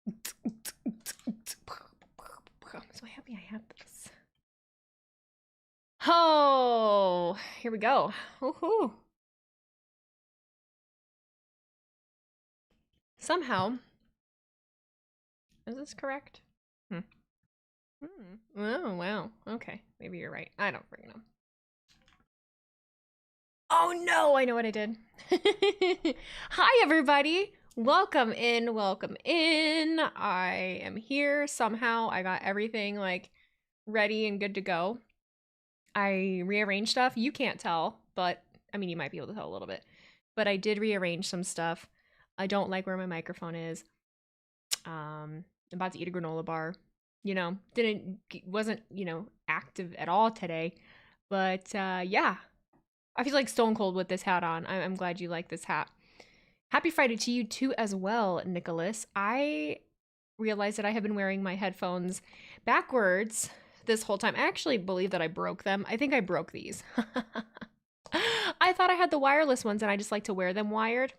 I'm so happy I have this. Oh, here we go. Woohoo. Somehow, is this correct? Oh, wow. Okay, maybe you're right. I don't freaking know. Oh no, I know what I did. Hi, everybody. Welcome in, welcome in. I am here somehow. I got everything like ready and good to go. I rearranged stuff. You can't tell, but I mean, you might be able to tell a little bit. But I did rearrange some stuff. I don't like where my microphone is. I'm about to eat a granola bar. You know, wasn't, you know, active at all today. But yeah, I feel like stone cold with this hat on. I'm glad you like this hat. Happy Friday to you too as well, Nicholas. I realized that I have been wearing my headphones backwards this whole time. I actually believe that I broke them. I think I broke these. I thought I had the wireless ones and I just like to wear them wired.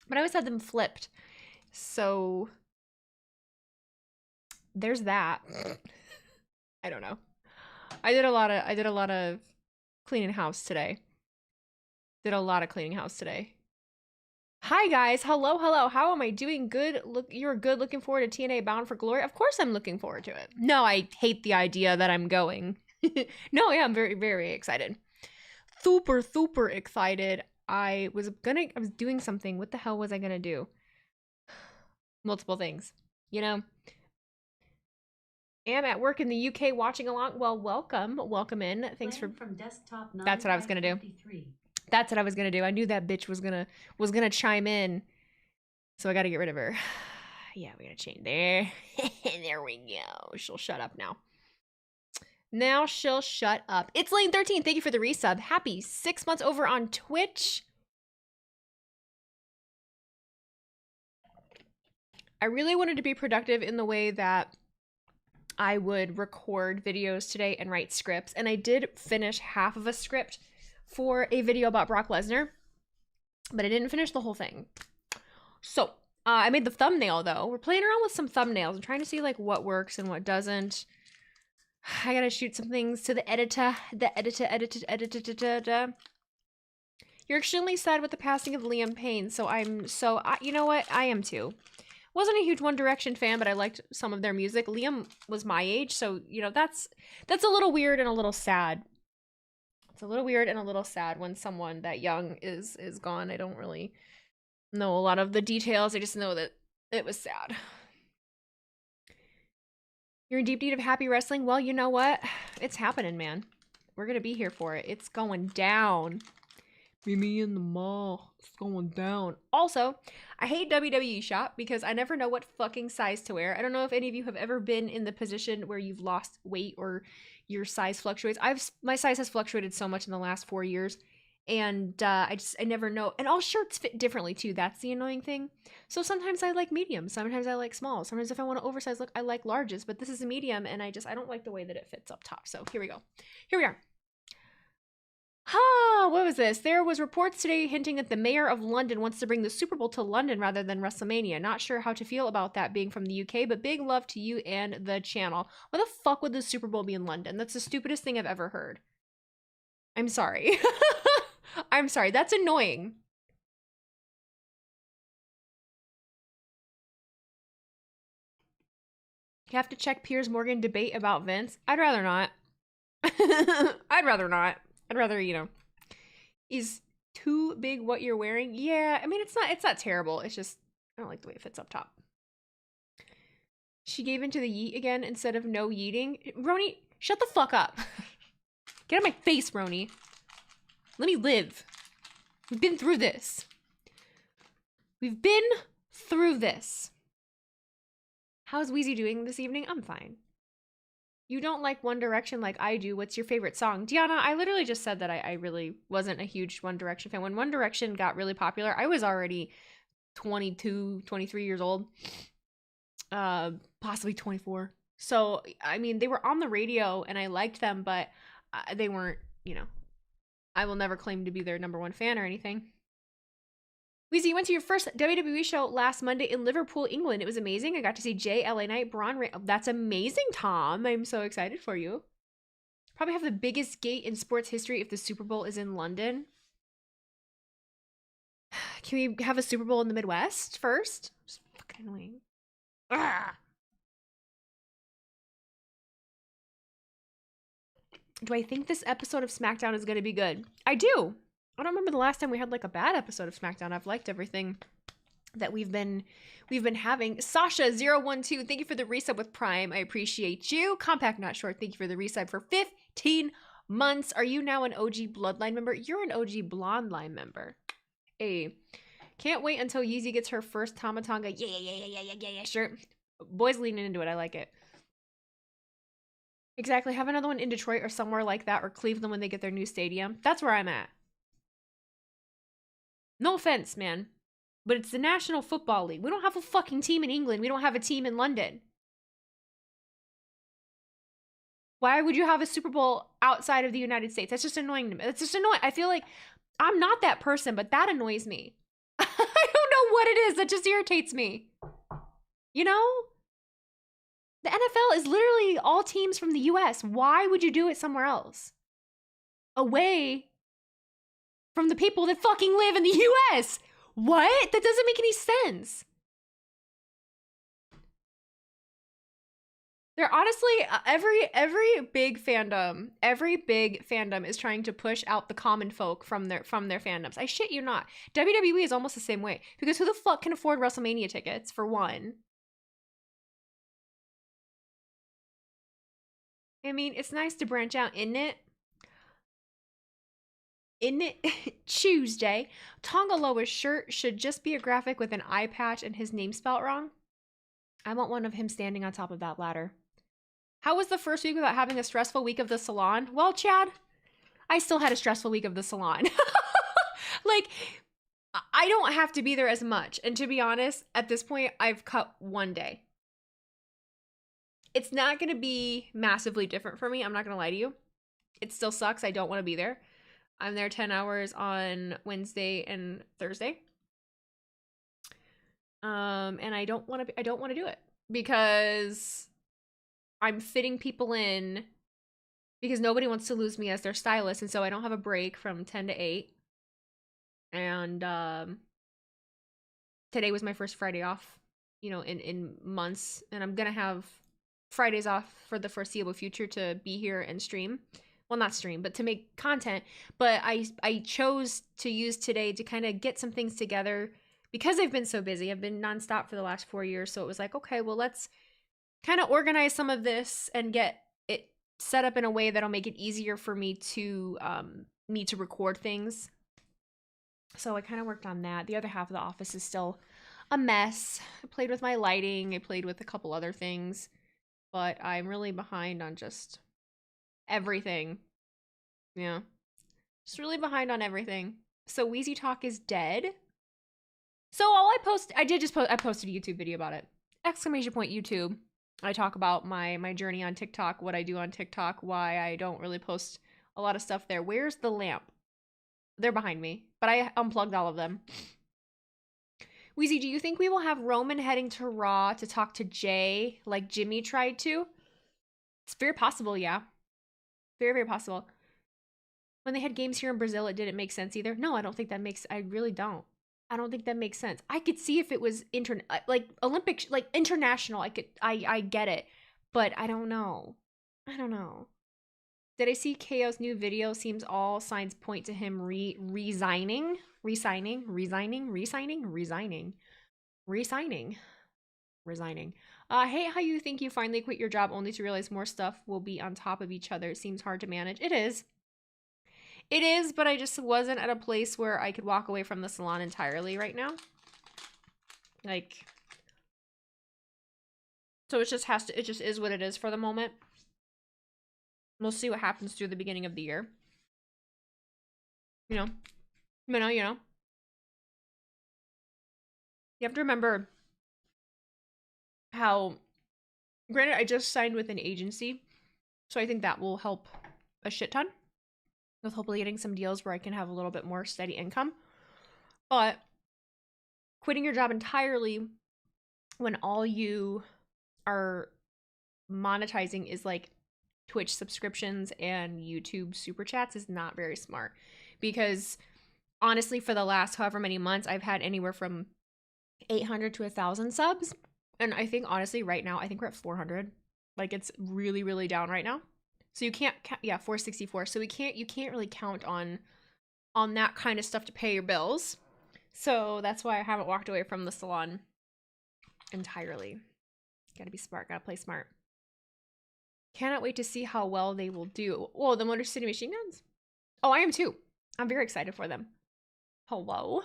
But I always had them flipped. So there's that. I don't know. I did a lot of cleaning house today. Did a lot of cleaning house today. Hi guys, hello. How am I doing? Good. Look, you're good. Looking forward to TNA Bound for Glory. Of course, I'm looking forward to it. No, I hate the idea that I'm going. No, yeah, I'm very excited. Super excited. I was doing something. What the hell was I gonna do? Multiple things. You know. Am at work in the UK watching along. Well, welcome in. Thanks for. From desktop. That's what I was gonna do. That's what I was gonna do. I knew that bitch was gonna chime in, so I got to get rid of her. Yeah, we gotta change there. There we go. She'll shut up now. Now she'll shut up. It's Lane 13. Thank you for the resub. Happy 6 months over on Twitch. I really wanted to be productive in the way that I would record videos today and write scripts, and I did finish half of a script for a video about Brock Lesnar, but I didn't finish the whole thing. So I made the thumbnail though. We're playing around with some thumbnails. I'm trying to see like what works and what doesn't. I gotta shoot some things to the editor. You're extremely sad with the passing of Liam Payne, so you know what? I am too. Wasn't a huge One Direction fan, but I liked some of their music. Liam was my age, so you know that's a little weird and a little sad. It's a little weird and a little sad when someone that young is gone. I don't really know a lot of the details. I just know that it was sad. You're in deep need of happy wrestling? Well, you know what? It's happening, man. We're gonna be here for it. It's going down. Meet me in the mall. It's going down. Also, I hate WWE Shop because I never know what fucking size to wear. I don't know if any of you have ever been in the position where you've lost weight or your size fluctuates. My size has fluctuated so much in the last 4 years, and I never know. And all shirts fit differently too. That's the annoying thing. So sometimes I like medium, sometimes I like small. Sometimes if I want to oversize look, I like larges. But this is a medium, and I don't like the way that it fits up top. So here we go. Here we are. What was this? There was reports today hinting that the mayor of London wants to bring the Super Bowl to London rather than WrestleMania. Not sure how to feel about that being from the UK, but big love to you and the channel. Why the fuck would the Super Bowl be in London? That's the stupidest thing I've ever heard. I'm sorry. I'm sorry. That's annoying. You have to check Piers Morgan debate about Vince. I'd rather not. I'd rather not. I'd rather, you know, is too big what you're wearing? Yeah, I mean, it's not terrible. It's just, I don't like the way it fits up top. She gave into the yeet again instead of no yeeting. Roni, shut the fuck up. Get out of my face, Roni. Let me live. We've been through this. We've been through this. How's Wheezy doing this evening? I'm fine. You don't like One Direction like I do. What's your favorite song? Deanna, I literally just said that I really wasn't a huge One Direction fan. When One Direction got really popular, I was already 22, 23 years old. Possibly 24. So, I mean, they were on the radio and I liked them, but they weren't, you know, I will never claim to be their number one fan or anything. Weezy, you went to your first WWE show last Monday in Liverpool, England. It was amazing. I got to see Jay, LA Knight, Braun. That's amazing, Tom. I'm so excited for you. Probably have the biggest gate in sports history if the Super Bowl is in London. Can we have a Super Bowl in the Midwest first? Just fucking annoying. Ugh. Do I think this episode of SmackDown is going to be good? I do. I don't remember the last time we had like a bad episode of SmackDown. I've liked everything that we've been having. Sasha012, thank you for the resub with Prime. I appreciate you. Compact Not Short, thank you for the resub for 15 months. Are you now an OG Bloodline member? You're an OG Blondeline member. Hey, can't wait until Yeezy gets her first Tamatanga. Yeah, shirt. Boys leaning into it. I like it. Exactly. Have another one in Detroit or somewhere like that, or Cleveland when they get their new stadium. That's where I'm at. No offense, man, but it's the National Football League. We don't have a fucking team in England. We don't have a team in London. Why would you have a Super Bowl outside of the United States? That's just annoying to me. That's just annoying. I feel like I'm not that person, but that annoys me. I don't know what it is. That just irritates me. You know? The NFL is literally all teams from the US. Why would you do it somewhere else? Away from the people that fucking live in the US. What? That doesn't make any sense. They're honestly, every big fandom is trying to push out the common folk from their fandoms. I shit you not. WWE is almost the same way, because who the fuck can afford WrestleMania tickets, for one? I mean, it's nice to branch out, isn't it? Isn't it? Tuesday. Tongaloa's shirt should just be a graphic with an eye patch and his name spelt wrong. I want one of him standing on top of that ladder. How was the first week without having a stressful week of the salon? Well, Chad, I still had a stressful week of the salon. Like, I don't have to be there as much. And to be honest, at this point, I've cut one day. It's not going to be massively different for me. I'm not going to lie to you. It still sucks. I don't want to be there. I'm there 10 hours on Wednesday and Thursday. And I don't want to do it because I'm fitting people in because nobody wants to lose me as their stylist. And so I don't have a break from 10 to 8. And today was my first Friday off, you know, in months. And I'm going to have Fridays off for the foreseeable future to be here and stream. Well, not stream, but to make content. But I chose to use today to kind of get some things together because I've been so busy. I've been nonstop for the last 4 years. So it was like, okay, well, let's kind of organize some of this and get it set up in a way that'll make it easier for me to record things. So I kind of worked on that. The other half of the office is still a mess. I played with my lighting. I played with a couple other things. But I'm really behind on just everything. Yeah. Just really behind on everything. So Wheezy Talk is dead. So I posted a YouTube video about it. ! YouTube. I talk about my journey on TikTok, what I do on TikTok, why I don't really post a lot of stuff there. Where's the lamp? They're behind me, but I unplugged all of them. Wheezy, do you think we will have Roman heading to Raw to talk to Jay like Jimmy tried to? It's very possible, yeah. Very, very possible. When they had games here in Brazil, it didn't make sense either. No, I don't think that makes, I really don't. I don't think that makes sense. I could see if it was like Olympic, like international, I get it, but I don't know. I don't know. Did I see KO's new video? Seems all signs point to him resigning. I hate how you think you finally quit your job only to realize more stuff will be on top of each other. It seems hard to manage. It is. It is, but I just wasn't at a place where I could walk away from the salon entirely right now. Like, so it just is what it is for the moment. We'll see what happens through the beginning of the year. You know. You have to remember how, granted, I just signed with an agency, so I think that will help a shit ton with hopefully getting some deals where I can have a little bit more steady income. But quitting your job entirely when all you are monetizing is like Twitch subscriptions and YouTube super chats is not very smart, because honestly, for the last however many months, I've had anywhere from 800 to 1,000 subs. And I think honestly right now, I think we're at 400. Like it's really, really down right now. So you can't, yeah, 464. So you can't really count on that kind of stuff to pay your bills. So that's why I haven't walked away from the salon entirely. Gotta be smart, gotta play smart. Cannot wait to see how well they will do. Whoa, the Motor City Machine Guns? Oh, I am too. I'm very excited for them. Hello?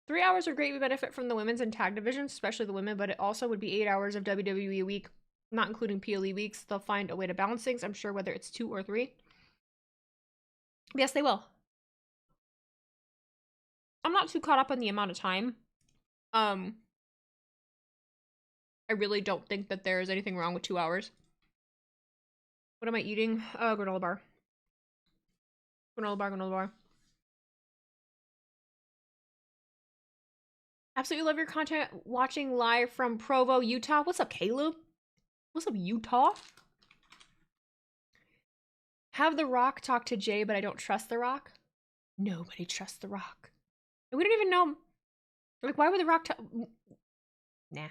3 hours of great benefit from the women's and tag divisions, especially the women, but it also would be 8 hours of WWE a week, not including PLE weeks. They'll find a way to balance things, I'm sure, whether it's 2 or 3. Yes, they will. I'm not too caught up on the amount of time. I really don't think that there is anything wrong with 2 hours. What am I eating? Granola bar. Granola bar, granola bar. Absolutely love your content. Watching live from Provo, Utah. What's up, Caleb? What's up, Utah? Have The Rock talk to Jay, but I don't trust The Rock. Nobody trusts The Rock. And we don't even know. Like, why would The Rock talk? Nah.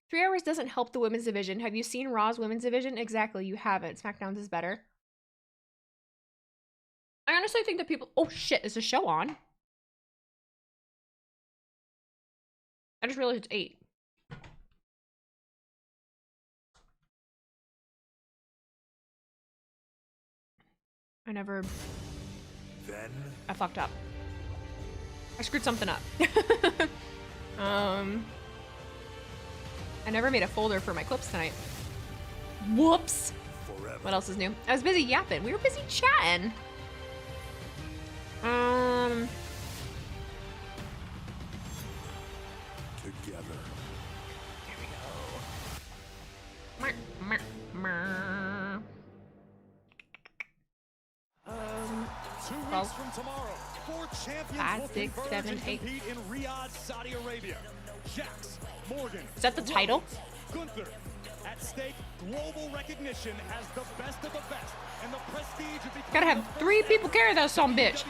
3 hours doesn't help the women's division. Have you seen Raw's women's division? Exactly, you haven't. SmackDown's is better. I honestly think that people... Oh, shit, is the show on? I just realized it's 8. I fucked up. I screwed something up. I never made a folder for my clips tonight. Whoops. Forever. What else is new? I was busy yapping. We were busy chatting. Together. There we go. 2 weeks from tomorrow, 4 champions 5, will 6, converge 7, and 8. compete in Riyadh, Saudi Arabia. Jax, Morgan. Is that the title? Gunther. At stake, global recognition as the best of the best, and the prestige of becoming Gotta have 3 people carry that son bitch.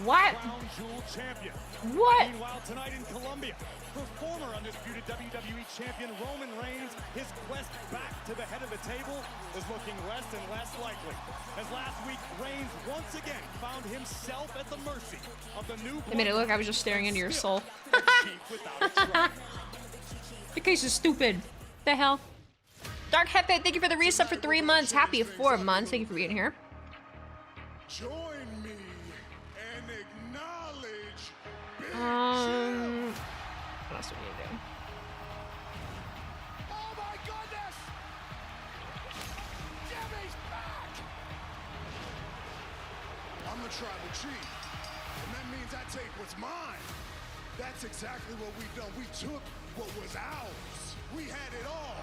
What? Crown Jewel champion. What? Meanwhile, tonight in Colombia, for former undisputed WWE champion Roman Reigns, his quest back to the head of the table is looking less and less likely. As last week, Reigns once again found himself at the mercy of the new. A minute, look, I was just staring into your soul. The case is stupid. The hell? Dark Hefe, thank you for the reset for 3 months. Happy 4 months. Thank you for being here. Join me and acknowledge. What else do we need to do? Oh my goodness! Jimmy's back! I'm the tribal chief, and that means I take what's mine. That's exactly what we've done. We took what was ours. We had it all.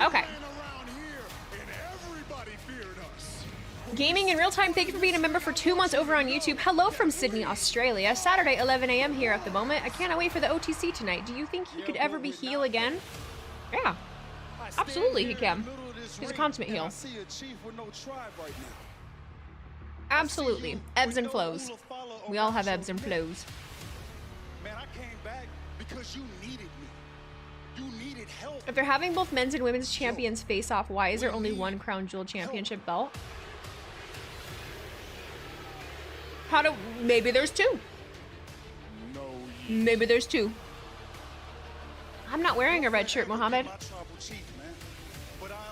Okay. We ran around here, and everybody feared us. Gaming in real time, thank you for being a member for 2 months over on YouTube. Hello from Sydney, Australia. Saturday, 11 a.m. here at the moment. I cannot wait for the OTC tonight. Do you think he could ever be heel again? Yeah, absolutely he can. He's a consummate heel. Absolutely. Ebbs and flows. We all have ebbs and flows. Man, I came back because you needed me. You needed help. If they're having both men's and women's champions face off, why is there only one Crown Jewel championship belt? Maybe there's 2. Maybe there's 2. I'm not wearing a red shirt, Mohammed.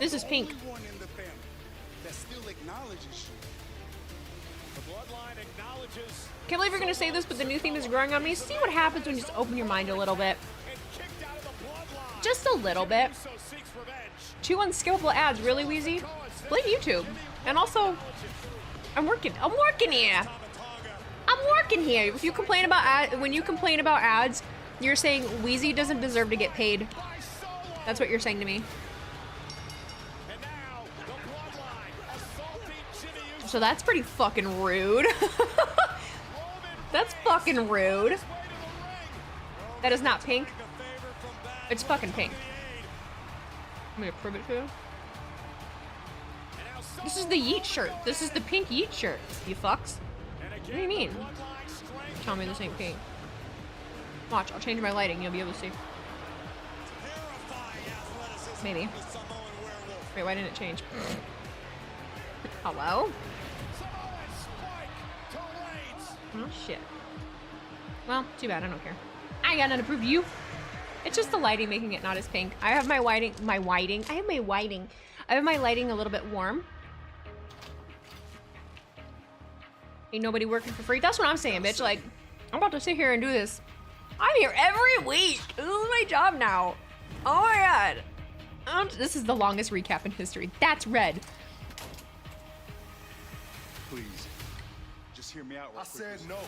This is pink. Can't believe you're gonna say this, but the new theme is growing on me. See what happens when you just open your mind a little bit. Just a little bit. 2 unskippable ads, really, Wheezy? Blame YouTube. And also, I'm working here. I'm working here. If you complain about when you complain about ads, you're saying Wheezy doesn't deserve to get paid. That's what you're saying to me. So that's pretty fucking rude. That's fucking rude. That is not pink. It's fucking pink. I'm gonna prove it to you. This is the Yeet shirt. This is the pink Yeet shirt, you fucks. What do you mean? Tell me this ain't pink. Watch, I'll change my lighting. You'll be able to see. Maybe. Wait, why didn't it change? Hello? Oh, shit. Well, too bad. I don't care. I ain't got nothing to prove to you. It's just the lighting making it not as pink. I have my lighting a little bit warm. Ain't nobody working for free. That's what I'm saying, bitch. Like, I'm about to sit here and do this. I'm here every week. This is my job now. Oh my god. This is the longest recap in history. That's red. Please, just hear me out. I said no.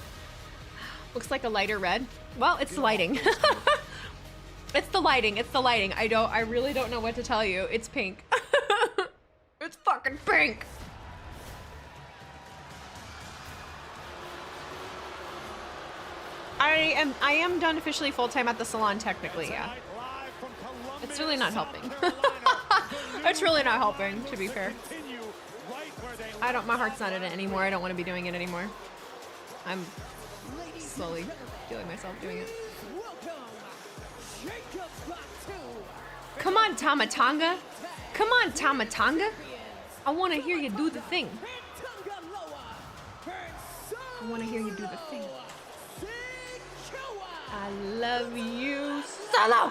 Looks like a lighter red. Well, it's the lighting. It's the lighting. It's the lighting. I really don't know what to tell you. It's pink. It's fucking pink. I am done officially full-time at the salon technically, yeah. It's really not helping. It's really not helping, to be fair. My heart's not in it anymore. I don't want to be doing it anymore. I'm slowly feeling myself doing it. Come on, Tamatanga. Come on, Tamatanga. I want to hear you do the thing. I want to hear you do the thing. I love you, Solo.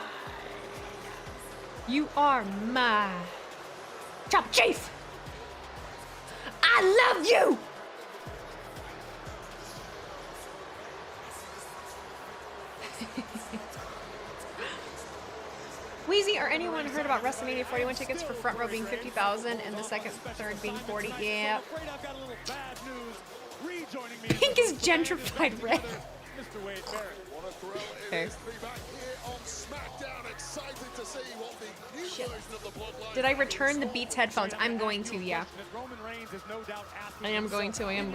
You are my top chief. I love you. Wheezy or anyone heard about WrestleMania 41 tickets for front row being 50,000 and the second, third being 40? Yeah. Pink is gentrified red. Okay. Shit. Did I return the Beats headphones? I'm going to, yeah. I am going to. Is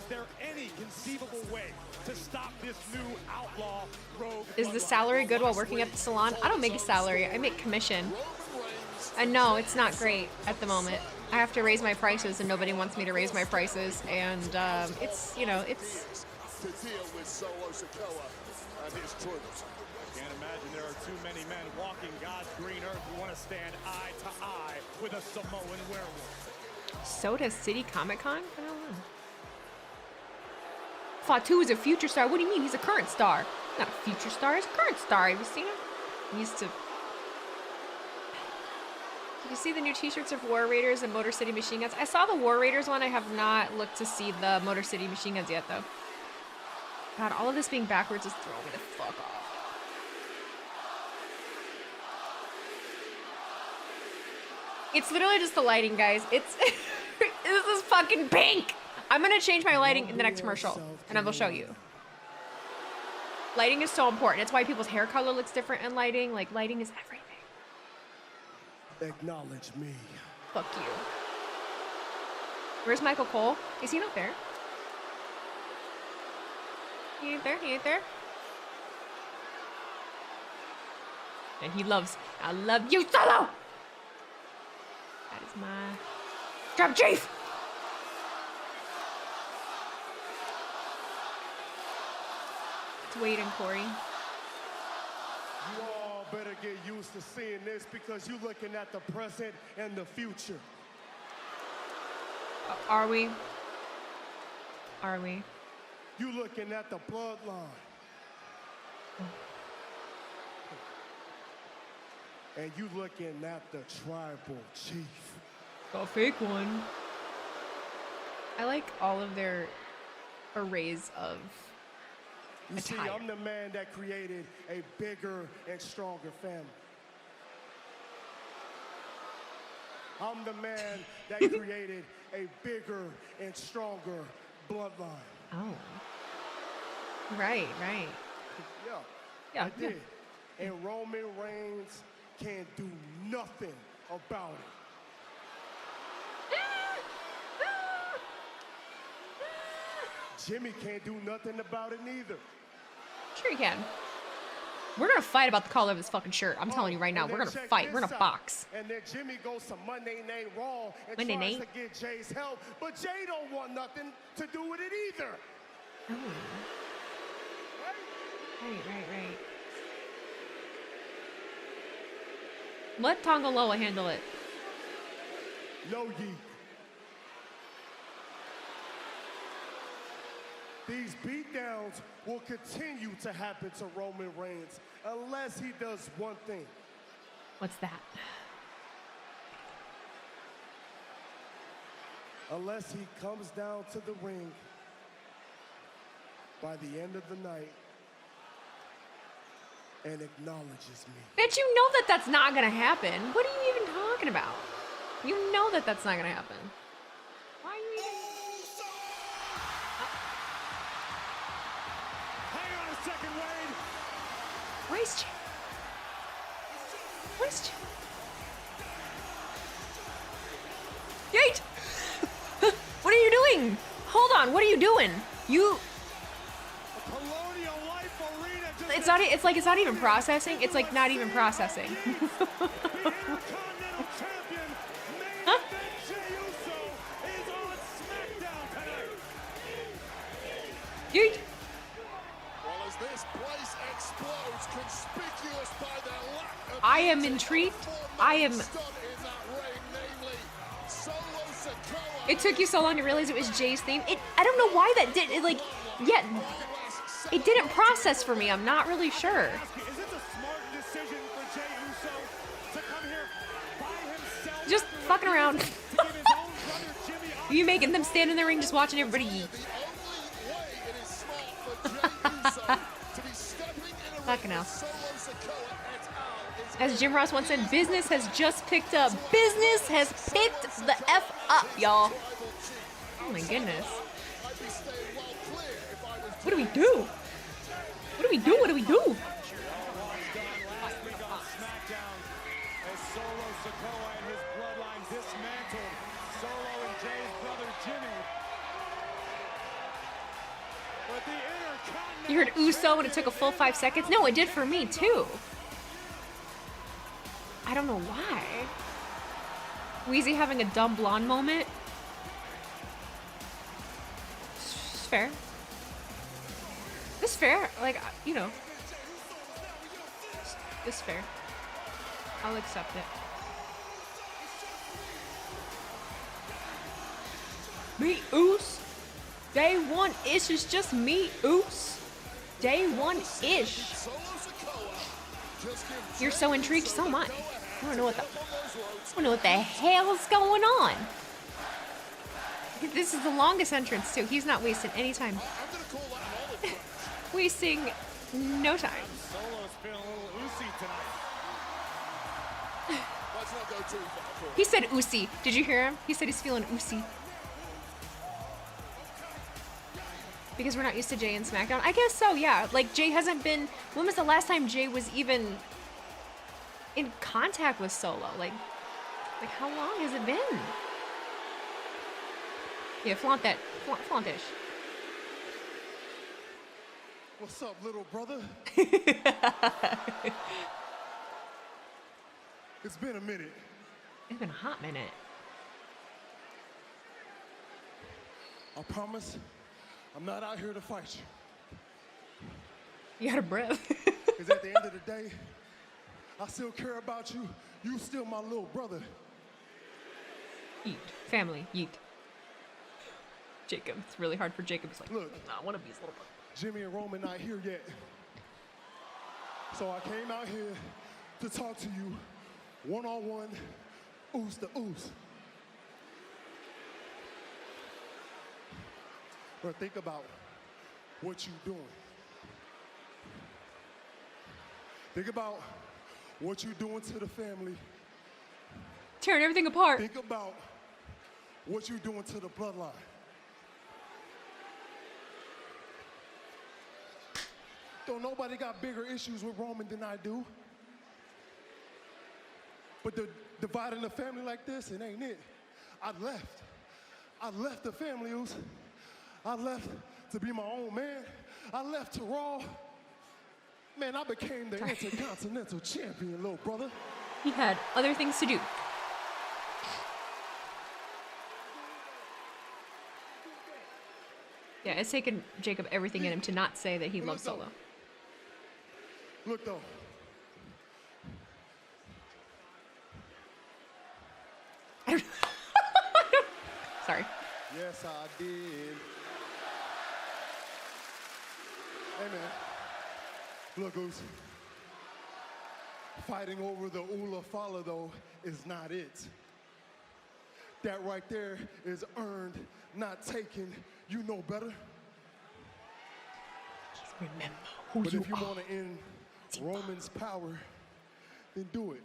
there any conceivable way to stop this new outlaw rogue? Is the salary good while working at the salon? I don't make a salary. I make commission. And no, it's not great at the moment. I have to raise my prices and nobody wants me to raise my prices. And it's, you know, it's... To deal with Solo Sikoa and his troops. Can't imagine there are too many men walking God's green earth who want to stand eye to eye with a Samoan werewolf. So does City Comic Con? I don't know. Fatu is a future star. What do you mean? He's a current star. Not a future star. He's a current star. Have you seen him? He used to... Did you see the new t-shirts of War Raiders and Motor City Machine Guns? I saw the War Raiders one. I have not looked to see the Motor City Machine Guns yet, though. God, all of this being backwards is throwing me the fuck off. It's literally just the lighting, guys. It's... This is fucking pink! I'm gonna change my lighting in the next commercial, and I will show you. Lighting is so important. It's why people's hair color looks different in lighting. Like, lighting is everything. Acknowledge me. Fuck you. Where's Michael Cole? Is he not there? He ain't there? He ain't there? And he loves... I love you, Solo! That is my... Drum Chief! It's Wade and Corey. You all better get used to seeing this because you're looking at the present and the future. Are we? Are we? You looking at the bloodline. And you looking at the tribal chief. A fake one. I like all of their arrays of You see, attire. I'm the man that created a bigger and stronger family. I'm the man that created a bigger and stronger bloodline. Oh. Right, right. Yeah, Yeah, I did. And Roman Reigns can't do nothing about it. Jimmy can't do nothing about it neither. Sure you can. We're gonna fight about the color of this fucking shirt. I'm telling you right now, we're gonna fight. We're gonna box. And then Jimmy goes to Monday Night Raw and Monday tries Night? to get Jay's help, but Jay don't want nothing to do with it either. Oh. Right. Let Tongaloa handle it. No yeet. These beatdowns will continue to happen to Roman Reigns unless he does one thing. What's that? Unless he comes down to the ring by the end of the night and acknowledges me. Bitch, you know that that's not gonna happen. What are you even talking about? You know that that's not gonna happen. Why are you even... Hang on a second, Wade. Where's Jay? Where's Jay? Yate! What are you doing? Hold on, what are you doing? You... The Colonial Life Arena just It's not, it's like it's not even processing. It's like not even processing. the Intercontinental Champion, main event Jey Uso, is on SmackDown tonight. Yeet! Well, as this place explodes, conspicuous by their lack of I am intrigued. I am... stunt in that ring, namely Solo Sikoa. It took you so long to realize it was Jay's theme. I don't know why that did it. Like, yeah, it didn't process for me. I'm not really sure. Ask you, is it a smart decision for Jey Uso to come here by himself? Just fucking around. To give his own brother Jimmy You making them stand in the ring just watching everybody eat. The only way it is smart for Jey Uso to be stepping in a Fucking ring hell. with Solo Sikoa et al. is As Jim Ross once said, business has just picked up. Business has picked the F up, y'all. Oh my goodness. I'd be staying well clear if I was What do we do? What do we do? What do we do? last week on SmackDown as Solo Sikoa and his bloodline dismantled Solo and Jay's brother Jimmy. But the Intercontinental You heard Uso and it took a full 5 seconds? No, it did for me too. I don't know why. Wheezy having a dumb blonde moment. It's fair. It's fair. Like, you know. It's fair. I'll accept it. Me, Oos. Day one ish is just me, Oos. Day one ish. Solo Sikoa. Just give You're so intrigued so much. I don't know what the hell's going on. This is the longest entrance too. He's not wasting any time. I'm gonna call that an olive branch. Wasting no time. Solo's feeling a little oozy tonight. Let's not go too far. He said oozy. Did you hear him? He said he's feeling oozy. Because we're not used to Jay in SmackDown. I guess so, yeah. Like, Jay hasn't been... When was the last time Jay was even in contact with Solo? Like how long has it been? Yeah, flaunt that. Flaunt ish. What's up, little brother? It's been a minute. It's been a hot minute. I promise I'm not out here to fight you. You got a breath. Because at the end of the day, I still care about you. You still my little brother. Yeet. Family. Yeet. Jacob. It's really hard for Jacob. He's like, Look. I want to be his little brother. Jimmy and Roman not here yet. So I came out here to talk to you one-on-one, ooze to ooze. But think about what you're doing. Think about what you're doing to the family. Tearing everything apart. Think about what you're doing to the bloodline. Don't nobody got bigger issues with Roman than I do. But dividing the family like this, it ain't it. I left the family, Oos. I left to be my own man. I left to Raw. Man, I became the Intercontinental Champion, little brother. He had other things to do. Yeah, it's taken Jacob everything in him to not say that he loves Solo. Look though. Sorry. Yes, I did. Hey man, look, Goose. Fighting over the Ula Fala though is not it. That right there is earned, not taken. You know better. Just remember who But you if you are. want to end Roman's power, then do it.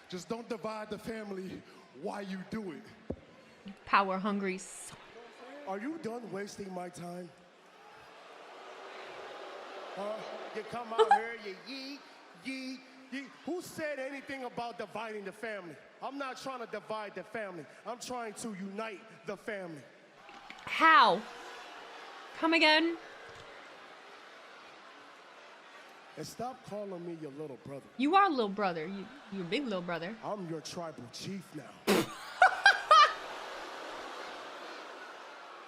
Just don't divide the family while you do it. Power hungry son. Are you done wasting my time? You come out here, you yeet. Who said anything about dividing the family? I'm not trying to divide the family. I'm trying to unite the family. How? Come again? And stop calling me your little brother. You are little brother. You're a big little brother. I'm your tribal chief now.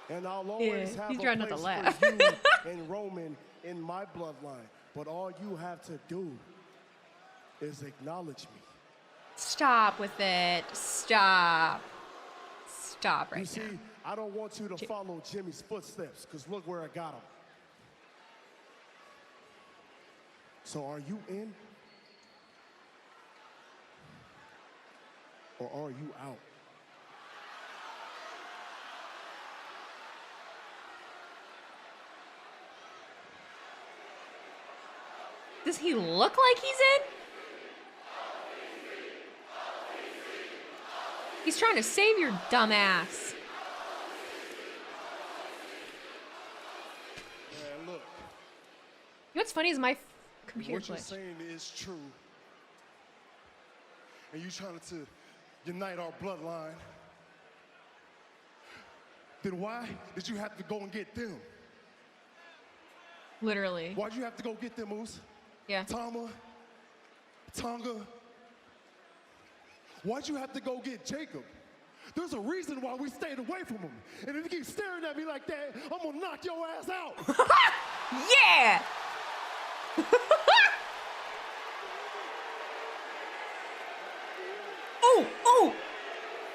And I'll always Yeah, have he's a trying not place to laugh. for you and Roman in my bloodline. But all you have to do is acknowledge me. Stop with it. Stop. Stop right You see, now. I don't want you to follow Jimmy's footsteps, because look where I got him. So are you in? Or are you out? Does he look like he's in? He's trying to save your dumb ass. Yeah, look. You know what's funny is my computer What you're glitched. saying is true. And you trying to unite our bloodline. Then why did you have to go and get them? Literally. Why'd you have to go get them, Moose? Yeah. Tonga? Why'd you have to go get Jacob? There's a reason why we stayed away from him. And if you keep staring at me like that, I'm gonna knock your ass out. Yeah! Ooh, ooh,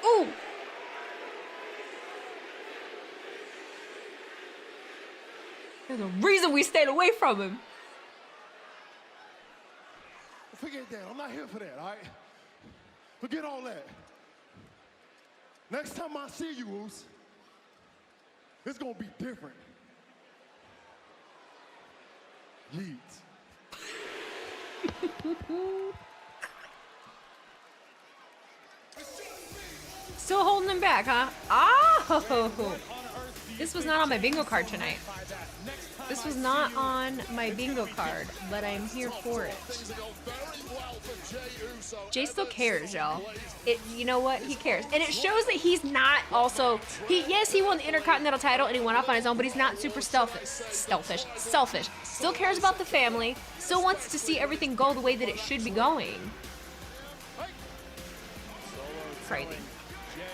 ooh. There's a reason we stayed away from him. Forget that. I'm not here for that, all right? Forget all that. Next time I see you, Oos, it's gonna be different. Yeet. Still holding him back, huh? Oh! This was not on my bingo card tonight. This was not on my bingo card, but I'm here for it. Jay still cares, y'all. You know what? He cares. And it shows that he's not also... Yes, he won the Intercontinental title and he went off on his own, but he's not super selfish. Still cares about the family. Still wants to see everything go the way that it should be going. Crazy.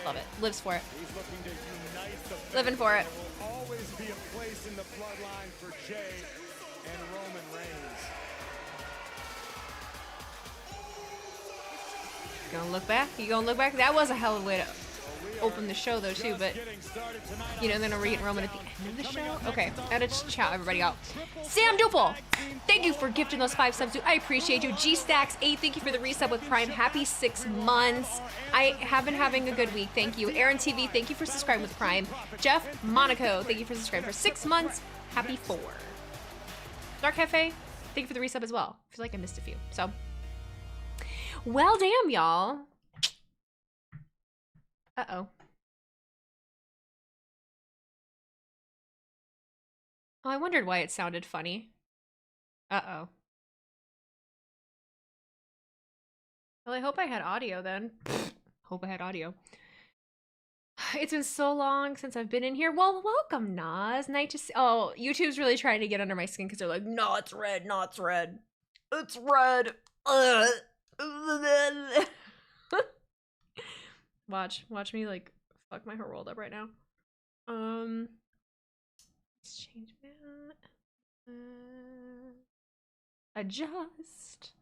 Love it. Lives for it. Living for it. Always be a place in the bloodline for Jay and Roman Reigns. Gonna look back? You gonna look back? That was a hell of a way to open the show, though, too. But you know, then are we getting Roman at the end of the show? Okay, I gotta shout everybody out. Sam Duple, thank you for gifting those 5 subs, dude. I appreciate you. G Stacks 8, thank you for the resub with Prime. Happy 6 months. I have been having a good week. Thank you. Aaron TV, thank you for subscribing with Prime. Jeff Monaco, thank you for subscribing for 6 months. Happy 4. Dark Cafe, thank you for the resub as well. I feel like I missed a few. So, well, damn, y'all. Uh-oh. Oh, I wondered why it sounded funny. Uh-oh. Well, I hope I had audio then. Hope I had audio. It's been so long since I've been in here. Well, welcome, Nas. Nice to see. Oh, YouTube's really trying to get under my skin because they're like, no, it's red, no, it's red. It's red. Watch me like fuck my whole world up right now. Let's change that. Adjust.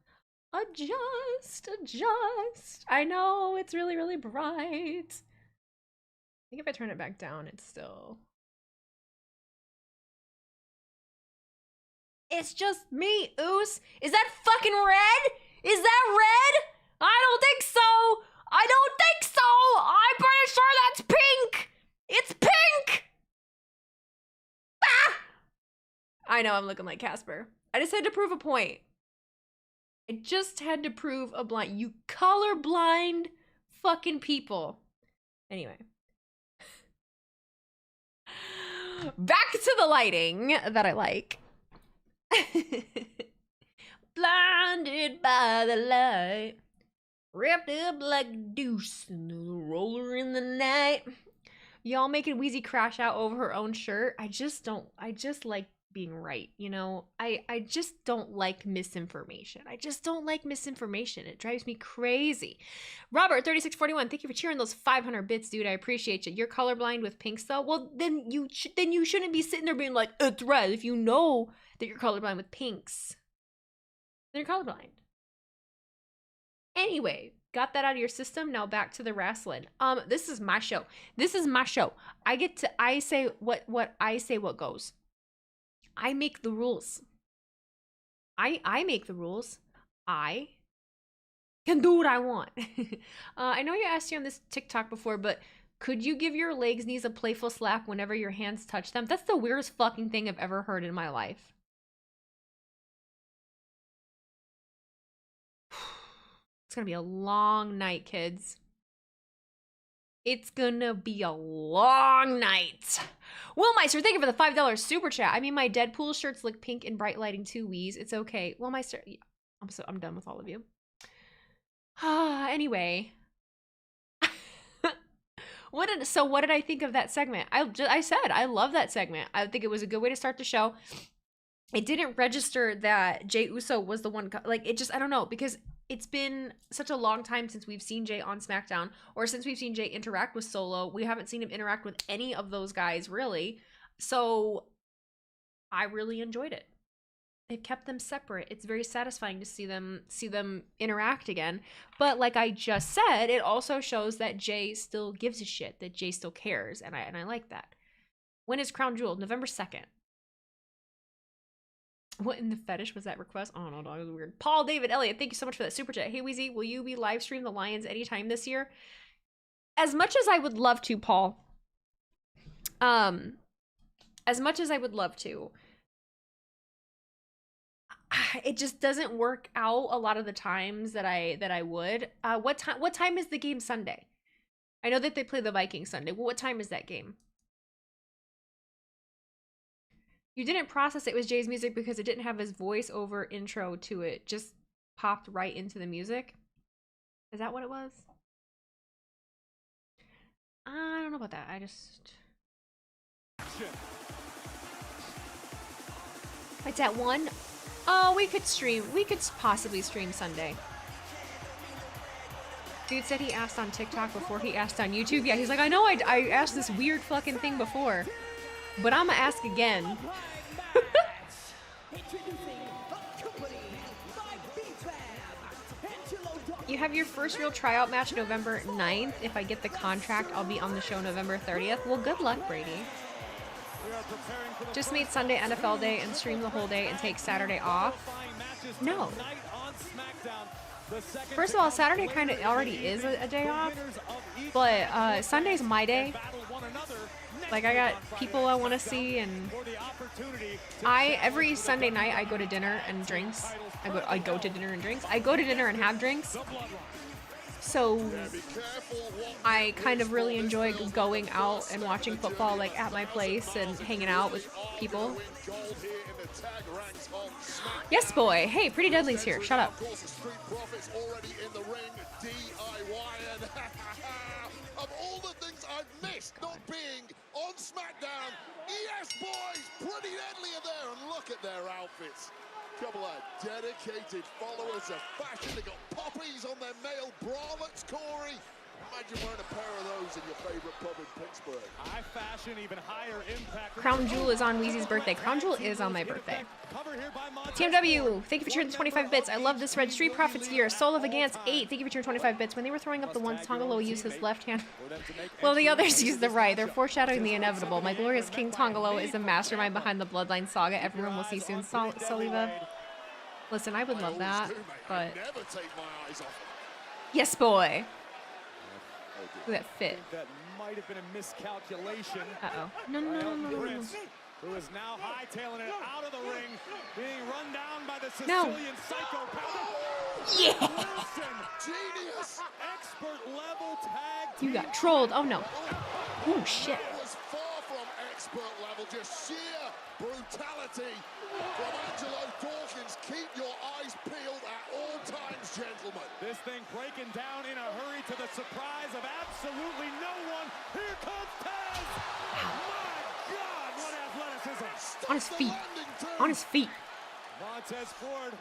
I know it's really, really bright. I think if I turn it back down, it's still. It's just me, Oos. Is that fucking red? Is that red? I don't think so. I'm pretty sure that's pink. It's pink. Ah! I know I'm looking like Casper. I just had to prove a point. I just had to prove a blind. You colorblind fucking people. Anyway. Back to the lighting that I like. Blinded by the light. Wrapped up like a deuce in the roller in the night. Y'all making Wheezy crash out over her own shirt. I just like being right, you know? I just don't like misinformation. It drives me crazy. Robert 3641, thank you for cheering those 500 bits, dude. I appreciate you. You're colorblind with pinks though? Well, then you shouldn't be sitting there being like, it's red, if you know that you're colorblind with pinks. Then you're colorblind. Anyway, got that out of your system. Now back to the wrestling. This is my show. I say what goes. I make the rules. I make the rules. I can do what I want. I know I asked you on this TikTok before, but could you give your legs, knees a playful slap whenever your hands touch them? That's the weirdest fucking thing I've ever heard in my life. It's gonna be a long night, kids. It's gonna be a long night. Willmeister, thank you for the $5 super chat. I mean, my Deadpool shirts look pink and bright lighting too, Wheeze. It's okay. Willmeister, I'm done with all of you. Anyway. What did I think of that segment? I said I love that segment. I think it was a good way to start the show. It didn't register that Jey Uso was the one, like, it just, I don't know, because it's been such a long time since we've seen Jey on SmackDown, or since we've seen Jey interact with Solo. We haven't seen him interact with any of those guys, really. So I really enjoyed it. They've kept them separate. It's very satisfying to see them interact again. But like I just said, it also shows that Jey still gives a shit, that Jey still cares, and I like that. When is Crown Jewel? November 2nd. What in the fetish was that request? Oh no, dog, it was weird. Paul David Elliott, thank you so much for that super chat. Hey Weezy, will you be live stream the Lions anytime this year? As much as I would love to, Paul. As much as I would love to, it just doesn't work out a lot of the times that I would. What time is the game Sunday? I know that they play the Vikings Sunday. Well, what time is that game? You didn't process it with Jay's music because it didn't have his voiceover intro to it. Just popped right into the music. Is that what it was? I don't know about that. I just... It's at 1. Oh, we could stream. We could possibly stream Sunday. Dude said he asked on TikTok before he asked on YouTube. Yeah, he's like, I know I asked this weird fucking thing before, but I'm gonna ask again. You have your first real tryout match November 9th. If I get the contract, I'll be on the show November 30th. Well, good luck, Brady. Just made Sunday NFL day and stream the whole day and take Saturday off. No. First of all, Saturday kind of already is a day off, but Sunday's my day. Like, I got people I want to see, and every Sunday night I go to dinner and drinks. I go to dinner and drinks. I go to dinner and have drinks. So I kind of really enjoy going out and watching football, like at my place and hanging out with people. Yes, boy. Hey, Pretty Deadly's here. Shut up. Of all the things I've missed this not being on SmackDown? Yes, boys, pretty deadly are there, and look at their outfits. Couple of dedicated followers of fashion. They got poppies on their male bralettes, Corey. Imagine wearing a pair of those in your favorite pub in Pittsburgh. High fashion, even higher impact. Crown Jewel is on Weezy's birthday. Crown Jewel is on my birthday. TMW, thank you for cheering the 25 bits. I love this red Street Profits gear. Soul of Agance 8, thank you for cheering 25 bits. When they were throwing up the ones, Tongaloa used his left hand while the others used the right. They're foreshadowing the inevitable. My glorious King Tongaloa is the mastermind behind the Bloodline saga. Everyone will see soon. Saliva. Listen, I would love that, but... Yes, boy. Look at that fit. That might have been a miscalculation. Uh-oh. No. Prince, who is now hightailing it out of the ring, being run down by the Sicilian psychopath. Yeah! Wilson, genius, expert level tag. You got trolled. Oh, no. Oh, shit. It was far from expert level, just sheer brutality from Angelo Dawkins. Keep your eyes peeled at all times, gentlemen. This thing breaking down in a hurry to the surprise of absolutely no one. Here comes Taz. My God, what athleticism. On his feet. On his feet. Montez Ford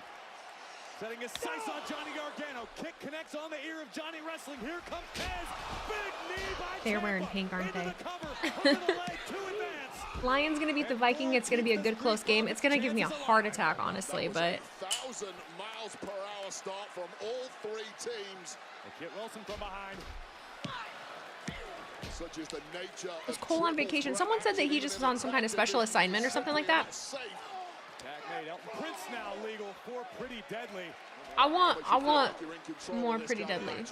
setting his sights on Johnny Gargano. Kick connects on the ear of Johnny Wrestling. Here comes Taz. Big knee by They're Ciampa. wearing pink, aren't they? Into the cover, under the leg, to advance. Lion's gonna beat the Viking. It's gonna be a good close game. It's gonna give me a heart attack, honestly, but 1,000 miles per hour start from all three teams. Kit Wilson from behind. Such is the nature was of Cole on vacation? Someone said that he just was on some kind of special assignment or something like that. Tag made. Elton Prince now legal for Pretty Deadly. I want more Pretty Deadly.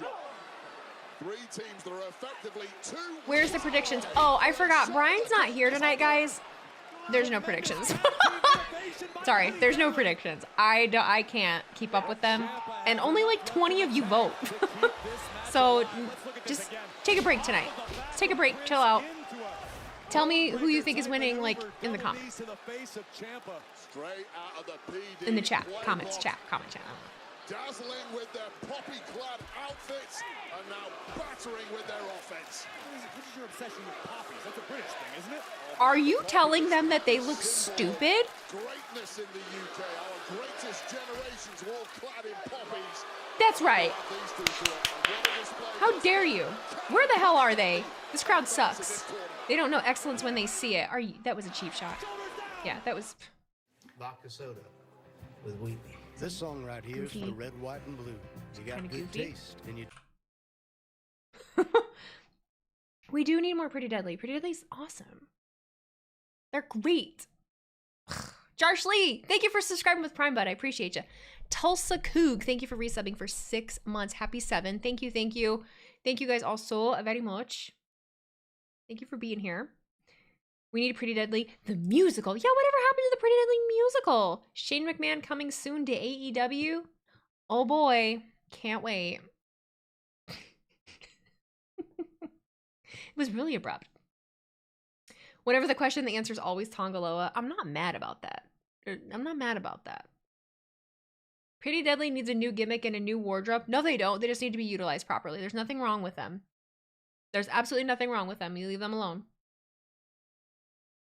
Three teams that are effectively two. Where's the predictions? Oh, I forgot. Brian's not here tonight, guys. There's no predictions. Sorry, there's no predictions. I can't keep up with them. And only like 20 of you vote. So just take a break tonight. Just take a break, chill out. Tell me who you think is winning, like, in the comments. In the chat. Comments, chat. Comment chat. Dazzling with their poppy-clad outfits and now battering with their offense. What is your obsession with poppies? That's a British thing, isn't it? Are you telling them that they look stupid? Greatness in the UK. Our greatest generations were all clad in poppies. That's right. How dare you? Where the hell are they? This crowd sucks. They don't know excellence when they see it. Are you? That was a cheap shot. Yeah, that was. Vodka soda with Wheatley. This song right here is Goofy. for red, white, and blue. You got Kinda good goofy. taste, and you. We do need more Pretty Deadly. Pretty Deadly's awesome. They're great. Jarsh Lee, thank you for subscribing with Prime Bud. I appreciate you. Tulsa Coog, thank you for resubbing for 6 months. Happy 7. Thank you, thank you. Thank you guys all so very much. Thank you for being here. We need Pretty Deadly, the musical. Yeah, whatever happened to the Pretty Deadly musical? Shane McMahon coming soon to AEW. Oh boy, can't wait. It was really abrupt. Whatever the question, the answer is always Tongaloa. I'm not mad about that. I'm not mad about that. Pretty Deadly needs a new gimmick and a new wardrobe. No, they don't. They just need to be utilized properly. There's nothing wrong with them. There's absolutely nothing wrong with them. You leave them alone.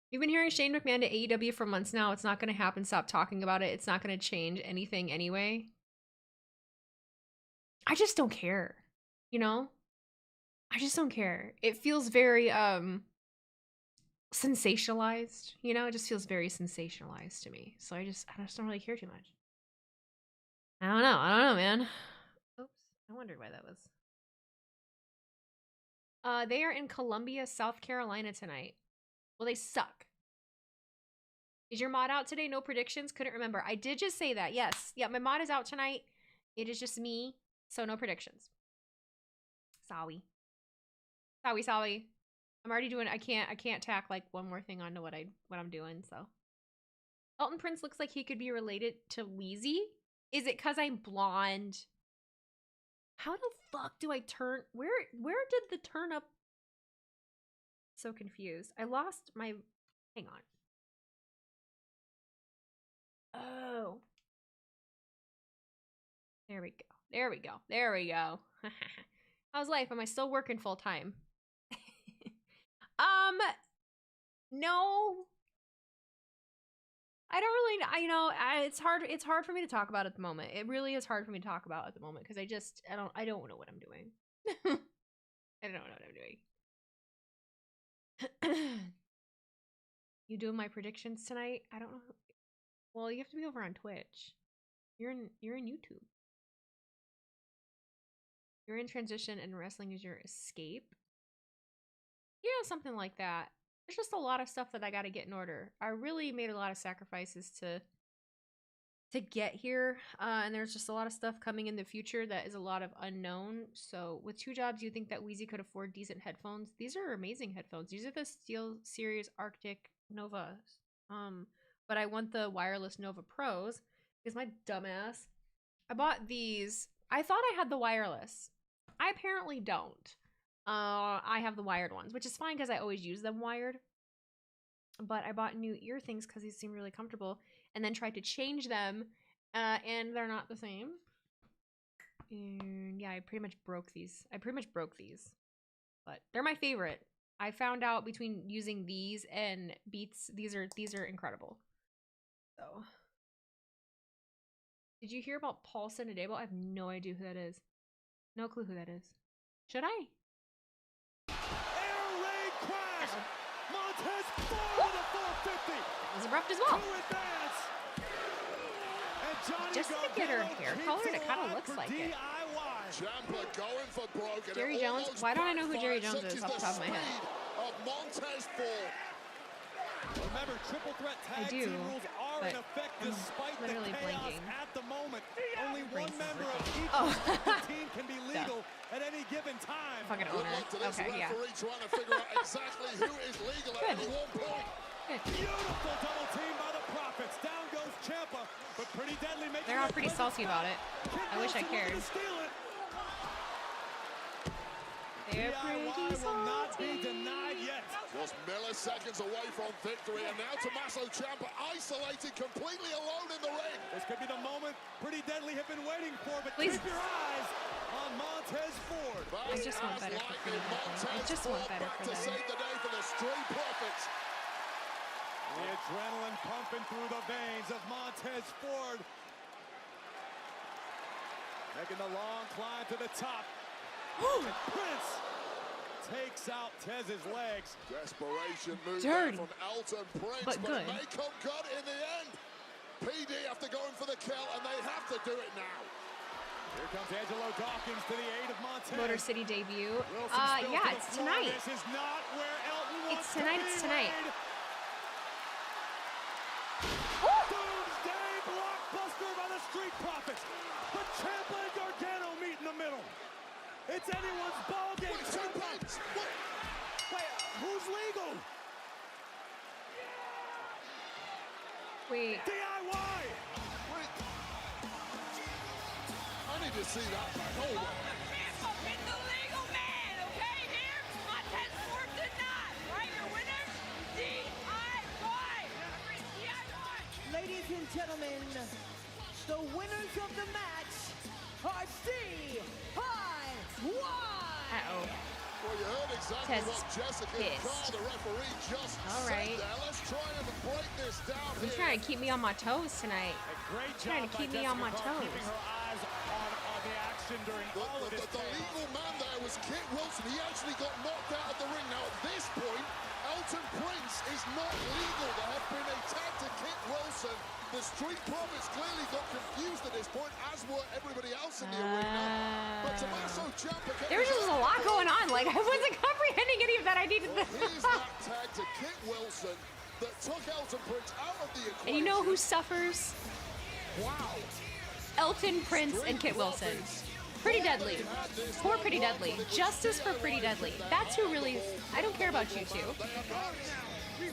You've been hearing Shane McMahon to AEW for months now. It's not going to happen. Stop talking about it. It's not going to change anything anyway. I just don't care. You know? I just don't care. It feels very, sensationalized. You know? It just feels very sensationalized to me. So I just don't really care too much. I don't know, man. Oops. I wondered why that was. They are in Columbia, South Carolina tonight. Well, they suck. Is your mod out today? No predictions? Couldn't remember. I did just say that. Yes. Yeah, my mod is out tonight. It is just me. So no predictions. Sorry. Sorry. I'm already doing, I can't tack like one more thing onto what I'm doing, so. Elton Prince looks like he could be related to Weezy. Is it because I'm blonde? How the fuck do I turn? Where did the turn up? So confused. I lost my, hang on. Oh. There we go. How's life? Am I still working full time? No. I don't really, it's hard for me to talk about at the moment. It really is hard for me to talk about at the moment because I don't know what I'm doing. I don't know what I'm doing. You doing my predictions tonight? I don't know. Well, you have to be over on Twitch. You're in YouTube. You're in transition and wrestling is your escape. Yeah, something like that. There's just a lot of stuff that I got to get in order. I really made a lot of sacrifices to get here, and there's just a lot of stuff coming in the future that is a lot of unknown. So with 2 jobs, you think that Wheezy could afford decent headphones? These are amazing headphones. These are the Steel Series Arctic Novas. But I want the wireless Nova Pros because my dumbass, I bought these. I thought I had the wireless. I apparently don't. I have the wired ones, which is fine because I always use them wired. But I bought new ear things because these seem really comfortable, and then tried to change them, and they're not the same. And yeah, I pretty much broke these. But they're my favorite. I found out between using these and Beats, these are incredible. So, did you hear about Paulson and Abel? I have no idea who that is. No clue who that is. Should I? Air raid crash. Montez Ford to 450. That was abrupt as well. Just to get her hair colored, it kind of looks like it. Ciampa going for broken. Jerry Jones? Why don't I know who Jerry Jones is off the top of my head? Of Montez Ford. Remember, triple threat tag team rules are in effect despite the chaos at the moment. Only one member of each team can be legal at any given time. Fucking owner. Okay, yeah. Trying to figure out exactly who is legal at any one point. Beautiful double team by the Profits. Down goes Ciampa, but Pretty Deadly making. They're all pretty salty about it. I wish I cared. They're pretty salty. Will not be denied yet. Was milliseconds away from victory, and now Tommaso Ciampa isolated completely alone in the ring. This could be the moment Pretty Deadly have been waiting for, but keep your eyes on Montez Ford. I just want better for Pretty Deadly. I just want better for them. To save the day for the Street Profits. The adrenaline pumping through the veins of Montez Ford. Making the long climb to the top. And Prince takes out Tez's legs. Desperation move Dirty, from Elton Prince, but good. It may come good in the end. PD after going for the kill, and they have to do it now. Here comes Angelo Dawkins to the aid of Montez. Motor City debut. Yeah, it's tonight. This is not where Elton wants It's tonight. It's tonight. Doomsday blockbuster by the Street Profits. But Ciampa and Gargano meet in the middle. It's anyone's ball game. Wait, who's legal? Wait. DIY. I need to see that back. Hold on. The legal man, okay? Here, Montez Ford did not. Right, your winner, DIY. Ladies and gentlemen, the winners of the match are DIY. Uh-oh. Well, you heard exactly Tez what Jessica Carr, the referee, just said there. Let's try and break this down He's trying to keep me on my toes tonight. A great job Trying to keep me on my toes. keeping her eyes on the action during all of this. The legal man there was Kit Wilson. He actually got knocked out of the ring. Now, at this point, Elton Prince is not legal. There have been a tag to Kit Wilson. The Street Profits clearly got confused at this point, as were everybody else in the arena. But Tommaso Ciampa... There was just a lot going on. Like, I wasn't comprehending any of that. I needed this. Here's that tag to Kit Wilson that took Elton Prince out of the equation. And you know who suffers? Wow. Elton Prince and Kit Wilson. Pretty Deadly. Poor Pretty Deadly. Justice for Pretty Deadly. That's who really... I don't care about you two.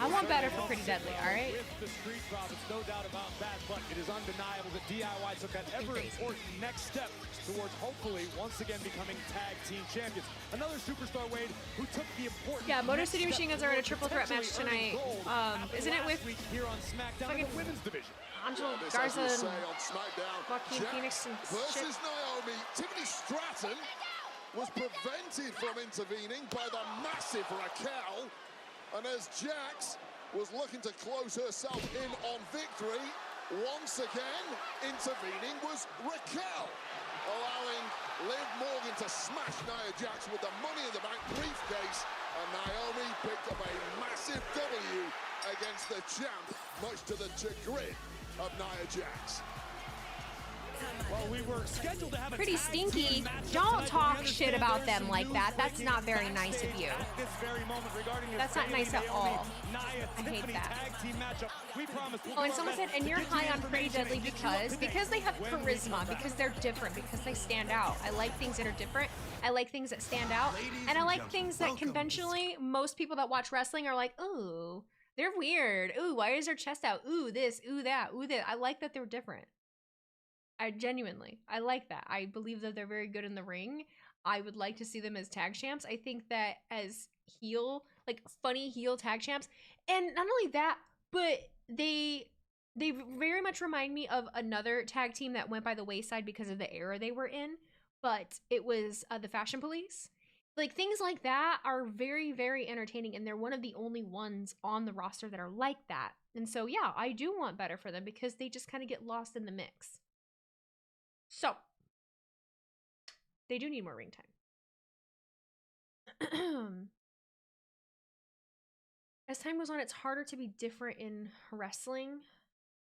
I want better for Pretty Deadly, alright? With the Street Profits, no doubt about that, but it is undeniable that DIY took that ever-important next step towards hopefully once again becoming tag team champions. Another superstar, Wade, who took the important... Yeah, Motor City Machine Guns are in a triple threat match tonight. Isn't it with... Here on SmackDown in the women's division. Angel Garza and Joaquin Phoenix and shit. Versus Naomi, Tiffany Stratton was prevented from intervening by the massive Raquel. And as Jax was looking to close herself in on victory, once again, intervening was Raquel, allowing Liv Morgan to smash Nia Jax with the Money in the Bank briefcase, and Naomi picked up a massive W against the champ, much to the chagrin of Nia Jax. Well, we were scheduled to have a Pretty tag team stinky. match Don't tonight, but talk we shit understand about there's them some like news that. That's breaking not very nice of backstage you. at this very moment regarding this That's not Bayley nice at Naomi, all. Nia I hate Tiffany that. tag team matchup. We promise we'll Oh, do and our someone best said, and to you're get you high on Pretty information Deadly and get you up to because date they have when we come charisma, back. because they're different, because they stand out. I like things that are different. I like things that stand out. And I like things that conventionally most people that watch wrestling are like, ooh, they're weird. Ooh, why is their chest out? Ooh, this, ooh, that, ooh, that. I like that they're different. I genuinely, I like that. I believe that they're very good in the ring. I would like to see them as tag champs. I think that as heel, like funny heel tag champs, and not only that, but they very much remind me of another tag team that went by the wayside because of the era they were in, but it was the Fashion Police. Like things like that are very, very entertaining, and they're one of the only ones on the roster that are like that. And so yeah, I do want better for them because they just kind of get lost in the mix. So, they do need more ring time. As time goes on, it's harder to be different in wrestling.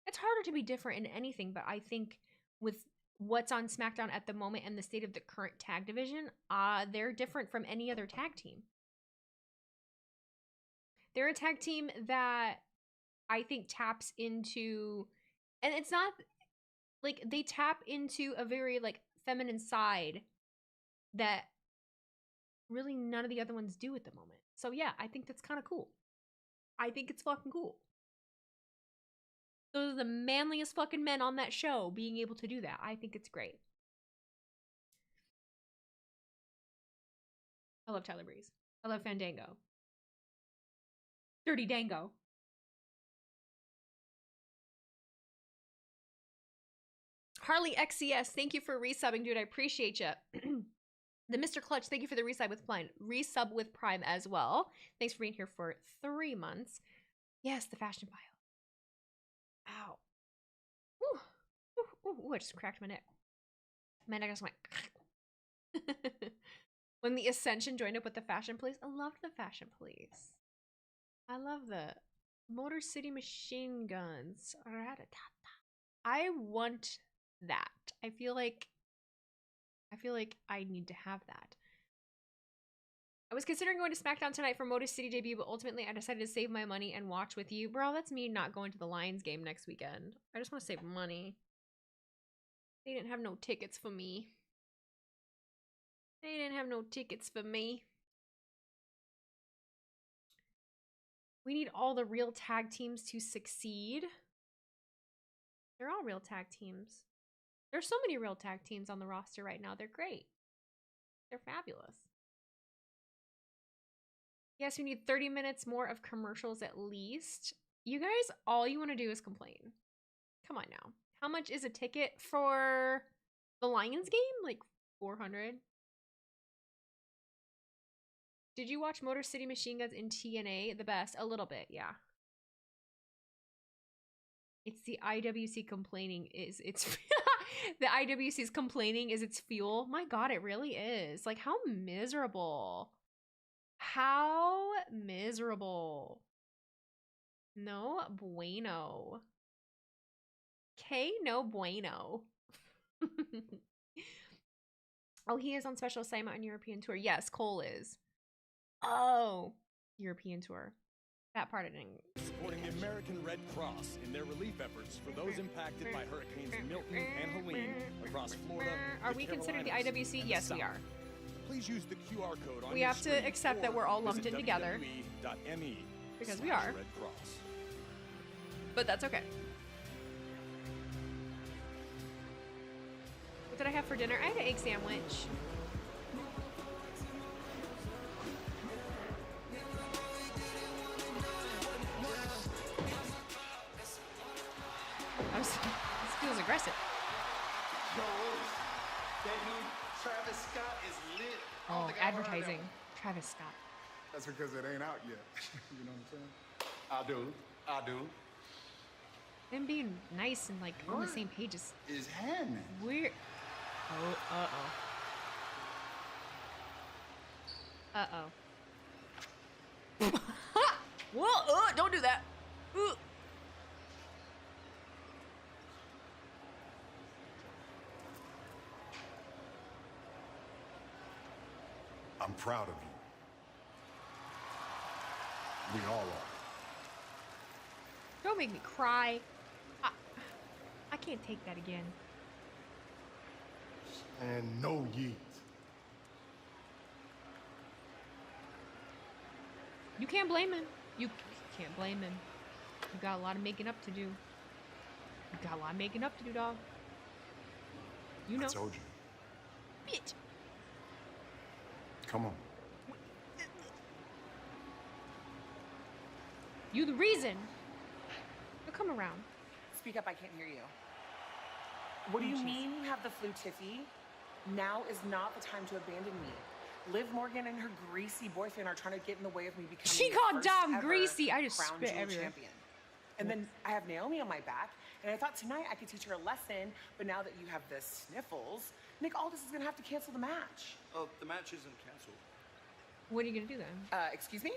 It's harder to be different in anything, but I think with what's on SmackDown at the moment and the state of the current tag division, they're different from any other tag team. They're a tag team that I think taps into, and it's not like they tap into a very like feminine side that really none of the other ones do at the moment. So yeah, I think that's kind of cool. I think it's fucking cool. Those are the manliest fucking men on that show being able to do that. I think it's great. I love Tyler Breeze. I love Fandango. Dirty Dango. Harley XCS, thank you for resubbing, dude. I appreciate you. The Mr. Clutch, thank you for the resub with Prime as well. Thanks for being here for 3 months. Yes, the fashion file. Ow. Ooh. Ooh, ooh, ooh, I just cracked my neck. My neck just went. When the Ascension joined up with the Fashion Police, I loved the Fashion Police. I love the Motor City Machine Guns. I want that. I feel like I need to have that. I was considering going to SmackDown tonight for Motor City debut, but ultimately I decided to save my money and watch with you. Bro, that's me not going to the Lions game next weekend. I just want to save money. They didn't have no tickets for me. They didn't have no tickets for me. We need all the real tag teams to succeed. They're all real tag teams. There's so many real tag teams on the roster right now. They're great. They're fabulous. Yes, we need 30 minutes more of commercials at least. You guys, all you want to do is complain. Come on now. How much is a ticket for the Lions game? Like 400? Did you watch Motor City Machine Guns in TNA? The best. A little bit, yeah. It's the IWC complaining is it's the IWC's complaining is its fuel. My God, it really is. Like, how miserable. How miserable. No bueno. K no bueno. Oh, he is on special assignment on European tour. Yes, Cole is. Oh, European tour. That part I didn't. Supporting the American Red Cross in their relief efforts for those impacted by Hurricanes Milton and Helene across Florida. Are we considered the IWC? Yes, we are. Please use the QR code on We your have to screen accept that or we're all lumped visit in together. WWE.me Because we are. Red Cross. But that's okay. What did I have for dinner? I had an egg sandwich. This feels aggressive. That new Travis Scott is lit. Oh, advertising. Travis Scott. That's because it ain't out yet. You know what I'm saying? I do. Them being nice and like on the same page is Handman. weird. Oh, Whoa, don't do that. I'm proud of you. We all are. Don't make me cry. I can't take that again. And no yeet. You can't blame him. You can't blame him. You got a lot of making up to do. Dog. You know. I told you. Bitch. Come on. You the reason. You'll come around. Speak up, I can't hear you. What do you mean you have the flu, Tiffy? Now is not the time to abandon me. Liv Morgan and her greasy boyfriend are trying to get in the way of me becoming She the called first Dom ever greasy. I just crown spit jewel everywhere. champion. And then I have Naomi on my back, and I thought tonight I could teach her a lesson, but now that you have the sniffles, Nick Aldis is gonna have to cancel the match. Oh, the match isn't cancelled. What are you gonna do then? Excuse me?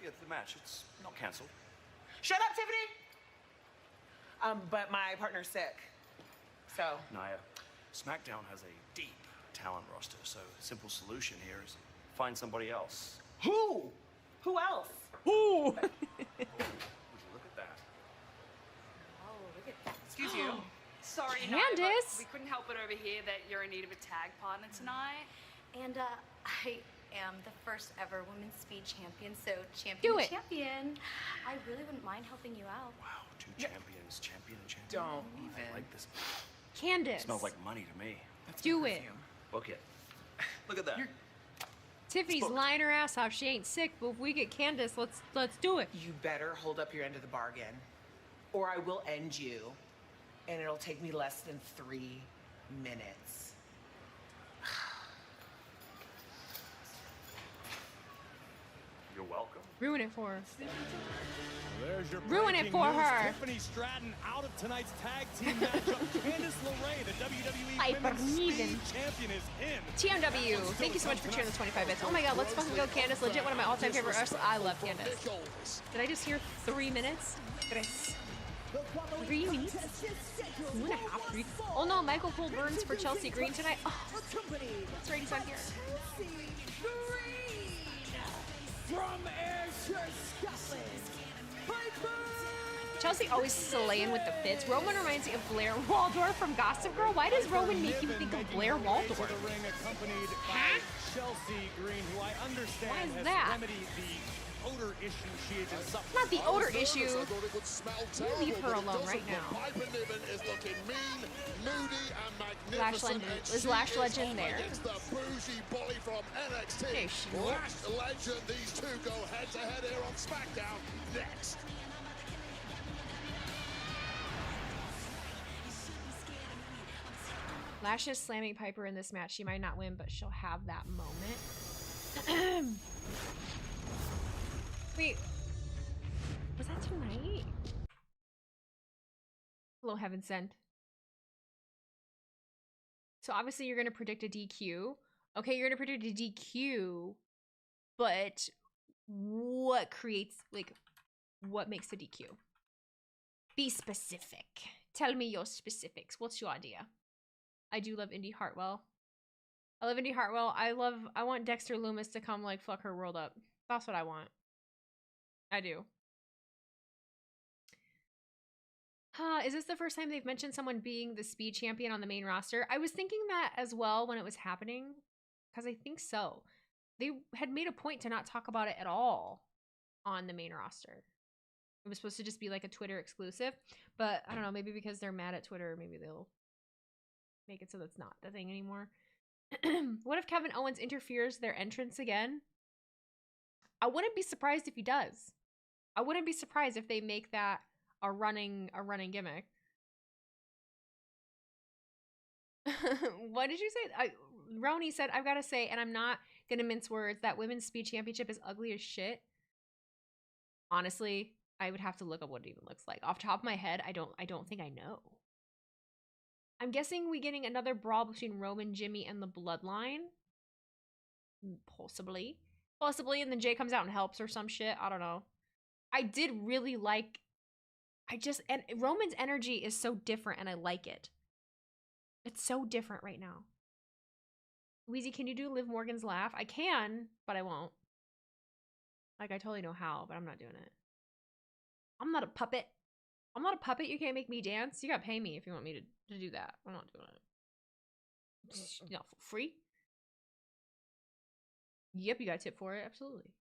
Yeah, the match, it's not cancelled. Shut up, Tiffany! But my partner's sick, so. Naya, SmackDown has a deep talent roster, so a simple solution here is find somebody else. Who? Who else? Who? Would you look at that? Oh, look at that. Excuse you. Sorry, Candace. No, but we couldn't help but overhear that you're in need of a tag partner tonight. And I am the first ever women's speed champion, so Do it. champion. I really wouldn't mind helping you out. Wow, two champions, champion and champion. Don't even. I like this. Candace. Smells like money to me. Do it. Book it. Look at that. Tiffany's lying her ass off. She ain't sick, but if we get Candace, let's do it. You better hold up your end of the bargain, or I will end you, and it'll take me less than 3 minutes. You're welcome. Ruin it for her. There's your Ruin it breaking for news. her. Tiffany Stratton out of tonight's tag team matchup. Candice LeRae, the WWE Hyper Women's Speed Negan. Champion, is in. TMW, thank you so much for cheering the 25 bits. Oh my god, let's fucking go Candace. Legit one of my all-time favorite wrestlers. I love Candace. Did I just hear 3 minutes? 3 minutes? 2.5, 3. Oh no, Michael Cole Burns for Chelsea Green tonight. Oh, that's right, he's on here. From Ayrshire, Scotland, Piper! Chelsea always slaying with the fits. Roman reminds me of Blair Waldorf from Gossip Girl. Why does Roman make you think of Blair Waldorf? The ring accompanied by Huh? Chelsea Green, who I understand Why is has that? remedied the odor issue she has been suffering. Not the odor issue. I thought it would smell You terrible, leave her but it alone right doesn't. now. Piper Niven is looking mean, moody, and Lash magnificent. Legend. and Is she Lash Legend up there? against the bougie bully from NXT. There she is. Lash Legend. These two go head to head here on SmackDown next. Lash is slamming Piper in this match. She might not win, but she'll have that moment. Wait. Was that tonight? Hello, Heaven Sent. So obviously you're going to predict a DQ. Okay, you're going to predict a DQ, but what creates, like, what makes a DQ? Be specific. Tell me your specifics. What's your idea? I do love Indy Hartwell. I love Indy Hartwell. I want Dexter Loomis to come, like, fuck her world up. That's what I want. I do. Is this the first time they've mentioned someone being the speed champion on the main roster? I was thinking that as well when it was happening, because I think so. They had made a point to not talk about it at all on the main roster. It was supposed to just be like a Twitter exclusive, but I don't know, maybe because they're mad at Twitter, maybe they'll make it so that's not the thing anymore. What if Kevin Owens interferes their entrance again? I wouldn't be surprised if he does. I wouldn't be surprised if they make that a running gimmick. What did you say? Roni said, I've got to say, and I'm not Gonna mince words. That women's speed championship is ugly as shit. Honestly, I would have to look up what it even looks like. Off the top of my head, I don't think I know. I'm guessing we getting another brawl between Roman, Jimmy, and the Bloodline. Possibly. Possibly, and then Jay comes out and helps or some shit. I don't know. I did really like... and Roman's energy is so different, and I like it. It's so different right now. Weezy, can you do Liv Morgan's laugh? I can, but I won't. Like, I totally know how, but I'm not doing it. I'm not a puppet. I'm not a puppet. You can't make me dance. You gotta pay me if you want me to do that. I'm not doing it. Not for free. Yep, you got a tip for it. Absolutely.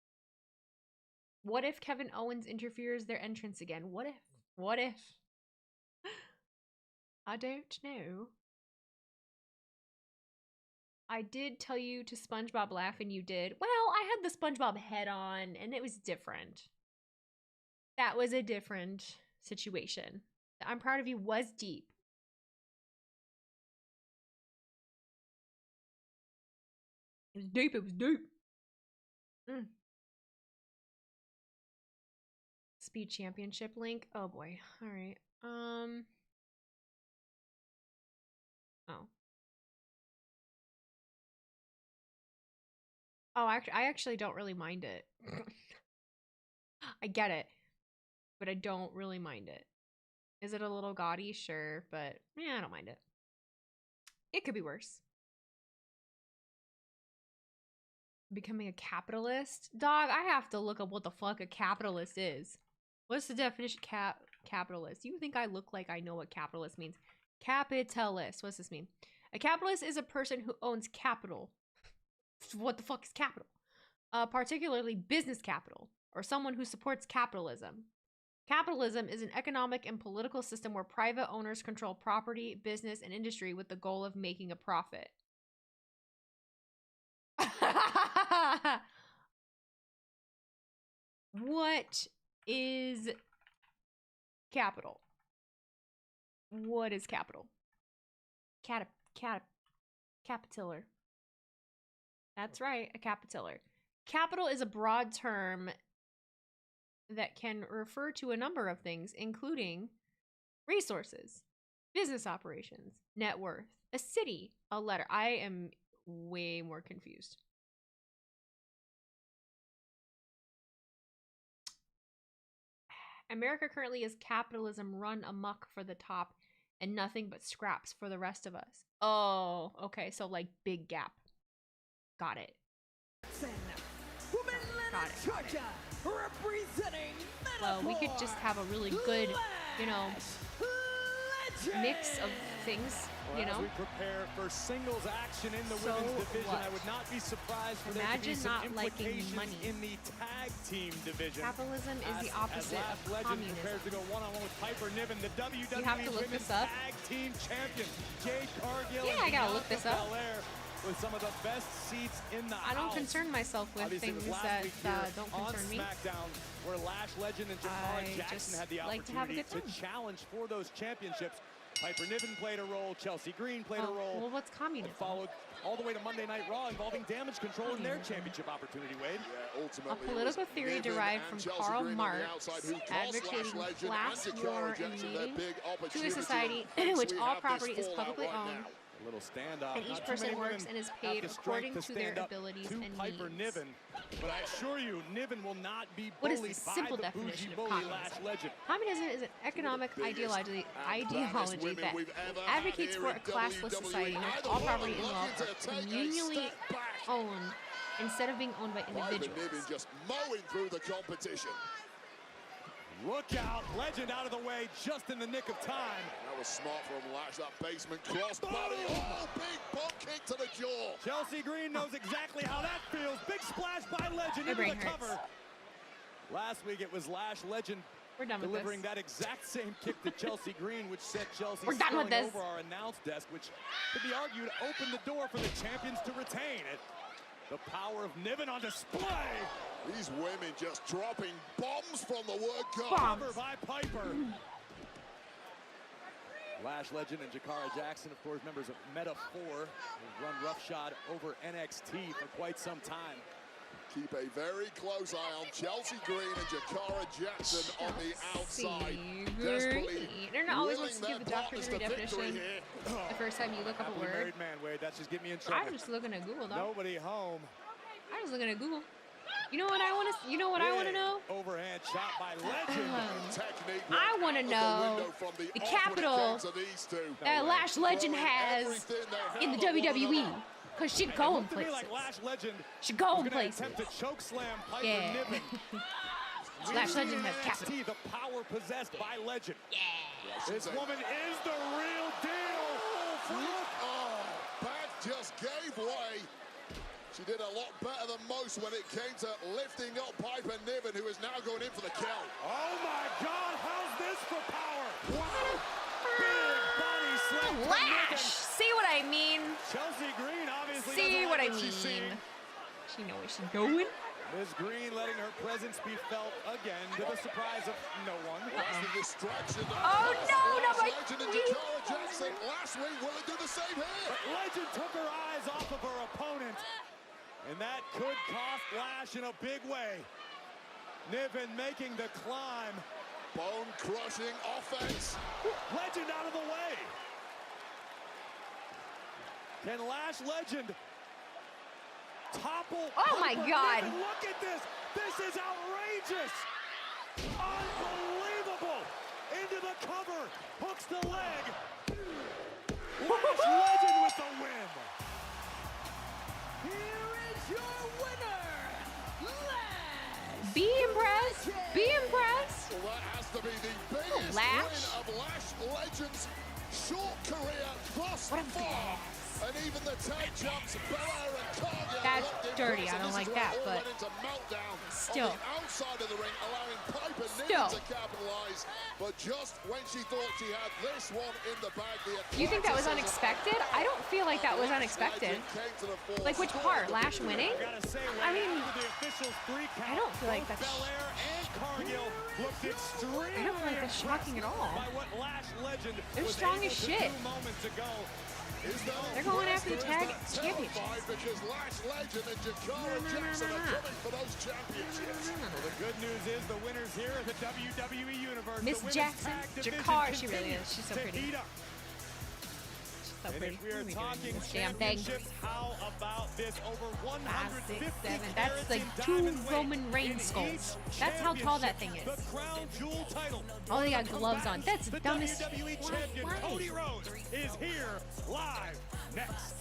What if Kevin Owens interferes their entrance again? What if? What if? I don't know. I did tell you to SpongeBob laugh and you did. Well, I had the SpongeBob head on and it was different. That was a different situation. I'm proud of you was deep. It was deep, it was deep. Speed championship link. Oh boy. All right. Oh. Oh, I actually don't really mind it. I get it, but I don't really mind it. Is it a little gaudy? Sure, but yeah, I don't mind it. It could be worse. Becoming a capitalist? Dog, I have to look up what the fuck a capitalist is. What's the definition of capitalist? You think I look like I know what capitalist means? Capitalist. What's this mean? A capitalist is a person who owns capital. What the fuck is capital? Particularly business capital, or someone who supports capitalism. Capitalism is an economic and political system where private owners control property, business, and industry with the goal of making a profit. What is capital? What is capital? Capitaler. That's right, a capitaler. Capital is a broad term that can refer to a number of things, including resources, business operations, net worth, a city, a letter. I am way more confused. America currently is capitalism run amok for the top and nothing but scraps for the rest of us. Oh, okay, so like big gap. Got it. Got it. Representing well, we could just have a really good, you know, mix of things, you know. As we prepare for singles action in the women's division, I would not be surprised for there to be some implications in the tag team division. Capitalism is the opposite of communism. Prepares to go one-on-one with Piper Niven, the WWE you have to look Women's this up. Tag Team Champion. Jade Cargill. Yeah, I gotta look this up. With some of the best seats in the I don't concern myself with things that don't concern me. SmackDown, where Lash Legend and Jakara Jackson had the opportunity to challenge for those championships. Piper Niven played a role. Chelsea Green played a role. Well, what's communism? Followed all the way to Monday Night Raw, involving Damage Control in their championship opportunity, Wade. Yeah, ultimately, a political theory derived from Karl Marx, advocating class war and leading to a society in which all property is publicly owned. A little standoff. And each person works and is paid according to their abilities and Piper needs. Niven, but I assure you, Niven will not be What is bullied the simple by the definition bougie of bully communism? Lash Legend. Communism is an economic ideology that advocates for a classless society in which all property and wealth are communally owned instead of being owned by individuals. Piper Niven just mowing through the competition. Look out, Legend out of the way just in the nick of time. That was smart from Lash, that basement crossbody. Oh, big bump kick to the jaw. Chelsea Green knows exactly how that feels. Big splash by Legend into the cover. Last week it was Lash Legend delivering that exact same kick to Chelsea Green, which sent Chelsea spilling over our announce desk, which could be argued opened the door for the champions to retain it. The power of Niven on display. These women just dropping bombs from the word go. Cover by Piper. Lash legend and Jakara Jackson, of course, members of Meta 4, who've run roughshod over NXT for quite some time. Keep a very close eye on Chelsea Green and Jakara Jackson on the outside. Desperately Internet always wants to willing give the their doctor partners the to victory redefinition here. the first time you look up a Happily word. married man, Wade. That just get me in trouble. I'm just looking at Google, though. Nobody home. I'm just looking at Google. You know what I want to? You know what I want to know? Overhand shot by Legend. I want to know the capital that Lash Legend has in the WWE. Cause she going places. Like Lash Legend she going places. Attempt to choke slam Piper Yeah. Niven. Lash Legend has capital. The power possessed by Legend. Yeah. This woman is the real deal. Oh, back just gave way. She did a lot better than most when it came to lifting up Piper Niven, who is now going in for the kill. Oh my God, how's this for power? Wow. Big body slam. Lash. See what I mean? Chelsea Green obviously See doesn't what like I mean? She knows where she's going. Ms. Green letting her presence be felt again to the surprise of no one. That's the distraction. Oh no, no, my Legend and Jakara Jackson last week. Will it do the same here? But Legend took her eyes off of her opponent, and that could cost Lash in a big way. Niven making the climb. Bone-crushing offense. Legend out of the way. Can Lash Legend topple? Oh my God. Niven? Look at this. This is outrageous. Unbelievable. Into the cover. Hooks the leg. Lash Legend with the win. Here is your winner, Lash. Be impressed. Be impressed. Well, that has to be the biggest Lash. win of Lash Legend's short career thus far. And even the tag jumps, Belair and Cargill. That's looked dirty. I impressive. don't This like is where that, it all but went into meltdown still. on the outside of the ring, allowing Piper Still. Niven to capitalize. But just when she thought she had this one in the bag, You think that was unexpected? I don't feel like that was unexpected. Like which part? Lash winning? I mean, I don't feel like that's. Belair and Cargill looked extremely I don't feel like that's shocking at all. by what Lash Legend They're was strong able as to shit. do moments ago. They're going after the tag championship. Because Lash Legend and Jakara Jackson are coming for those championships. Well, the good news is the winners here are the WWE Universe. Miss The women's Jackson, tag division Jakara, she really continues is. She's so to pretty. heat up. She's so And pretty. if we are What are we doing talking with this damn thing? championships, how about this? Over 150 5, 6, 7. carats That's like in 2 diamond weight Roman in Reigns each skulls. That's how tall that thing championship. is. The crown jewel title. Oh, they got The gloves on. combatants, That's the the dumbest. WWE champion Why? Cody Rhodes is here live next.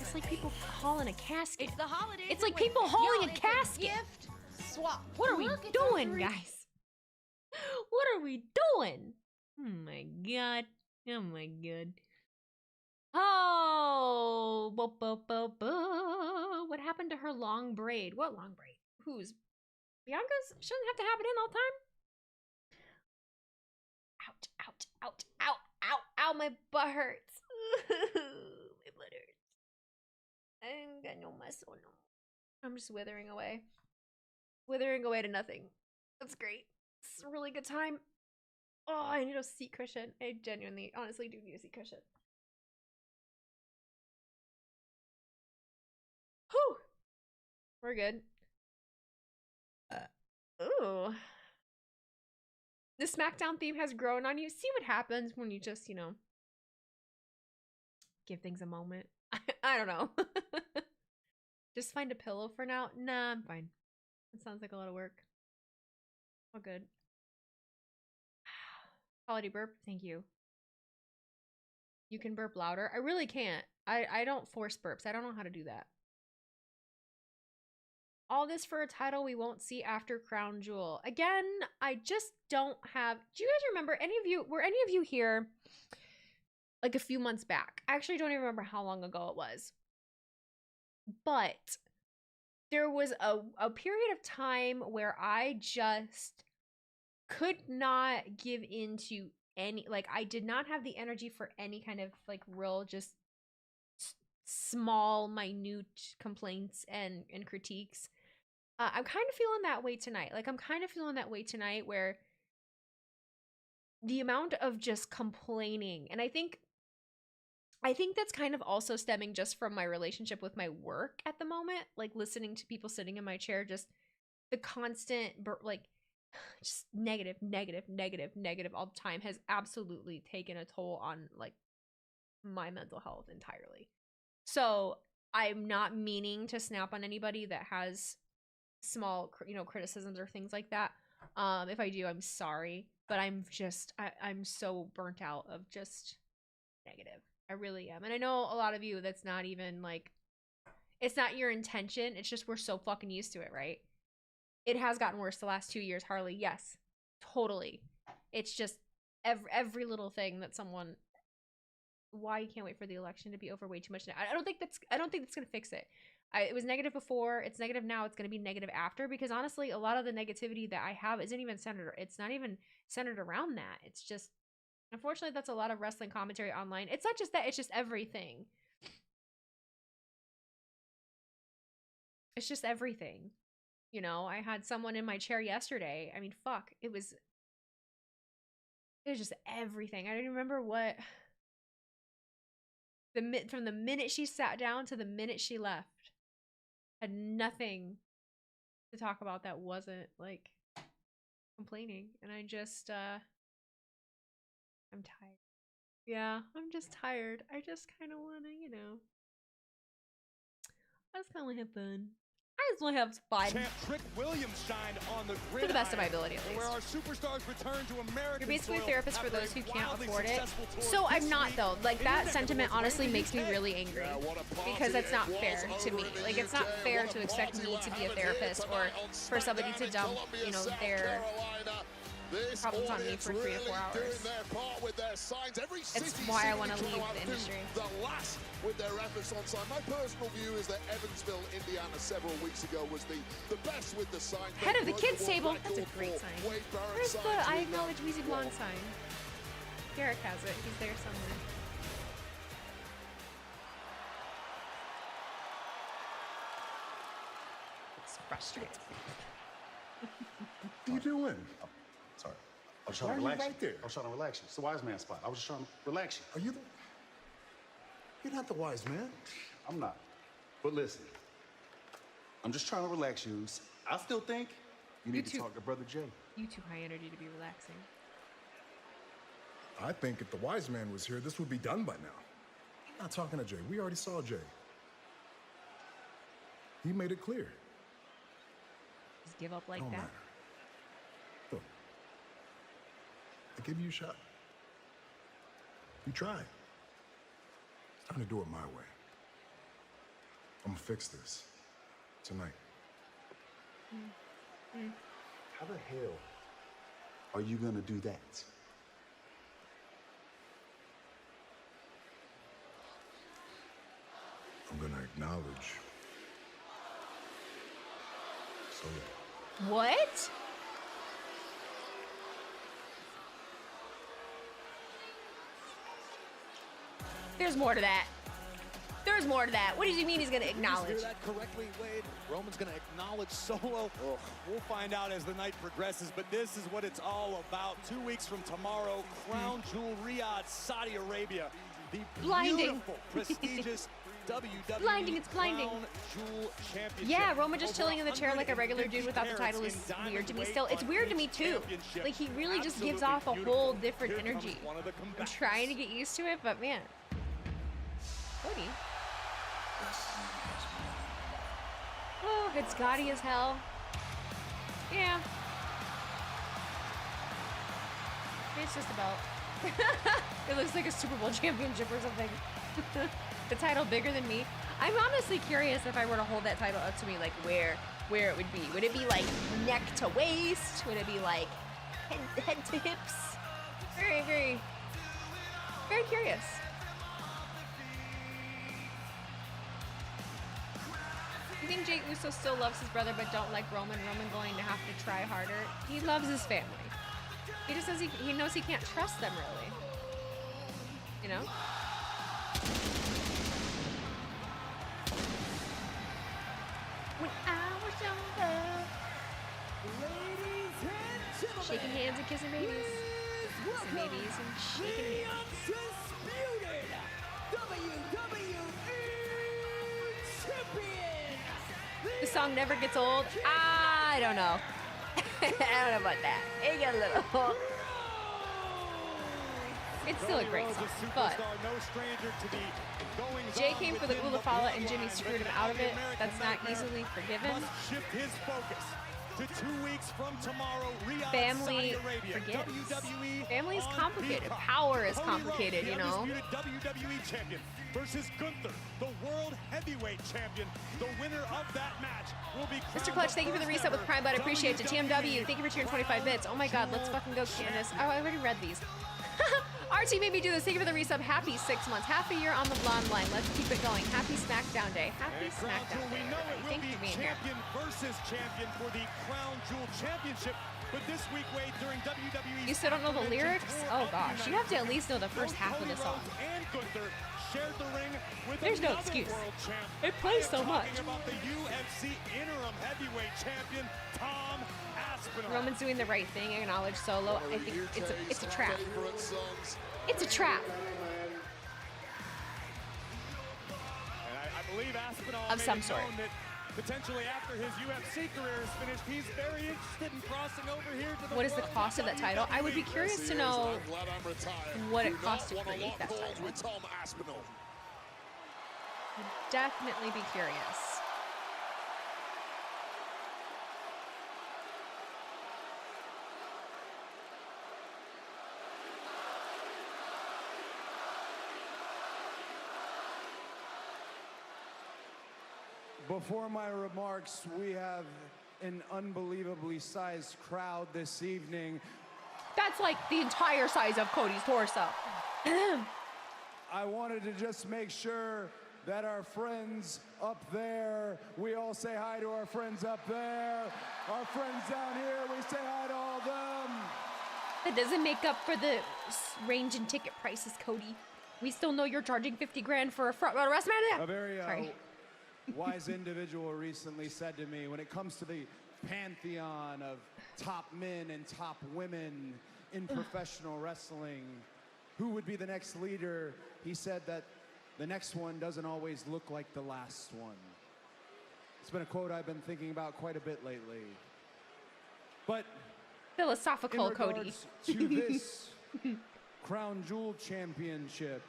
It's like people hauling a casket. It's the holidays. It's like and people with- hauling Yo, a it's casket. gift swap. What are we Look, it's a doing, three- guys? What are we doing? Oh my god. Oh my god. Oh, what happened to her long braid? What long braid? Whose? Bianca's? She doesn't have to have it in all the time. Ouch, ouch, ouch, ow, ow, ow, my butt hurts. My butt hurts. I ain't got no muscle no more. I'm just withering away. Withering away to nothing. That's great. It's a really good time. Oh, I need a seat cushion. I genuinely, honestly do need a seat cushion. Whew. We're good. Ooh. The SmackDown theme has grown on you. See what happens when you just, give things a moment. I don't know. Just find a pillow for now. Nah, I'm fine. That sounds like a lot of work. All good. Quality burp, thank you. You can burp louder. I really can't. I don't force burps. I don't know how to do that. All this for a title we won't see after Crown Jewel. Again, I just don't have... Do you guys remember, were any of you here like a few months back? I actually don't even remember how long ago it was. But there was a period of time where I just could not give into any... Like, I did not have the energy for any kind of, like, real just small, minute complaints and critiques. I'm kind of feeling that way tonight. Like, I'm kind of feeling that way tonight where the amount of just complaining, and I think that's kind of also stemming just from my relationship with my work at the moment, like listening to people sitting in my chair, just the constant like just negative all the time has absolutely taken a toll on like my mental health entirely. So I'm not meaning to snap on anybody that has small, criticisms or things like that. If I do, I'm sorry, but I'm so burnt out of just negative. I really am. And I know a lot of you, that's not even like, it's not your intention. It's just, we're so fucking used to it, right? It has gotten worse the last 2 years, Harley. Yes, totally. It's just every little thing that someone, why you can't wait for the election to be over way too much now. I don't think that's gonna fix it. It was negative before, it's negative now, it's gonna be negative after, because honestly, a lot of the negativity that I have isn't even it's not even centered around that. It's just, unfortunately, that's a lot of wrestling commentary online. It's not just that, it's just everything. It's just everything. I had someone in my chair yesterday. I mean, fuck, it was just everything. I don't even remember what from the minute she sat down to the minute she left, had nothing to talk about that wasn't like complaining. And I just I'm tired. Yeah, I'm just tired. I just kind of want to, I just kind of want to have fun. I just want to have fun. Champ Trick Williams shined on the to the best of my ability, at least. Where our superstars return to American You're basically a soil therapist for those who can't afford it. So I'm not, though. Like, that sentiment honestly makes me really angry, because that's not fair to me. Like, it's not fair to expect me to be a therapist or for somebody to dump, their problems on me for 3 to 4 hours. It's why I want to leave the industry. The last with their efforts on sign. My personal view is that Evansville, Indiana, several weeks ago was the best with the sign. Head of the kids table. That's a great sign. Where's the I acknowledge Weezy Blonde sign? Garrick has it. He's there somewhere. It's frustrating. What are you doing? Sorry. I was trying to relax you. Right there? I was trying to relax you. It's the wise man spot. I was just trying to relax you. Are you the... You're not the wise man. I'm not. But listen, I'm just trying to relax you. I still think you need to talk to Brother Jay. You too high energy to be relaxing. I think if the wise man was here, this would be done by now. I'm not talking to Jay. We already saw Jay. He made it clear. Just give up like Don't that. matter. Look, I give you a shot. You try. It's time to do it my way. I'm gonna fix this tonight. How the hell are you gonna do that? I'm gonna acknowledge. So What? There's more to that. There's more to that. What does he mean he's going to acknowledge? You hear that correctly, Wade? Roman's going to acknowledge Solo. We'll find out as the night progresses, but this is what it's all about. 2 weeks from tomorrow, Crown Jewel Riyadh, Saudi Arabia. The beautiful, prestigious WWE Blinding, it's blinding. Crown Jewel Championship. Yeah, Roman just chilling in the chair like a regular dude without the title is weird to me still. It's weird to me too. Like, he really just gives off a whole different energy. I'm trying to get used to it, but man. Cody. Oh, it's gaudy as hell. Yeah. It's just a belt. It looks like a Super Bowl championship or something. The title bigger than me. I'm honestly curious if I were to hold that title up to me, like where it would be. Would it be like neck to waist? Would it be like head to hips? Very, very, very curious. You think Jey Uso still loves his brother but don't like Roman? Roman going to have to try harder? He loves his family. He just says he knows he can't trust them really. You know? When I was younger, shaking hands and kissing babies. some babies and shaking hands. Undisputed WWE Champion. The song never gets old. I don't know. I don't know about that. It got a little old. It's still a great song, but Jay came for the Ulafala and Jimmy screwed him out of it. That's not easily forgiven. Shift his focus to 2 weeks from tomorrow. Family forgets. Family is complicated. Power is complicated, you know. WWE champion versus Gunther, the world heavyweight champion. The winner of that match will be Mr. Clutch, thank you for the reset with Prime, but I appreciate it. TMW, thank you for cheering 25 bits. Oh my god, let's fucking go, Candace. Oh, I already read these. RT made me do this. Thank you for the resub. Happy 6 months. Half a year on the Bloodline. Let's keep it going. Happy SmackDown Day. Happy SmackDown Day. We know it will Thank you be for being here. champion versus champion for the Crown Jewel Championship. But this week, Wade, during WWE, You still don't know the lyrics? Oh gosh, you have to at least know the first half of the song. and Gunther shared the ring with There's no another excuse. world champ. It plays I am so much. talking about the UFC interim heavyweight champion, Tom Aspinall. Roman's doing the right thing. Acknowledge Solo. I think it's a trap. It's a trap. And I believe Aspinall Of made some it sort. known that potentially after his UFC career is finished, he's very interested in crossing over here to the What is the cost of that title? I would be curious to know what it costs to create that title. I'd definitely be curious. Before my remarks, we have an unbelievably sized crowd this evening. That's like the entire size of Cody's torso. I wanted to just make sure that our friends up there, we all say hi to our friends up there. Our friends down here, we say hi to all of them. That doesn't make up for the range in ticket prices, Cody. We still know you're charging 50 grand for a front row WrestleMania. A very Sorry. wise individual recently said to me, when it comes to the pantheon of top men and top women in professional wrestling, who would be the next leader? He said that the next one doesn't always look like the last one. It's been a quote I've been thinking about quite a bit lately. But philosophical, in Cody. regards to this Crown Jewel Championship,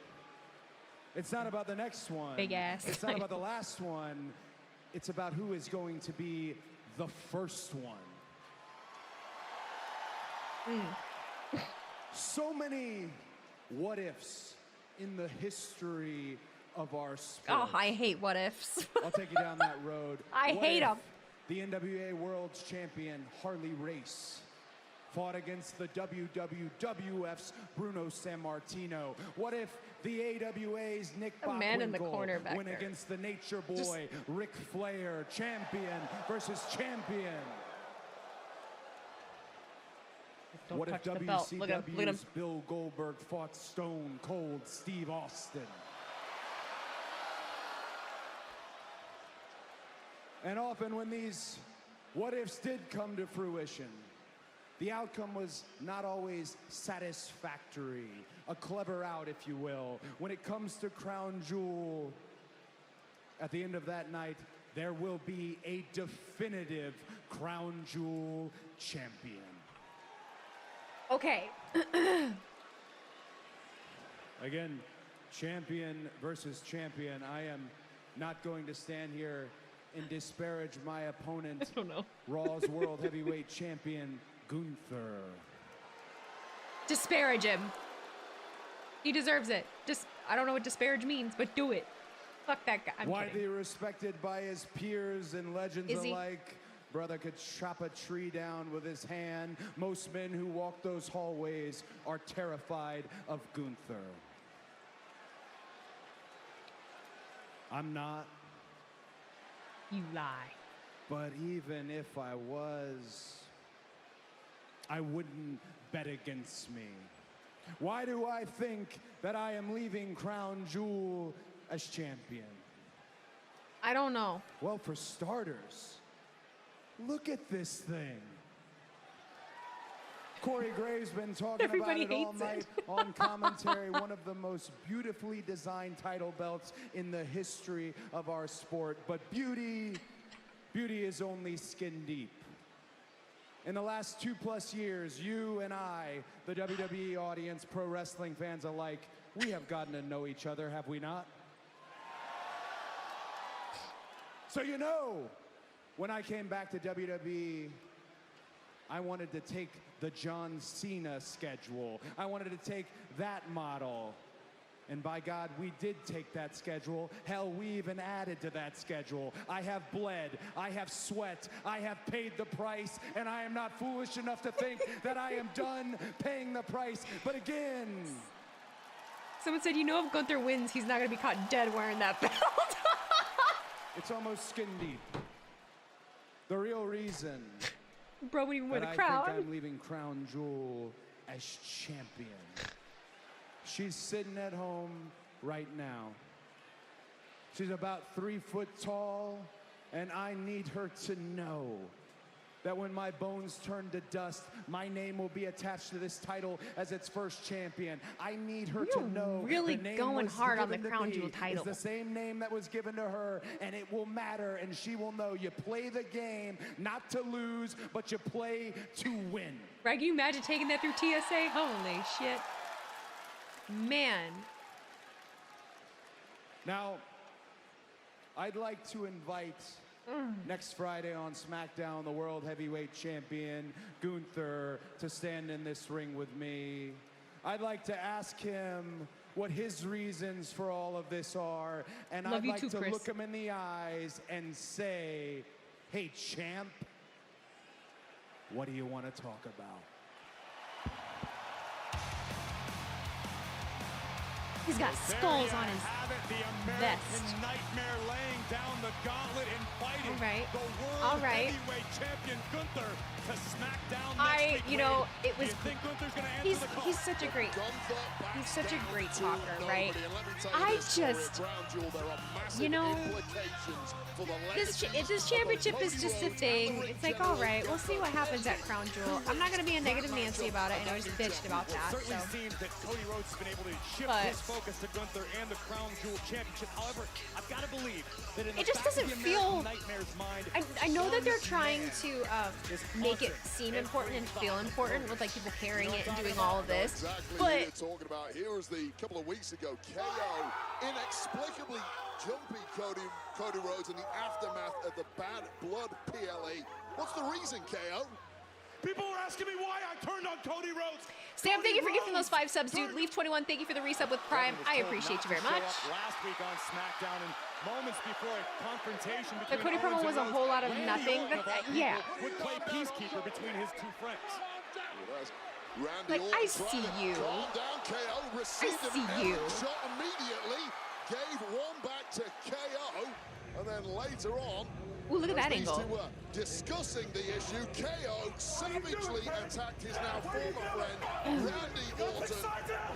it's not about the next one. Big ass. It's not about the last one. It's about who is going to be the first one. So many what ifs in the history of our sport. Oh, I hate what ifs. I'll take you down that road. I What hate if them. The NWA World Champion Harley Race fought against the WWF's Bruno Sammartino? What if the AWA's Nick A man in the Bockwinkel corner back went there. against the Nature Boy, Just- Ric Flair, champion versus champion? Don't What if touch the belt. Look at him. Look at him. WCW's Bill Goldberg fought Stone Cold Steve Austin? And often when these what ifs did come to fruition, the outcome was not always satisfactory, a clever out, if you will. When it comes to Crown Jewel, at the end of that night, there will be a definitive Crown Jewel champion. Okay. Again, champion versus champion. I am not going to stand here and disparage my opponent, I don't know. Raw's World Heavyweight Champion, Gunther. Disparage him. He deserves it. Just, I don't know what disparage means, but do it. Fuck that guy. I'm Widely kidding. respected by his peers and legends Is he? alike. Brother could chop a tree down with his hand. Most men who walk those hallways are terrified of Gunther. I'm not. You lie. But even if I was, I wouldn't bet against me. Why do I think that I am leaving Crown Jewel as champion? I don't know. Well, for starters, look at this thing. Corey Graves been talking Everybody about it all hates night it. on commentary. One of the most beautifully designed title belts in the history of our sport. But beauty is only skin deep. In the last 2+ years, you and I, the WWE audience, pro wrestling fans alike, we have gotten to know each other, have we not? So you know, when I came back to WWE, I wanted to take the John Cena schedule. I wanted to take that model. And by God, we did take that schedule. Hell, we even added to that schedule. I have bled, I have sweat, I have paid the price, and I am not foolish enough to think that I am done paying the price. But again, Someone said, you know, if Gunther wins, he's not going to be caught dead wearing that belt. it's almost skin deep. The real reason Bro wouldn't even wear that the I crown. think I'm leaving Crown Jewel as champion. She's sitting at home right now. She's about 3 foot tall, and I need her to know that when my bones turn to dust, my name will be attached to this title as its first champion. I need her to know really the name going was hard on the given to Crown me Jewel title. is the same name that was given to her, and it will matter, and she will know you play the game not to lose, but you play to win. Right? Can you imagine taking that through TSA? Holy shit. Man. Now, I'd like to invite next Friday on SmackDown, the World Heavyweight Champion, Gunther, to stand in this ring with me. I'd like to ask him what his reasons for all of this are, and Love I'd you like too, to Chris. look him in the eyes and say, hey, champ, what do you want to talk about? He's got There skulls you on his have it, the vest. American Nightmare laying down the gauntlet and fighting All right. the World All right. Heavyweight Champion Gunther to SmackDown next I, week. you know, Lady, it was. do you think Gunther's gonna answer the call? He's such a great. He's such a great talker, right? I just, you know, this championship is just a thing. It's like, all right, we'll see what happens at Crown Jewel. I'm not gonna be a negative Nancy about it. I know I just bitched about that. Certainly So. seems that Cody Rhodes has been able to shift But- his focus to Gunther and the Crown Jewel Championship. However, I've got to believe that in the It just back of doesn't the feel. American Nightmare's mind, I know that they're John trying Cena to is make it haunted seem and important and feel important with like people carrying it and doing Exactly all of this, Exactly but what you're talking about here is the couple of weeks ago, KO inexplicably jumpy Cody Rhodes in the aftermath of the Bad Blood PLE. What's the reason, KO? People were asking me why I turned on Cody Rhodes. Sam, thank you for gifting those 5 subs, dude. Leaf 21, thank you for the resub with Prime. I appreciate you very much. Last week on SmackDown, and moments before a confrontation The between Cody promo Owens was a and whole lot of Randy nothing, Orton, but of all yeah. people, would play peacekeeper between his two friends. Randy Like, Orton I tried see to you. calm down KO, received see an you. errant shot immediately, gave one back to KO, and then later on, Ooh, look at that as these angle. two were discussing the issue, KO savagely attacked his now former friend, Randy Orton.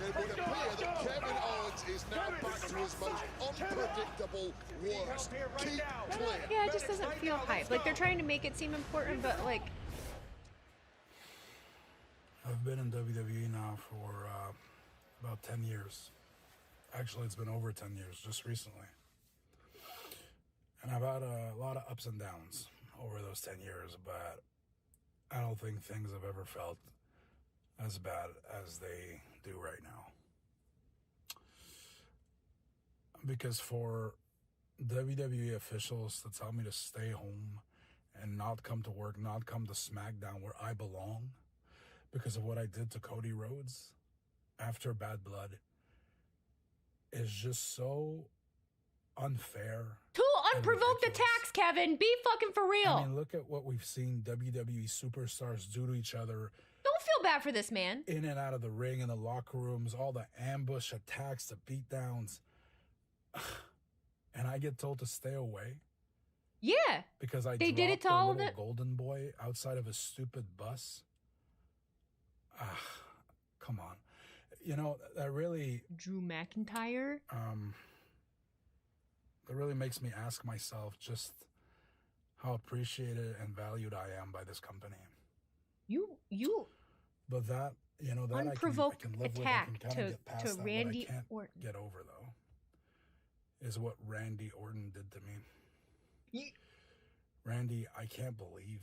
It would appear that Kevin Owens is now back to his most unpredictable worst. Keep clear. Yeah, it just doesn't feel hype. Like they're trying to make it seem important, but like I've been in WWE now for about 10 years. Actually, it's been over 10 years, just recently. And I've had a lot of ups and downs over those 10 years, but I don't think things have ever felt as bad as they do right now. Because for WWE officials to tell me to stay home and not come to work, not come to SmackDown where I belong, because of what I did to Cody Rhodes after Bad Blood, is just so unfair. two unprovoked attacks, Kevin. Be fucking for real. I mean, look at what we've seen WWE superstars do to each other. Don't feel bad for this man. In and out of the ring, in the locker rooms, all the ambush attacks, the beatdowns. And I get told to stay away. Yeah. Because they did it to all of the it. golden boy outside of a stupid bus. Come on. You know, that really... Drew McIntyre? That really makes me ask myself just how appreciated and valued I am by this company. You But that, you know, that Unprovoked I can live attack with. I can kind of get past that. Randy what I can't Orton. get over, though, is what Randy Orton did to me. Randy, I can't believe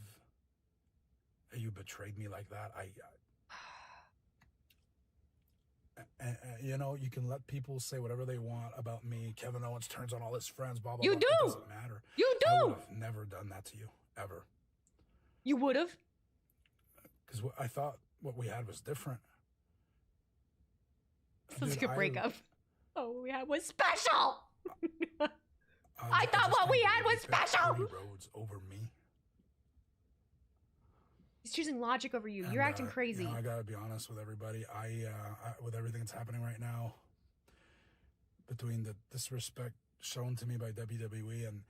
that you betrayed me like that. You know, you can let people say whatever they want about me. Kevin Owens turns on all his friends, blah, blah, You blah. do. It doesn't matter. You do. I would have never done that to you, ever. You would have? Because I thought what we had was different. Sounds like a breakup. Oh, what we had was special. I thought what we had was special. Rhodes over me. He's choosing logic over you. You're acting crazy. You know, I gotta be honest with everybody. I with everything that's happening right now, between the disrespect shown to me by WWE and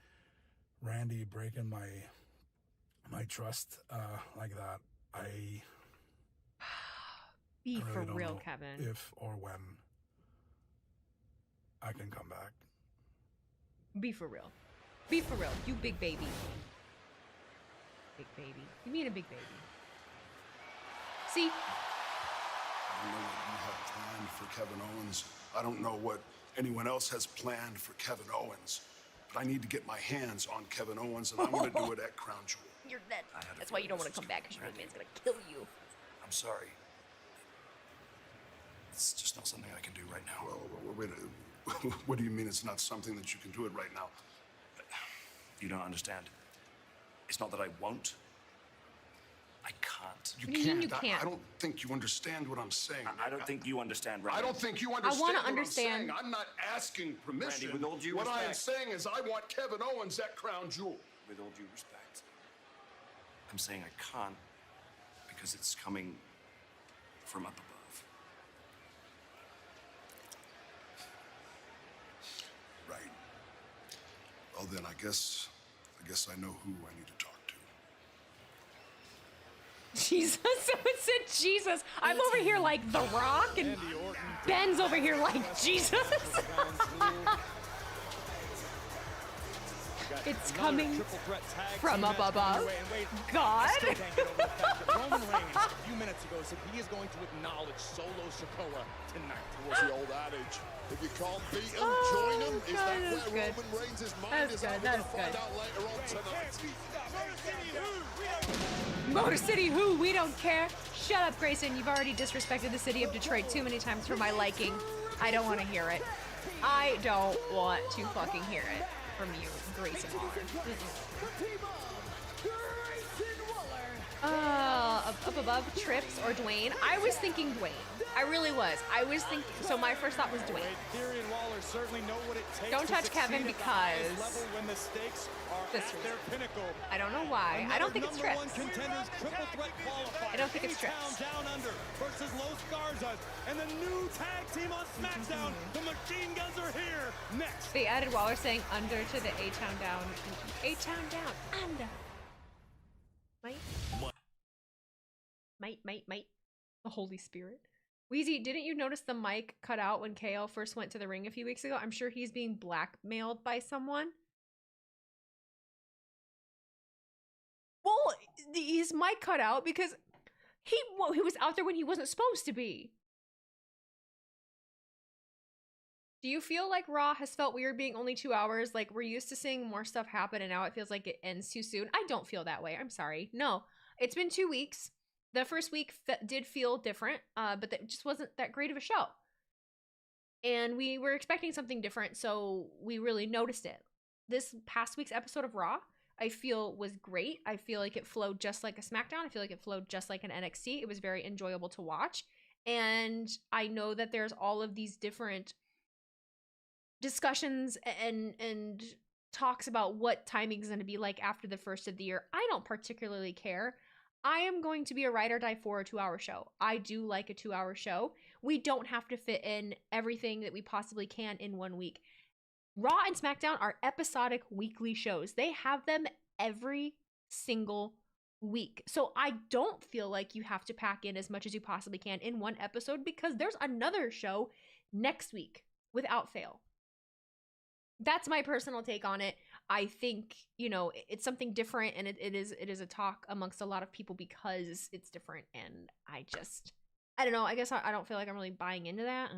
Randy breaking my trust like that, Be I really for don't real, know Kevin. if or when I can come back. Be for real. Be for real. You big baby. Big baby. You mean a big baby. See? I don't know what you have planned for Kevin Owens. I don't know what anyone else has planned for Kevin Owens. But I need to get my hands on Kevin Owens, and I'm going to do it at Crown Jewel. You're dead. That's why you don't want to come back, because your old man's going to kill you. I'm sorry. It's just not something I can do right now. Well, wait, what do you mean it's not something that you can do it right now? You don't understand. It's not that I won't. I can't. You What do you can't. mean you can't? I don't think you understand what I'm saying. I don't think you understand, Randy. I don't think you understand wanna what understand. I'm saying. I'm not asking permission. Randy, with all due what I am respect. saying is I want Kevin Owens at Crown Jewel. With all due respect, I'm saying I can't because it's coming from up above. Right. Well, then I guess I know who I need to talk to. Jesus. Someone said Jesus. I'm over here like The Rock, and Ben's over here like Jesus. It's coming from up above. God. Roman Reigns a few minutes ago said he is going to acknowledge Solo Sikoa tonight. What's the old adage? If you can't beat him, Oh, join him. Is God, that that's where good. Roman Reigns' mind That's is good, at? We're going to that's find good. out later on tonight. Motor City who? We don't care. Shut up, Grayson. You've already disrespected the city of Detroit too many times for my liking. I don't want to hear it. I don't want to fucking hear it from you, Grayson Waller. Up above, Trips or Dwayne? I was thinking Dwayne. I really was. I was thinking, so my first thought was Dwayne. Theory and Waller certainly know what it takes. Don't to touch Kevin succeed at the highest because level when the stakes are this at reason. their pinnacle. I don't know why. I don't think it's Another Trips. number one contenders triple threat qualifier. I don't think it's A-Town Trips. Down Under versus Los Garzas, and the new tag team on SmackDown. The Machine Guns are here next. They added Waller saying under to the A-Town down. A-Town down. Under. Might. The Holy Spirit. Wheezy, didn't you notice the mic cut out when KO first went to the ring a few weeks ago? I'm sure he's being blackmailed by someone. Well, his mic cut out because he was out there when he wasn't supposed to be. Do you feel like Raw has felt weird being only 2 hours? Like, we're used to seeing more stuff happen and now it feels like it ends too soon. I don't feel that way. I'm sorry. No, it's been 2 weeks. The first week did feel different, but it just wasn't that great of a show. And we were expecting something different, so we really noticed it. This past week's episode of Raw, I feel was great. I feel like it flowed just like a SmackDown. I feel like it flowed just like an NXT. It was very enjoyable to watch. And I know that there's all of these different discussions and talks about what timing is going to be like after the first of the year. I don't particularly care. I am going to be a ride or die for a 2-hour show. I do like a 2-hour show. We don't have to fit in everything that we possibly can in 1 week. Raw and SmackDown are episodic weekly shows. They have them every single week. So I don't feel like you have to pack in as much as you possibly can in one episode because there's another show next week without fail. That's my personal take on it. I think, you know, it's something different, and it is a talk amongst a lot of people because it's different, and I don't know. I guess I don't feel like I'm really buying into that.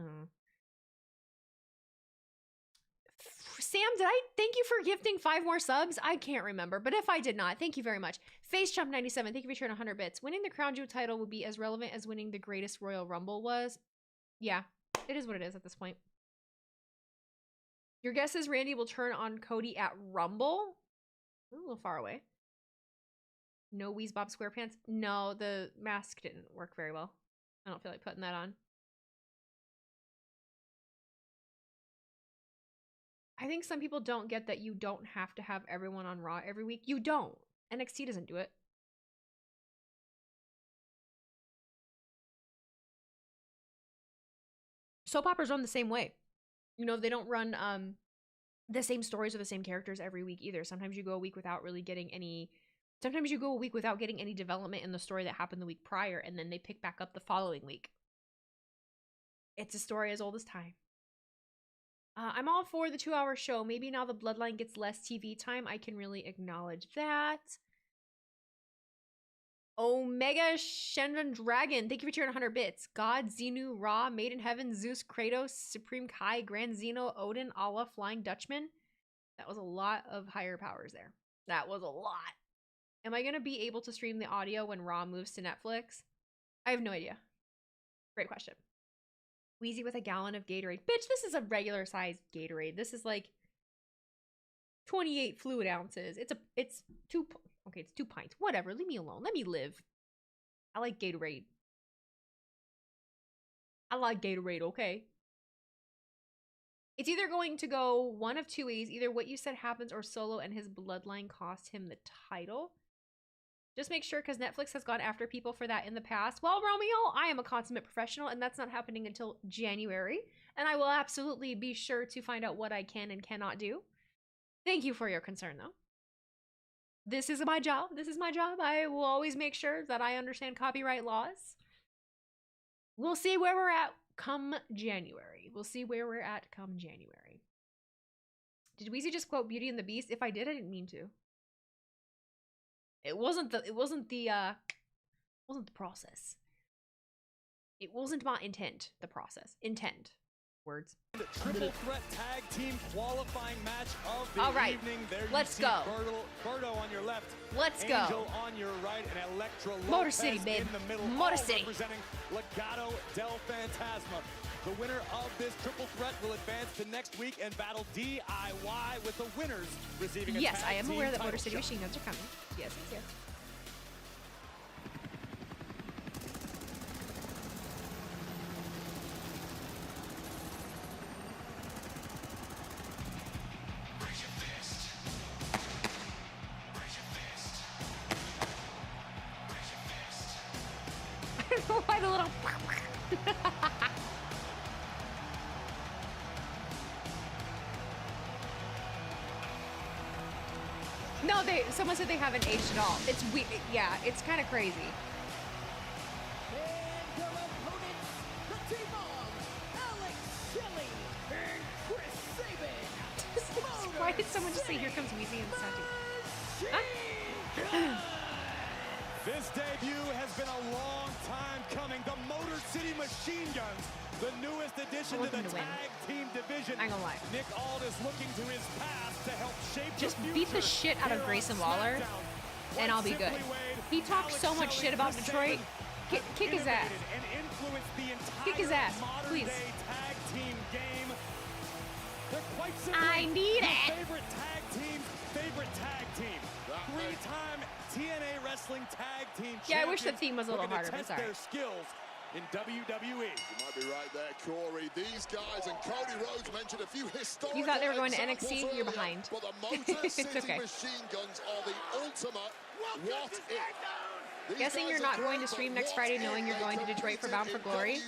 Sam, did I thank you for gifting 5 more subs? I can't remember, but if I did not, thank you very much. FaceChump97, thank you for sharing 100 bits. Winning the Crown Jewel title would be as relevant as winning the greatest Royal Rumble was. Yeah, it is what it is at this point. Your guess is Randy will turn on Cody at Rumble? Ooh, a little far away. No Weezbob SquarePants? No, the mask didn't work very well. I don't feel like putting that on. I think some people don't get that you don't have to have everyone on Raw every week. You don't. NXT doesn't do it. Soap operas run the same way. You know, they don't run the same stories or the same characters every week either. Sometimes you go a week without really getting any... Sometimes you go a week without getting any development in the story that happened the week prior, and then they pick back up the following week. It's a story as old as time. I'm all for the 2-hour show. Maybe now the Bloodline gets less TV time. I can really acknowledge that. Omega Shenron Dragon, thank you for cheering 100 bits. God, Xenu, Ra, Maiden Heaven, Zeus, Kratos, Supreme Kai, Grand Zeno, Odin, Allah, Flying Dutchman. That was a lot of higher powers there. That was a lot. Am I going to be able to stream the audio when Raw moves to Netflix? I have no idea. Great question. Wheezy with a gallon of Gatorade. Bitch, this is a regular sized Gatorade. This is like 28 fluid ounces. It's 2 pints. Whatever. Leave me alone. Let me live. I like Gatorade. Okay? It's either going to go one of 2 ways. Either what you said happens or Solo and his Bloodline cost him the title. Just make sure, because Netflix has gone after people for that in the past. Well, Romeo, I am a consummate professional, and that's not happening until January. And I will absolutely be sure to find out what I can and cannot do. Thank you for your concern, though. This is my job. This is my job. I will always make sure that I understand copyright laws. We'll see where we're at come January. Did Weezy just quote Beauty and the Beast? If I did, I didn't mean to. It wasn't the process. It wasn't my intent, the process. Intent. Words. The triple threat tag team qualifying match of the evening. There Let's you see go. Berto on your left. Let's Angel go. on your right, and Electra Motor Lopez City, babe. in the middle. Motor all City. Representing Legado del Fantasma. The winner of this triple threat will advance to next week and battle DIY, with the winners receiving a Yes, tag I am team aware that title Motor City shot. machine guns are coming. Yes. Why the little... No, someone said they haven't aged at all. It's weird. Yeah, it's kind of crazy. And their opponents, the team of Alex Shelley and Chris Sabin. Why did someone just say, "Here comes Weezy" and Santi? Huh? This debut has been a long time coming. The Motor City Machine Guns, the newest addition to the tag team division. I ain't gonna lie. Nick Aldis looking to his past to help shape Just the beat the future shit out of here on Grayson Waller, SmackDown. and I'll be good. Simply Wade, He talks so much Alex shit about Shelley, Detroit. Chris Kick his ass. innovated and influenced the entire Kick his ass, please. modern-day tag team game. They're quite simply I need your it. favorite tag team's favorite tag team. 3-time TNA Wrestling Tag Team Yeah, I wish the champions theme was a little looking harder, to but test sorry. their skills in WWE. You might be right there, Corey. These guys, and Cody Rhodes mentioned a few historical You thought they were going to examples NXT? You're earlier, behind. But the Motor It's City okay. Machine Guns are the ultimate what if. Guessing you're not going to stream next Friday knowing you're going to Detroit for Bound for Glory.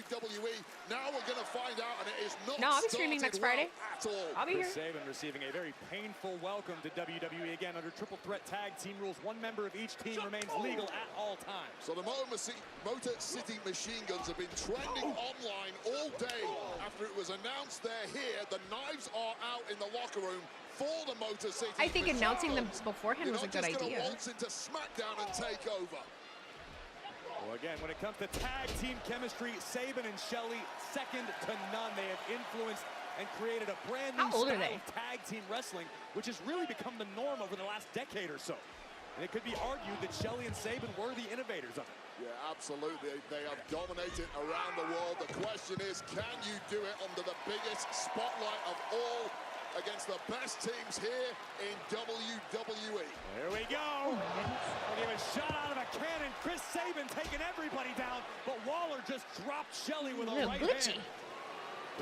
Now we're going to find out, and it is not No, I'll be streaming next Friday. At all. I'll be here. Chris Sabin receiving a very painful welcome to WWE again under triple threat tag team rules. One member of each team remains legal at all times. So the Motor City Machine Guns have been trending online all day after it was announced they're here. The knives are out in the locker room for the Motor City. I think announcing them beforehand was a good idea. Waltz into SmackDown and take over. Well, again, when it comes to tag team chemistry, Sabin and Shelley, second to none. They have influenced and created a brand new style of tag team wrestling, which has really become the norm over the last decade or so. And it could be argued that Shelley and Sabin were the innovators of it. Yeah, absolutely. They have dominated around the world. The question is, can you do it under the biggest spotlight of all against the best teams here in WWE? There we go. When he was shot out of a cannon, Chris Sabin taking everybody down, but Waller just dropped Shelley with a right hand.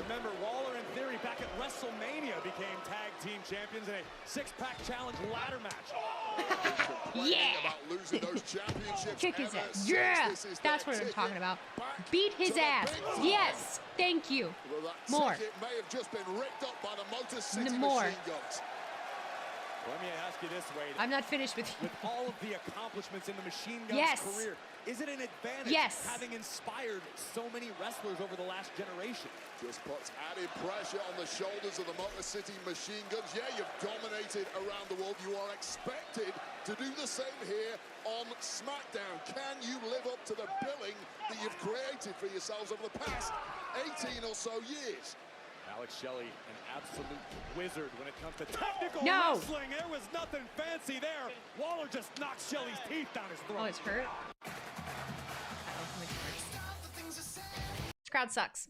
Remember, Waller, in theory, back at WrestleMania became tag team champions in a six-pack challenge ladder match. Yeah! About losing those championships. Kick his ass. Yeah! That's what I'm talking about. Beat his ass. Yes! Thank you. More. It may have just been ripped up by the Motor City More. Machine Guns. Let me ask you this, Wade. I'm not finished with you. With all of the accomplishments in the Machine Gun's career, is it an advantage having inspired so many wrestlers over the last generation? Just puts added pressure on the shoulders of the Motor City Machine Guns. Yeah, you've dominated around the world. You are expected to do the same here on SmackDown. Can you live up to the billing that you've created for yourselves over the past 18 or so years? Alex Shelley, an absolute wizard when it comes to technical wrestling. There was nothing fancy there. Waller just knocked Shelley's teeth down his throat. Oh, it's hurt? This crowd sucks.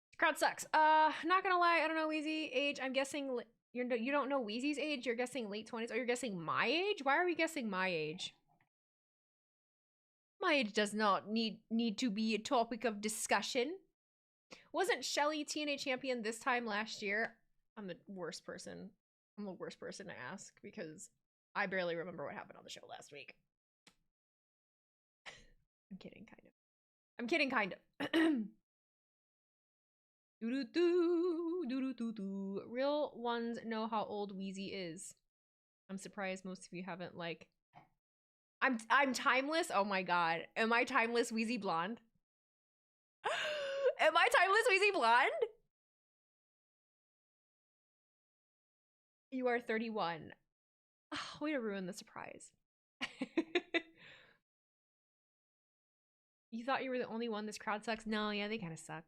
This crowd sucks. Not gonna lie, I don't know Weezy age. I'm guessing you don't know Weezy's age. You're guessing late 20s. Oh, you're guessing my age? Why are we guessing my age? My age does not need to be a topic of discussion. Wasn't Shelley TNA champion this time last year? I'm the worst person. I'm the worst person to ask because I barely remember what happened on the show last week. I'm kidding, kind of. I'm kidding, kind of. Doo-doo-doo, real ones know how old Weezy is. I'm surprised most of you haven't, like... I'm timeless? Oh my god. Am I timeless Weezy Blonde? Am I timeless Weezy Blonde? You are 31. Oh, way to ruin the surprise. You thought you were the only one? This crowd sucks? No, yeah, they kind of suck.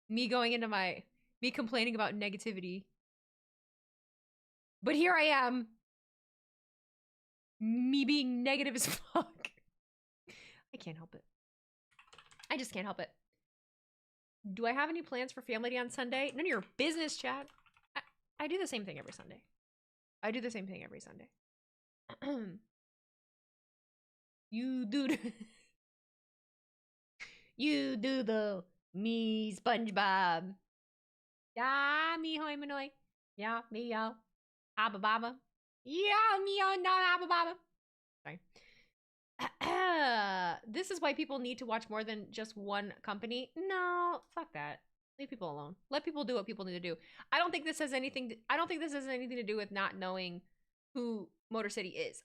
Me complaining about negativity. But here I am. Me being negative as fuck. I can't help it. I just can't help it. Do I have any plans for Family Day on Sunday? None of your business, chat. I do the same thing every Sunday. I do the same thing every Sunday. You do you do the me SpongeBob. Yeah, me hoi manoi. Yeah, me yo. Abba baba. Yeah, me yo no abba baba. Sorry. This is why people need to watch more than just one company. No, fuck that. Leave people alone. Let people do what people need to do. I don't think this has anything to do with not knowing who Motor City is.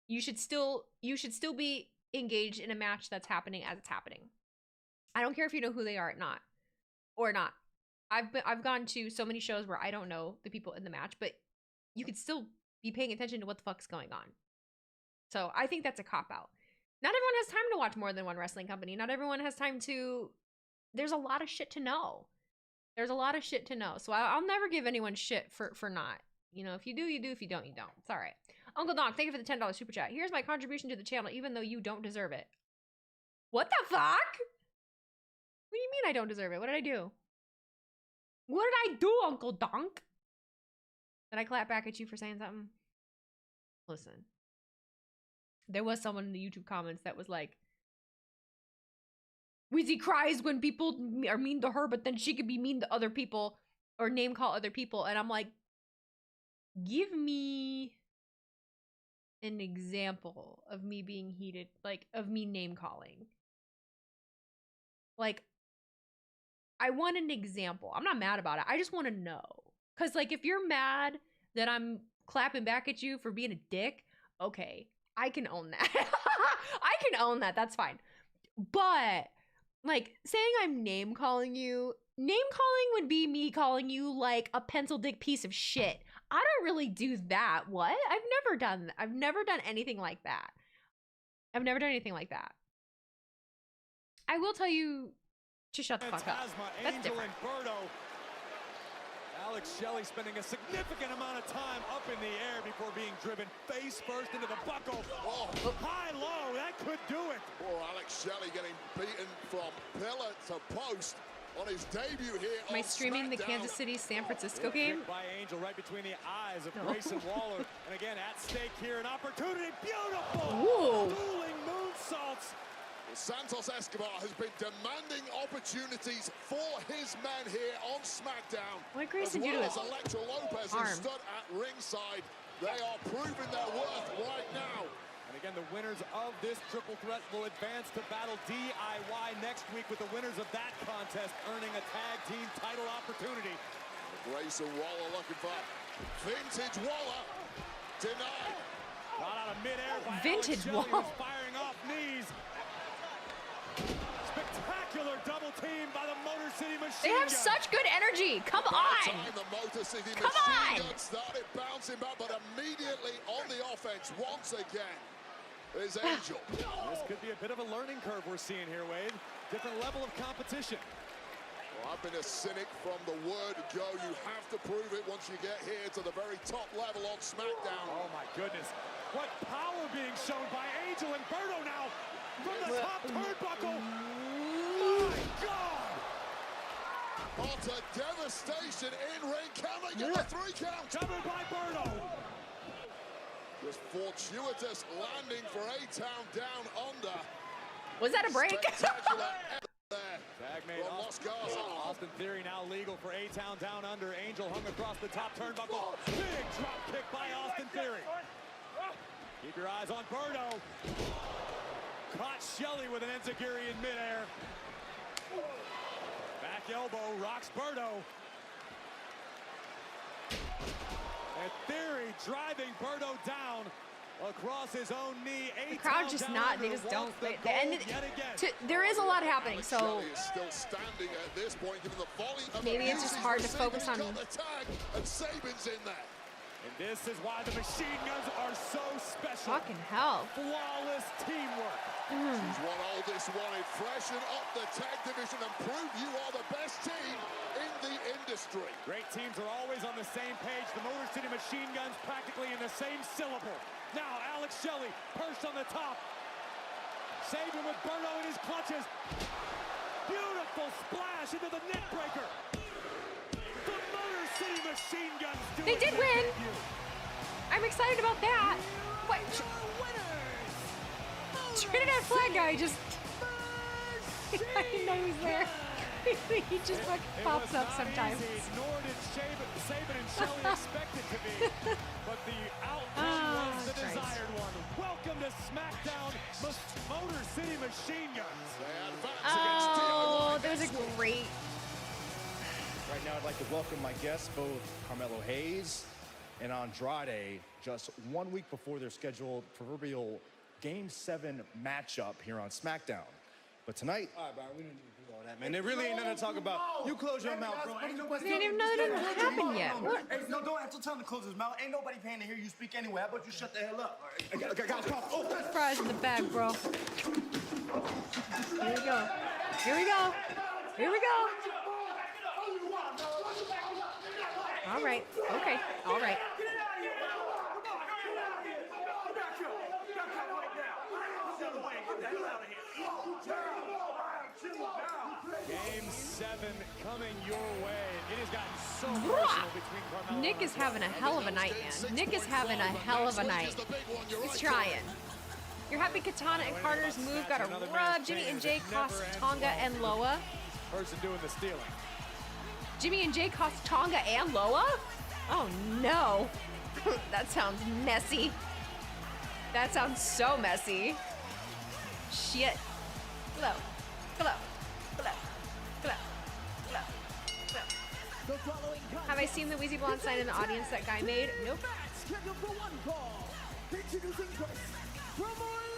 You should still be engaged in a match that's happening as it's happening. I don't care if you know who they are or not. I've gone to so many shows where I don't know the people in the match, but you could still be paying attention to what the fuck's going on. So I think that's a cop-out. Not everyone has time to watch more than one wrestling company. Not everyone has time to... There's a lot of shit to know. There's a lot of shit to know. So I'll never give anyone shit for not. You know, if you do, you do. If you don't, you don't. It's all right. Uncle Donk, thank you for the $10 super chat. Here's my contribution to the channel, even though you don't deserve it. What the fuck? What do you mean I don't deserve it? What did I do? What did I do, Uncle Donk? Did I clap back at you for saying something? Listen. There was someone in the YouTube comments that was like, Weezy cries when people are mean to her, but then she could be mean to other people or name call other people. And I'm like, give me an example of me being heated, like of me name calling. Like, I want an example. I'm not mad about it. I just want to know. Because, like, if you're mad that I'm clapping back at you for being a dick, okay, I can own that. I can own that. That's fine. But, like, saying I'm name calling you, name calling would be me calling you, like, a pencil dick piece of shit. I don't really do that. What? I've never done anything like that. I've never done anything like that. I will tell you to shut the fuck up. That's different. Alex Shelley spending a significant amount of time up in the air before being driven face first into the buckle. Oh. High-low, that could do it. Poor Alex Shelley getting beaten from pillar to post on his debut here. Am I streaming the Kansas City San Francisco game? By Angel right between the eyes of Grayson Waller. And again, at stake here, an opportunity. Beautiful. Dueling moonsaults. Santos Escobar has been demanding opportunities for his men here on SmackDown. What Grayson do to his Electra Lopez, who stood at ringside. They are proving their worth right now. And again, the winners of this triple threat will advance to battle DIY next week, with the winners of that contest earning a tag team title opportunity. Grayson Waller looking for vintage Waller. Denied. Got out of midair by vintage Alex Shelley, Waller. who's firing off knees. Spectacular double team by the Motor City Machine They have Gun. such good energy. Come on. The Motor City Come Machine on. Gun started bouncing back, but immediately on the offense once again is Angel. This could be a bit of a learning curve we're seeing here, Wade. Different level of competition. Well, I've been a cynic from the word go. You have to prove it once you get here to the very top level on SmackDown. Oh my goodness. What power being shown by Angel and Berto now from the top turnbuckle. My God! Utter devastation in ring. Can they get the 3 count? Covered by Berto. Just fortuitous landing for A-Town down under. Was that a break? Spectacular there. Tag made Austin Theory now legal for A-Town down under. Angel hung across the top turnbuckle. Big drop kick by Austin Theory. Keep your eyes on Berto. Caught Shelley with an enziguri in midair. Back elbow rocks Berto. And Theory driving Berto down across his own knee. The crowd just not, they just don't. There is a lot happening, so Shelley is still standing at this point, given the volley of maybe it's just hard to focus on. got the tag, and Saban's in there. And this is why the Machine Guns are so special. Fucking hell. Flawless teamwork. She's won all this wanted. Freshen up the tag division and prove you are the best team in the industry. Great teams are always on the same page. The Motor City Machine Guns practically in the same syllable. Now Alex Shelley perched on the top. Saban with Berto in his clutches. Beautiful splash into the neck breaker. The Motor City Machine Guns do They did win. I'm excited about that. What? Trinidad flag guy just. I didn't know he was there. He just like pops up sometimes. Nor did Saban and Shelley expect it to be, but the outcome was the desired one. Welcome to SmackDown, Motor City Machine Guns. Oh, there's a great. Right now, I'd like to welcome my guests, both Carmelo Hayes and Andrade, just 1 week before their scheduled proverbial Game 7 matchup here on SmackDown. But tonight, all right, Byron, we don't need to do all that, man. There really ain't nothing to talk about. You close your mouth, bro. They didn't even know that didn't happen yet. What? Hey, no, don't have to tell him to close his mouth. Ain't nobody paying to hear you speak anyway. How about you shut the hell up? All right. I got First prize in the bag, bro. Here we go. Here we go. Here we go. All right. Okay. All right. Game 7 coming your way. It has gotten so emotional between Carmelo. Nick is having a hell of a night, man. Nick is having a hell of a night. He's trying. You're happy Katana and Carter's move got a rub. Jimmy and Jay cost Tonga and Loa. Person doing the stealing. Jimmy and Jay cost Tonga and Loa? Oh no. That sounds messy. That sounds so messy. Shit. Glow. Glow. Glow. Glow. Glow. Glow. Have I seen the Wheezy Blonde sign in the audience that guy made? Nope.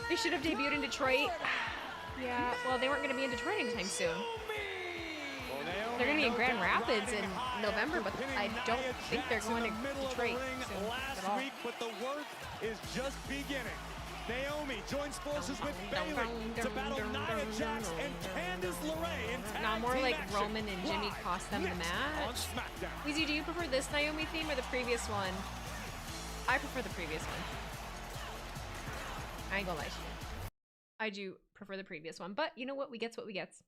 They should have debuted in Detroit. Yeah, well, they weren't going to be in Detroit anytime soon. They're going to be in Grand Rapids in November, but I don't think they're going to Detroit soon at all. But the work is just beginning. Naomi joins forces with Bayley to battle Nia Jax and Candice LeRae in tag Not more team like action. Roman and Jimmy cost them the On match. SmackDown. Weezy, do you prefer this Naomi theme or the previous one? I prefer the previous one. I ain't gonna lie to you. I do prefer the previous one, but you know what? We gets what we gets.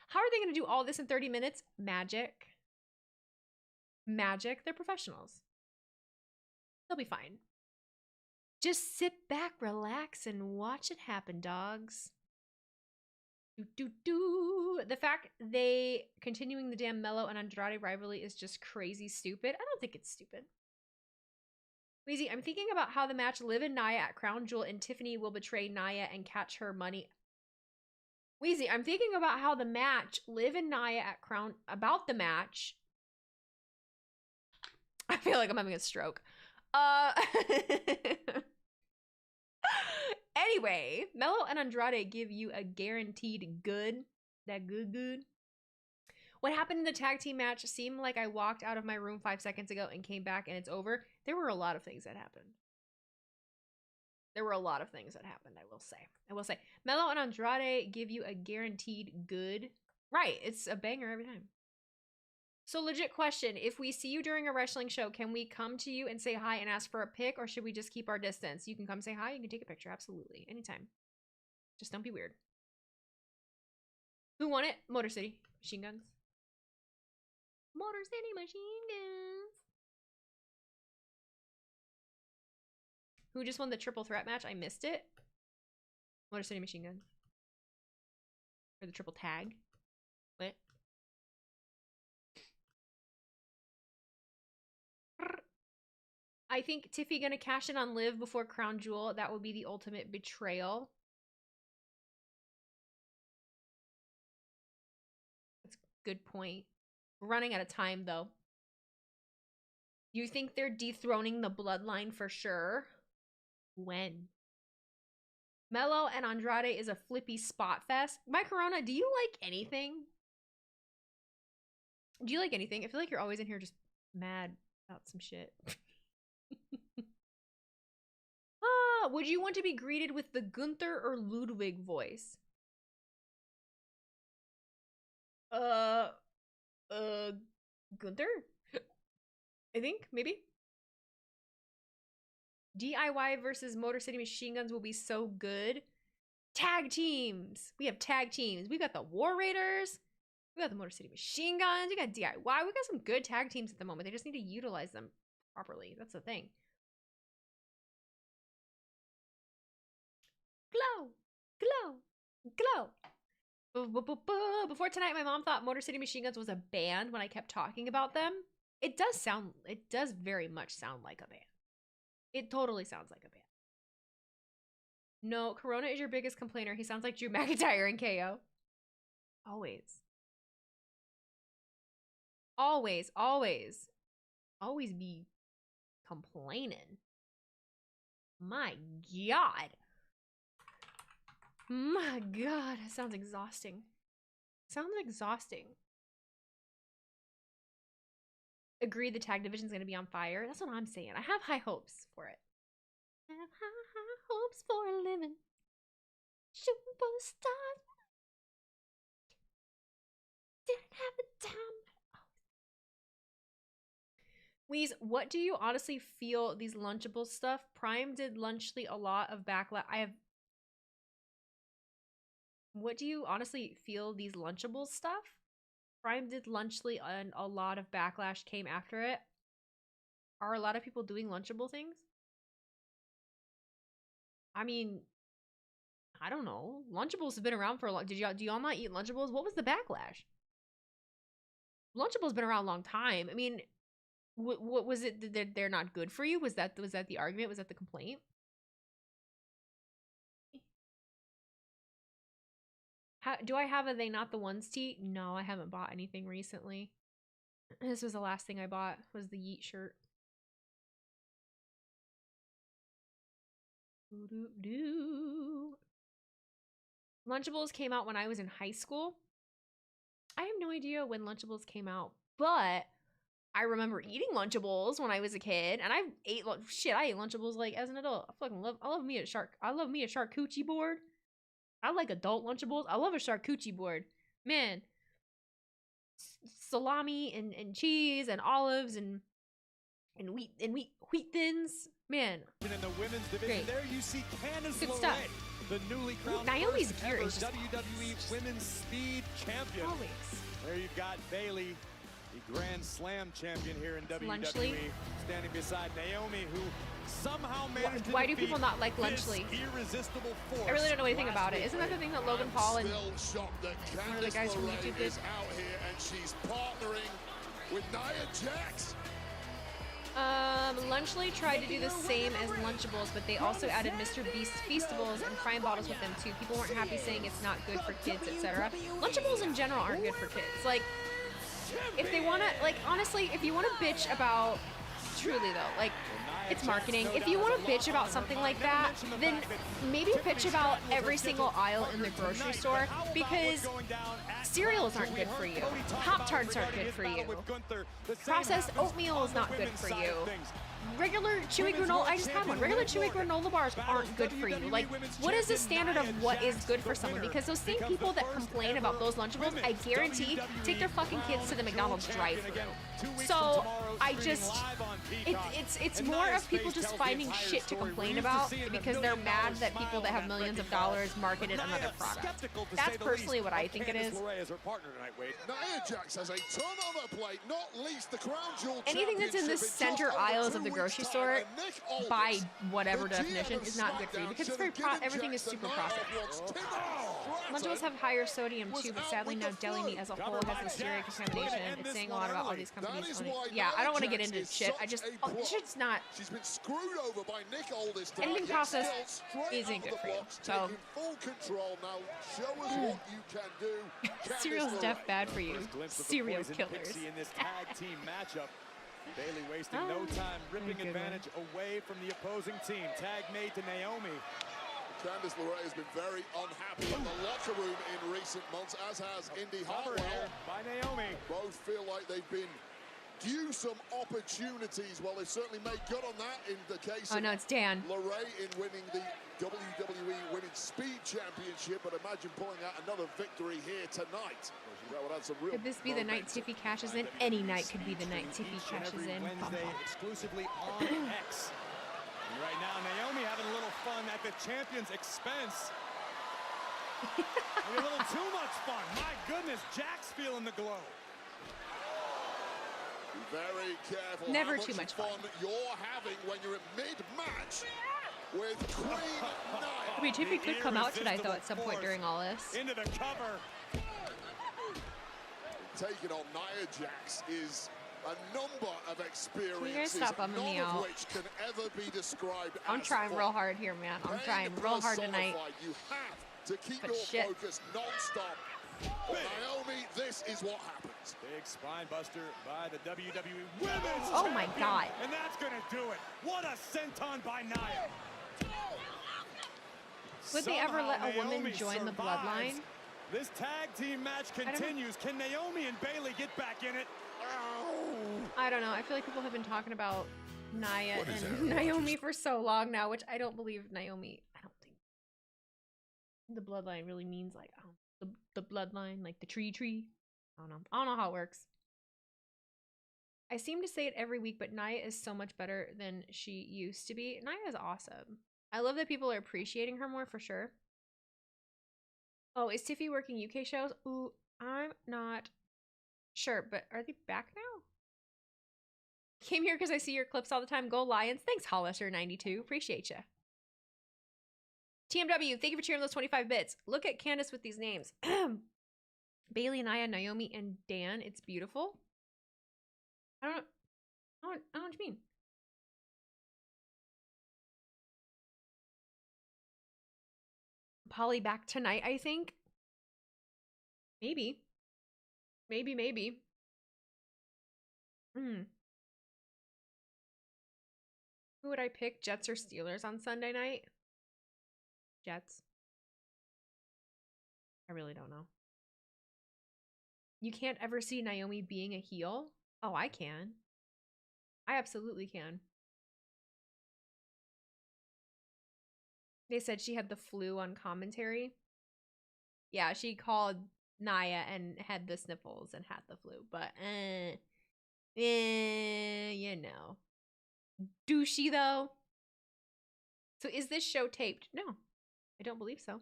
How are they gonna do all this in 30 minutes? Magic. Magic. They're professionals. They'll be fine. Just sit back, relax, and watch it happen, dogs. The fact they continuing the damn Mello and Andrade rivalry is just crazy stupid. I don't think it's stupid. Weezy, I'm thinking about how the match Liv and Nia at Crown Jewel and Tiffany will betray Nia and catch her money. Weezy, I'm thinking about how the match Liv and Nia at Crown... About the match... I feel like I'm having a stroke. Anyway, Mello and Andrade give you a guaranteed good. That good. What happened in the tag team match seemed like I walked out of my room 5 seconds ago and came back and it's over. There were a lot of things that happened. I will say. Mello and Andrade give you a guaranteed good. Right, it's a banger every time. So legit question, if we see you during a wrestling show, can we come to you and say hi and ask for a pic, or should we just keep our distance? You can come say hi, you can take a picture, absolutely, anytime. Just don't be weird. Who won it? Motor City Machine Guns. Motor City Machine Guns. Who just won the triple threat match? I missed it. Motor City Machine Guns. Or the triple tag. What? I think Tiffy gonna cash in on Liv before Crown Jewel. That would be the ultimate betrayal. That's a good point. We're running out of time though. You think they're dethroning the Bloodline for sure? When? Mello and Andrade is a flippy spot fest. My Corona, do you like anything? Do you like anything? I feel like you're always in here just mad about some shit. Would you want to be greeted with the Gunther or Ludwig voice? Gunther? I think, maybe. DIY versus Motor City Machine Guns will be so good. Tag teams. We have tag teams. We got the War Raiders. We got the Motor City Machine Guns. We got DIY. We got some good tag teams at the moment. They just need to utilize them properly. That's the thing. Glow. Glow. Glow. Before tonight, my mom thought Motor City Machine Guns was a band when I kept talking about them. It does very much sound like a band. It totally sounds like a band. No, Corona is your biggest complainer. He sounds like Drew McIntyre and KO. Always. Always be complaining. My God. My God, it sounds exhausting. Agree the tag division's gonna be on fire. That's what I'm saying. I have high hopes for it. I have high hopes for a living. Shooting for the stars. Didn't have the time. Weez, what do you honestly feel these Lunchables stuff? Prime did Lunchly a lot of backlash. What do you honestly feel these Lunchables stuff? Prime did Lunchly and a lot of backlash came after it. Are a lot of people doing Lunchable things? I mean, I don't know. Lunchables have been around for a long. Do y'all not eat Lunchables? What was the backlash? Lunchables been around a long time. I mean, what was it that they're not good for you? Was that the argument? Was that the complaint? Do I have a They Not the Ones tee? No, I haven't bought anything recently. This was the last thing I bought, was the Yeet shirt. Lunchables came out when I was in high school. I have no idea when Lunchables came out, but I remember eating Lunchables when I was a kid, and I ate Lunchables like as an adult. I love me a charcuterie board. I like adult Lunchables. I love a charcuterie board. Man, salami and cheese and olives and wheat thins. Man, in the women's division, great. there you see Candice Good LeRae, stuff. the newly crowned Naomi's first gear ever is just WWE Women's Speed Champion. Always. There you've got Bayley, the Grand Slam champion here in WWE, Lunchley. standing beside Naomi, who somehow managed to Why do defeat people not like this Lunchley? irresistible force. I really don't know anything last about it. week. Isn't that the thing that Logan Paul and Still shocked that one of the Candice guys from LeRae YouTube did? is out here and she's partnering with Nia Jax. Lunchley tried to do the same as Lunchables, but they also added Mr. Beast Feastables and Prime Bottles with them too. People weren't happy saying it's not good for kids, etc. Lunchables in general aren't good for kids. Like, if they want to, like, honestly, if you want to bitch about, truly though, like, it's marketing. If you want to bitch about something like that, then maybe bitch about every single aisle in the grocery store, because cereals aren't good for you. Pop-Tarts aren't good for you. Processed oatmeal is not good for you. Regular chewy granola, I just had one. Regular chewy granola bars aren't good for you. Like, what is the standard of what is good for someone? Because those same people that complain about those Lunchables, I guarantee, take their fucking kids to the McDonald's drive-thru. So, I just, it's more of people just finding shit to complain about because they're mad that people that have millions of dollars marketed another product. That's personally what I think it is. Nia Jax has a ton on her plate, not least the crown jewel Anything that's in the center aisles of the grocery store, by whatever definition, is not good for you because it's very everything is super processed. Lunchables have higher sodium too, but sadly now deli meat as a whole has listeria contamination. It's saying a lot about all these companies owning. Yeah, I don't want to get into shit. I just, shit's not. She's been screwed over by Nick Aldis tonight. Anything processed isn't good for you. So full control now. Show us what you can do. cereal's deaf bad for you. Cereal killers. In this tag team matchup. Bayley wasting no time, ripping advantage away from the opposing team. Tag made to Naomi. Candice LeRae has been very unhappy in the locker room in recent months, as has Indy Hartwell. By Naomi. Both feel like they've been due some opportunities. Well, they certainly made good on that in the case of no, it's Dan. LeRae in winning the WWE Women's Speed Championship, but imagine pulling out another victory here tonight. That would add some real Could this be the night Tiffy cashes in? Any night could be the night Tiffy cashes in. Wednesday, exclusively on X. And right now, Naomi having a little fun at the champion's expense. Maybe a little too much fun. My goodness, Jack's feeling the glow. Be very careful. Never how much too much fun you're having when you're at mid-match with Queen Nia. I mean, Tiffy could come out tonight though at some point during all this. Into the cover. Taking on Nia Jax is a number of experiences, Can you guys stop bumming me none of out? which can ever be described I'm as trying fun. real hard here, man. I'm trying real hard tonight. You have to keep But your shit. focus non-stop. But Naomi, this is what happens. Big spine buster by the WWE Women's Oh my Champion. God. And that's going to do it. What a senton by Nia. Would they ever let a woman Naomi join the survives. Bloodline? This tag team match continues. Can Naomi and Bayley get back in it? I don't know. I feel like people have been talking about Nia What is and Aaron Naomi for so long now, which I don't believe Naomi. I don't think the Bloodline really means like the Bloodline, like the tree. I don't know. I don't know how it works. I seem to say it every week, but Nia is so much better than she used to be. Nia is awesome. I love that people are appreciating her more for sure. Oh, is Tiffy working UK shows? Ooh, I'm not sure, but are they back now? Came here because I see your clips all the time. Go Lions. Thanks, Hollister92. Appreciate you. TMW, thank you for cheering those 25 bits. Look at Candice with these names. Bayley, Nia, Naomi, and Dan. It's beautiful. I don't know what you mean. Polly back tonight, I think. Maybe. Maybe. Who would I pick? Jets or Steelers on Sunday night? Jets. I really don't know. You can't ever see Naomi being a heel? Oh, I can. I absolutely can. They said she had the flu on commentary. Yeah, she called Nia and had the sniffles and had the flu, but you know. Douchey though. So is this show taped? No, I don't believe so.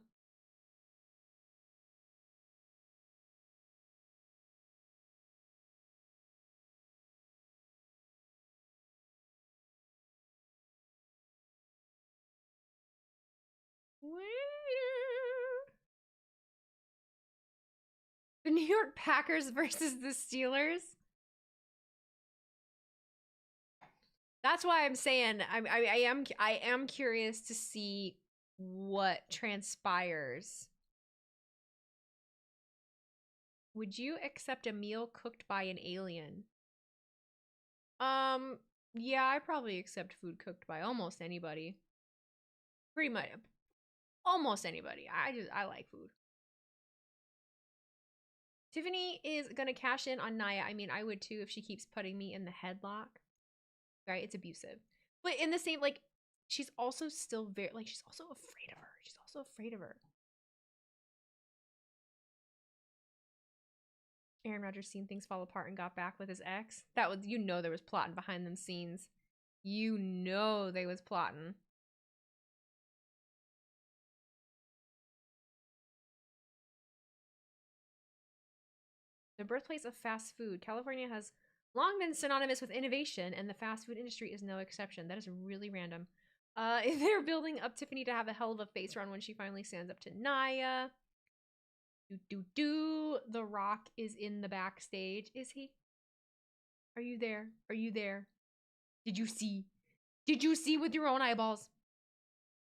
The New York Packers versus the Steelers. That's why I'm saying I am curious to see what transpires. Would you accept a meal cooked by an alien? Yeah, I probably accept food cooked by almost anybody. Pretty much almost anybody. I like food. Tiffany is gonna cash in on Nia. I mean, I would too if she keeps putting me in the headlock. Right? It's abusive. But in the same, like, she's also still very, like, she's also afraid of her. She's also afraid of her. Aaron Rodgers seen things fall apart and got back with his ex. That was, you know, there was plotting behind them scenes. You know they was plotting. The birthplace of fast food. California has long been synonymous with innovation, and the fast food industry is no exception. That is really random. They're building up Tiffany to have a hell of a face run when she finally stands up to Nia. The Rock is in the backstage. Is he? Are you there? Are you there? Did you see? Did you see with your own eyeballs?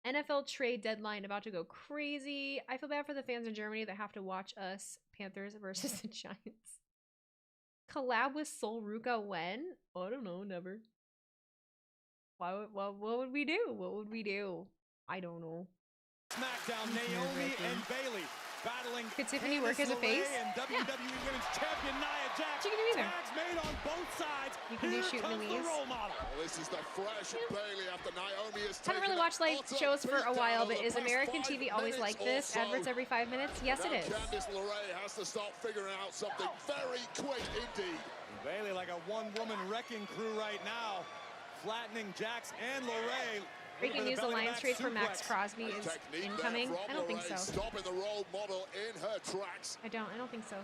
NFL trade deadline about to go crazy. I feel bad for the fans in Germany that have to watch us Panthers versus the Giants. Collab with Sol Ruka when? I don't know, never. What would we do? What would we do? I don't know. SmackDown, Naomi and Bayley battling. Could Tiffany work as a face? And WWE Women's Champion Nia Jax. She can do either. Tags made on both sides. You can do Shoot Louise. This is the fresh Bayley after Naomi has haven't really watched live shows for a while, but is American TV always like this? Adverts every 5 minutes? Yes, it is. Candice LeRae has to start figuring out something very quick indeed. Bayley like a one-woman wrecking crew right now, flattening Jax and LeRae. Breaking news: Alliance trade for Max Crosby is incoming. I don't think so. Stopping the role model in her tracks. I don't think so.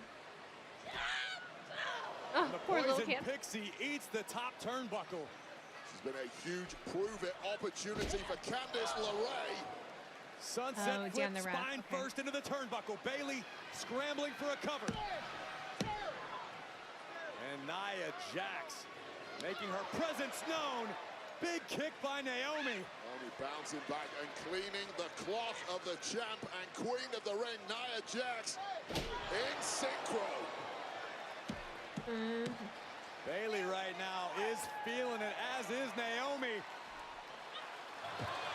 Oh, the poor little Poison kid. Pixie eats the top turnbuckle. She's been a huge prove-it opportunity for Candice LeRae. Sunset flip, spine first into the turnbuckle. Bayley scrambling for a cover. And Nia Jax making her presence known. Big kick by Naomi. Naomi bouncing back and cleaning the cloth of the champ and queen of the ring, Nia Jax, in synchro. Bayley right now is feeling it, as is Naomi.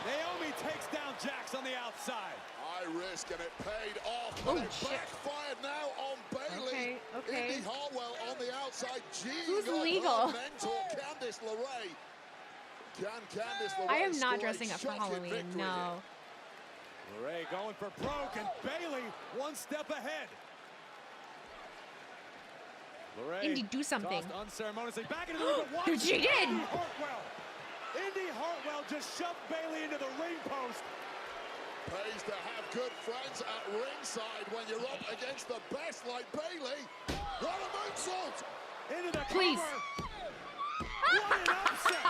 Naomi takes down Jax on the outside. High risk, and it paid off, but it backfired now on Bayley. Okay. Indy Hartwell on the outside. Who's legal? Mentor Candice LeRae. Can Candice LeRae I am not score a dressing up for shocking Halloween. victory No. LeRae going for broke, and Bayley one step ahead. LeRae Indy, do something. tossed unceremoniously back into the ring, but watch She did. Indy Hartwell. Indy Hartwell just shoved Bayley into the ring post. Pays to have good friends at ringside when you're up against the best like Bayley. What a moonsault! Into the Please. cover. What an upset!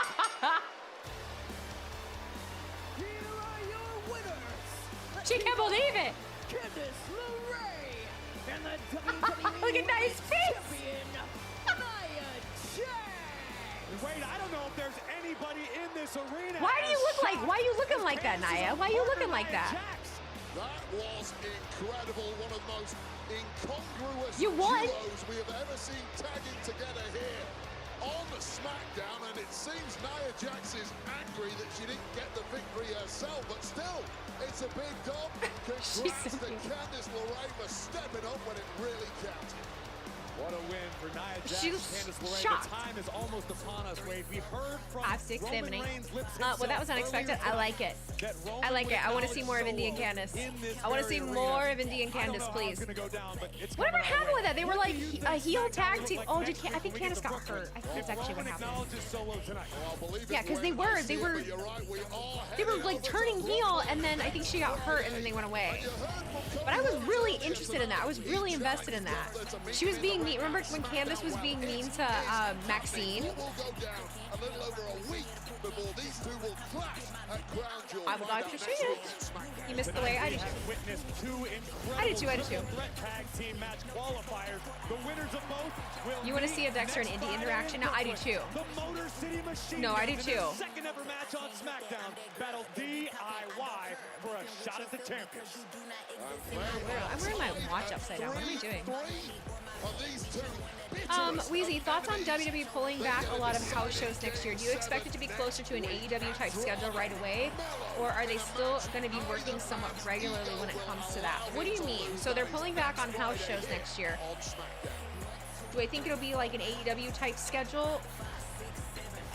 Here are your winners. She can't believe it. Candice LeRae and the WWE Look at Nia's face. Champion, Nia Jax. Wait, I don't know if there's anybody in this arena. Why are you looking like that, Nia? Why are you looking like that? Jax. That was incredible. One of the most incongruous You won. duos we have ever seen tagging together here on the SmackDown, and it seems Nia Jax is angry that she didn't get the victory herself, but still, it's a big dub. Congrats to Candice LeRae for stepping up when it really counted. What a win for Nia Jax. She was Candice LeRae. shocked. The time is almost upon us, Wade. We heard from 5, 6, Roman 7, 8. Reigns lips Well, that was himself unexpected. earlier I like it. that Roman I like would it. I want to see more of acknowledge Indy and Solo Candice. in this I want to see very more arena. of Indy and I don't know Candice, how it's please. gonna go down, but it's Whatever coming our happened way. with that? They were What like do you a think heel SmackDown tag will team. look Oh, like next I week think when we get Candice to got Brooklyn? hurt. I think If that's actually what Roman happened. acknowledges Solo tonight. Well, I believe it Yeah, because they when I were see it, but you're right, we are they were heading like over to turning heel, Brooklyn. and then I think she got hurt, and then they went away. But I was really interested in that. I was really invested in that. She was being mean. Remember when Candice was being mean to Maxine? What will go down a little over a week before these two will clash at Crown Jewel. I would like to see it. You missed the way I did too. Witnessed two incredible I did too. I did too. triple threat tag team match qualifiers. The winners of both will You want to meet see a Dexter and next Indy Friday interaction? in No, I do Brooklyn. too. The Motor City Machine No, I do Guns in their too. second ever match on SmackDown battle DIY for a shot at the champions. I'm wearing my watch upside down. What am I doing? Of these two Wheezy, thoughts on WWE pulling back a lot of house shows next year? Do you expect it to be closer to an AEW type schedule right away? Or are they still going to be working somewhat regularly when it comes to that? What do you mean? So they're pulling back on house shows next year. Do I think it'll be like an AEW type schedule?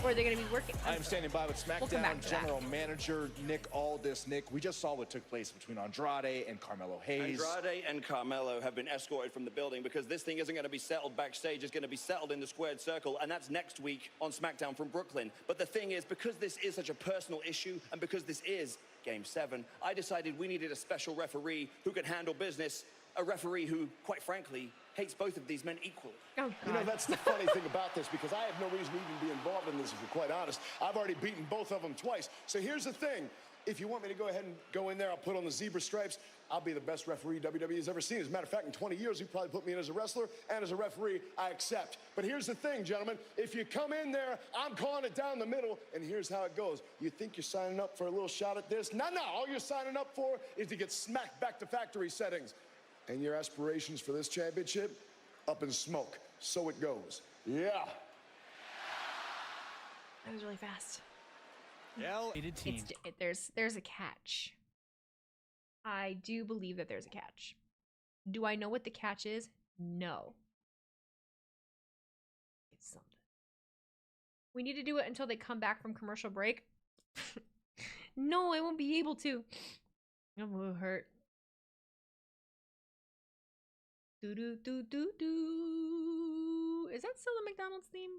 Or are they going to be working? I am standing by with We'll come back SmackDown to that. General Manager Nick Aldis. Nick, we just saw what took place between Andrade and Carmelo Hayes. Andrade and Carmelo have been escorted from the building because this thing isn't going to be settled backstage. It's going to be settled in the squared circle, and that's next week on SmackDown from Brooklyn. But the thing is, because this is such a personal issue, and because this is Game 7, I decided we needed a special referee who could handle business, a referee who, quite frankly, hates both of these men equally. Oh, You know, that's the funny thing about this, because I have no reason to even be involved in this, if you're quite honest. I've already beaten both of them twice. So here's the thing. If you want me to go ahead and go in there, I'll put on the zebra stripes. I'll be the best referee WWE has ever seen. As a matter of fact, in 20 years, you probably put me in as a wrestler, and as a referee, I accept. But here's the thing, gentlemen. If you come in there, I'm calling it down the middle, and here's how it goes. You think you're signing up for a little shot at this? No. All you're signing up for is to get smacked back to factory settings. And your aspirations for this championship? Up in smoke. So it goes. Yeah. That was really fast. It's, there's a catch. I do believe that there's a catch. Do I know what the catch is? No. It's something. We need to do it until they come back from commercial break. No, I won't be able to. I'm gonna hurt. Do do do do do. Is that still the McDonald's theme?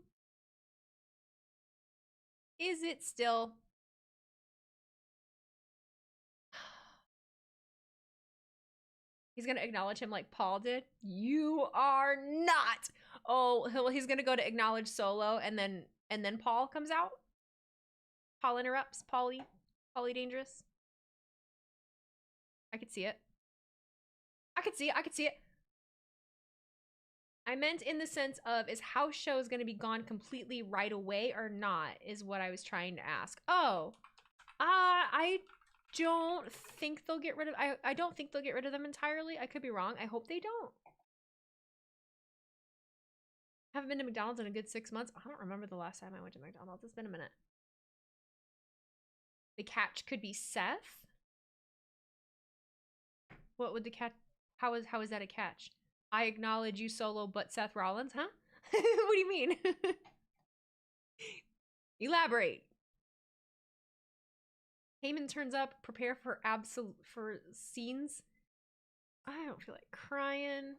Is it still? He's gonna acknowledge him like Paul did. You are not. Oh, he's gonna go to acknowledge Solo, and then Paul comes out. Paul interrupts. Paulie Dangerous. I could see it. I could see it. I meant in the sense of, is house shows going to be gone completely right away or not, is what I was trying to ask. Oh, I don't think they'll get rid of, I don't think they'll get rid of them entirely. I could be wrong. I hope they don't. Haven't been to McDonald's in a good 6 months. I don't remember the last time I went to McDonald's. It's been a minute. The catch could be Seth. What would the catch, how is that a catch? I acknowledge you, Solo, but Seth Rollins, huh? What do you mean? Elaborate. Heyman turns up, prepare for scenes. I don't feel like crying.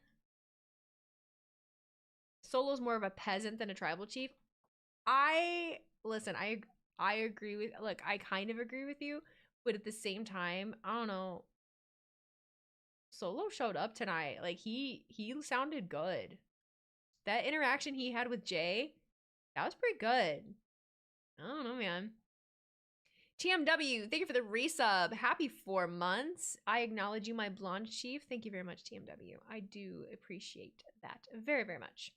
Solo's more of a peasant than a tribal chief. I agree with, look, I kind of agree with you, but at the same time, I don't know. Solo showed up tonight. Like, he sounded good. That interaction he had with Jay, that was pretty good. I don't know, man. TMW, thank you for the resub. Happy 4 months. I acknowledge you, my blonde chief. Thank you very much, TMW. I do appreciate that very, very much.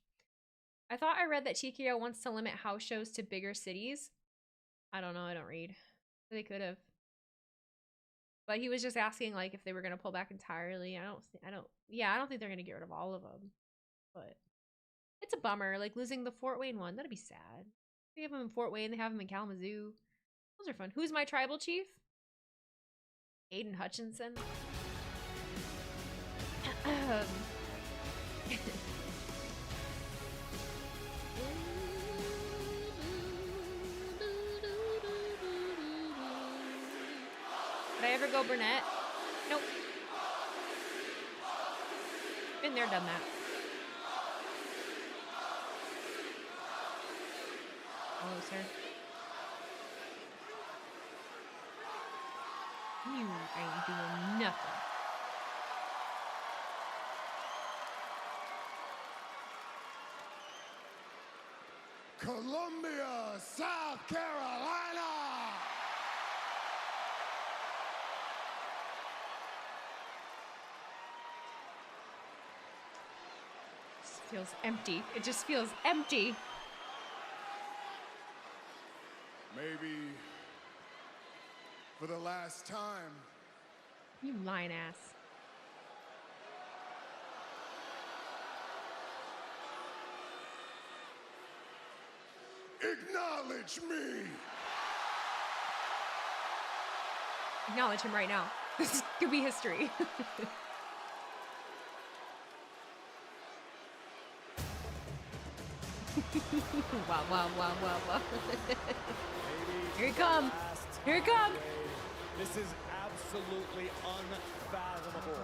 I thought I read that TKO wants to limit house shows to bigger cities. I don't know. I don't read. They could have. But he was just asking like if they were gonna pull back entirely. I don't think they're gonna get rid of all of them. But it's a bummer, like losing the Fort Wayne one. That'd be sad. They have him in Fort Wayne. They have him in Kalamazoo. Those are fun. Who's my tribal chief? Aiden Hutchinson. Did I ever go brunette? Nope. Been there, done that. Hello, sir. You ain't doing nothing. Columbia, South Carolina. This feels empty. It just feels empty. Maybe for the last time. You lying ass. Acknowledge me. Acknowledge him right now. This could be history. Wow, wow, wow, wow, wow. Here he comes. Here he comes. This is absolutely unfathomable.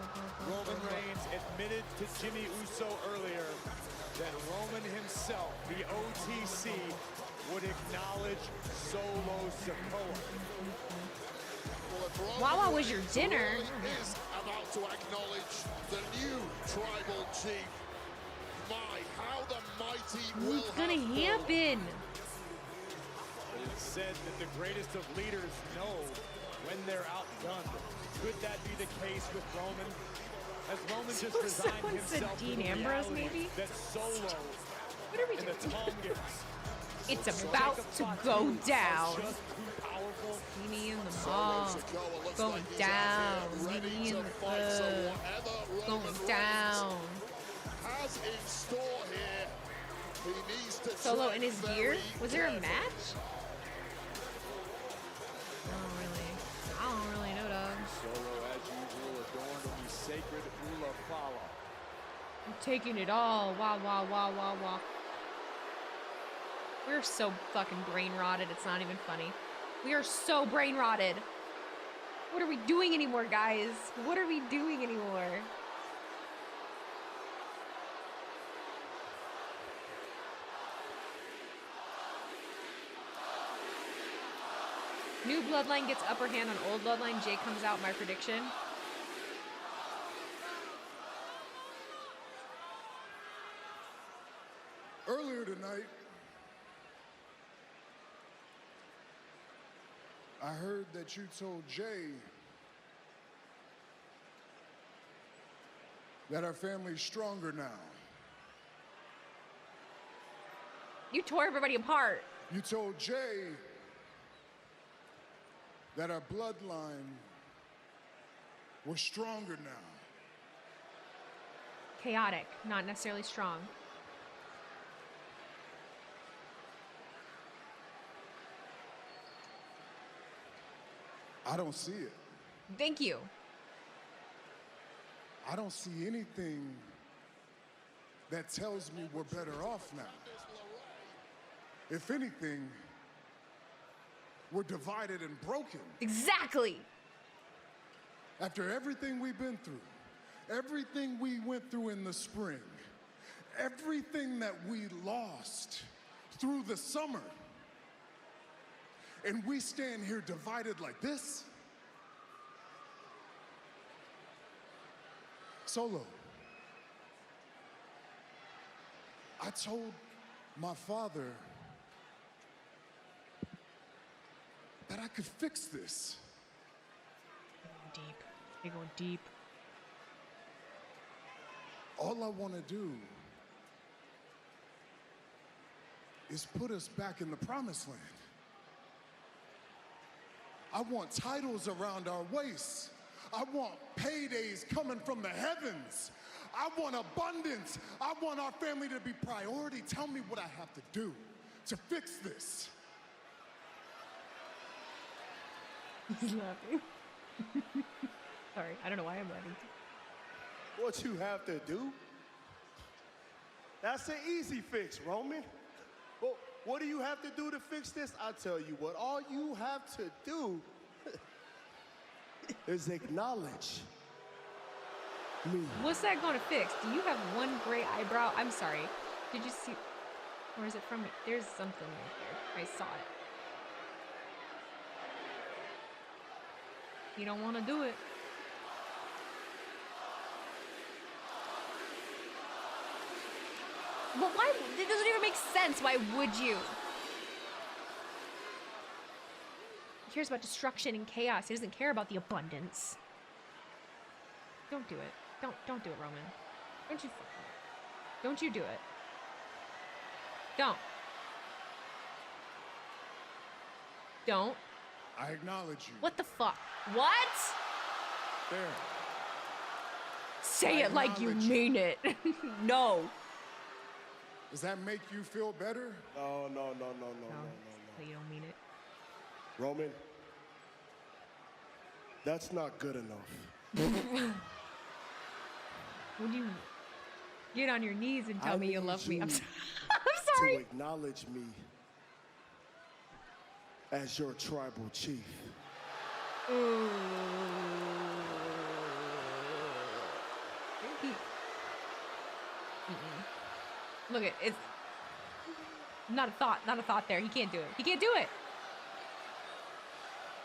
Roman Reigns admitted to Jimmy Uso earlier that Roman himself, the OTC, would acknowledge Solo Sikoa. Wawa was your dinner. Is about to acknowledge the new tribal chief. My, how the mighty will What's gonna happen? It's said that the greatest of leaders know when they're outgunned. Could that be the case with Roman? Has Roman just resigned Someone said himself Dean to the Ambrose, reality maybe? that Solo What are we and doing? the Tongans It's about to go down. just too powerful? Meanie in the mall. Going down. Meanie in the going down. has in store here. He needs to Solo in his gear? Was there a carefully. match? I don't really know, dog. Solo, as usual, adorned in the sacred Ula Fala. I'm taking it all. Wow, wow, wow, wow, wow. We're so fucking brain rotted. It's not even funny. We are so brain rotted. What are we doing anymore, guys? What are we doing anymore? New Bloodline gets upper hand on old Bloodline. Jay comes out, my prediction. Earlier tonight, I heard that you told Jay that our family's stronger now. You tore everybody apart. You told Jay that our bloodline was stronger now. Chaotic, not necessarily strong. I don't see it. Thank you. I don't see anything that tells me we're better off now. If anything, we're divided and broken. Exactly. After everything we've been through, everything we went through in the spring, everything that we lost through the summer, and we stand here divided like this? Solo, I told my father that I could fix this. Deep. They're going deep. All I want to do is put us back in the promised land. I want titles around our waists. I want paydays coming from the heavens. I want abundance. I want our family to be priority. Tell me what I have to do to fix this. He's laughing. Sorry, I don't know why I'm laughing. What you have to do? That's an easy fix, Roman. Well, what do you have to do to fix this? I'll tell you what, all you have to do is acknowledge me. What's that going to fix? Do you have one gray eyebrow? I'm sorry. Did you see? Or is it from me? There's something right there. I saw it. You don't want to do it. But why? It doesn't even make sense. Why would you? He cares about destruction and chaos. He doesn't care about the abundance. Don't do it. Don't do it, Roman. Don't you fuck it. Don't you do it. Don't. Don't. I acknowledge you. What the fuck? What? There. Say it like you mean it. No. Does that make you feel better? No. You don't mean it. Roman, that's not good enough. Would you get on your knees and tell me you love me? I'm sorry. To acknowledge me as your tribal chief. Ooh. Look at it's not a thought there. He can't do it. He can't do it.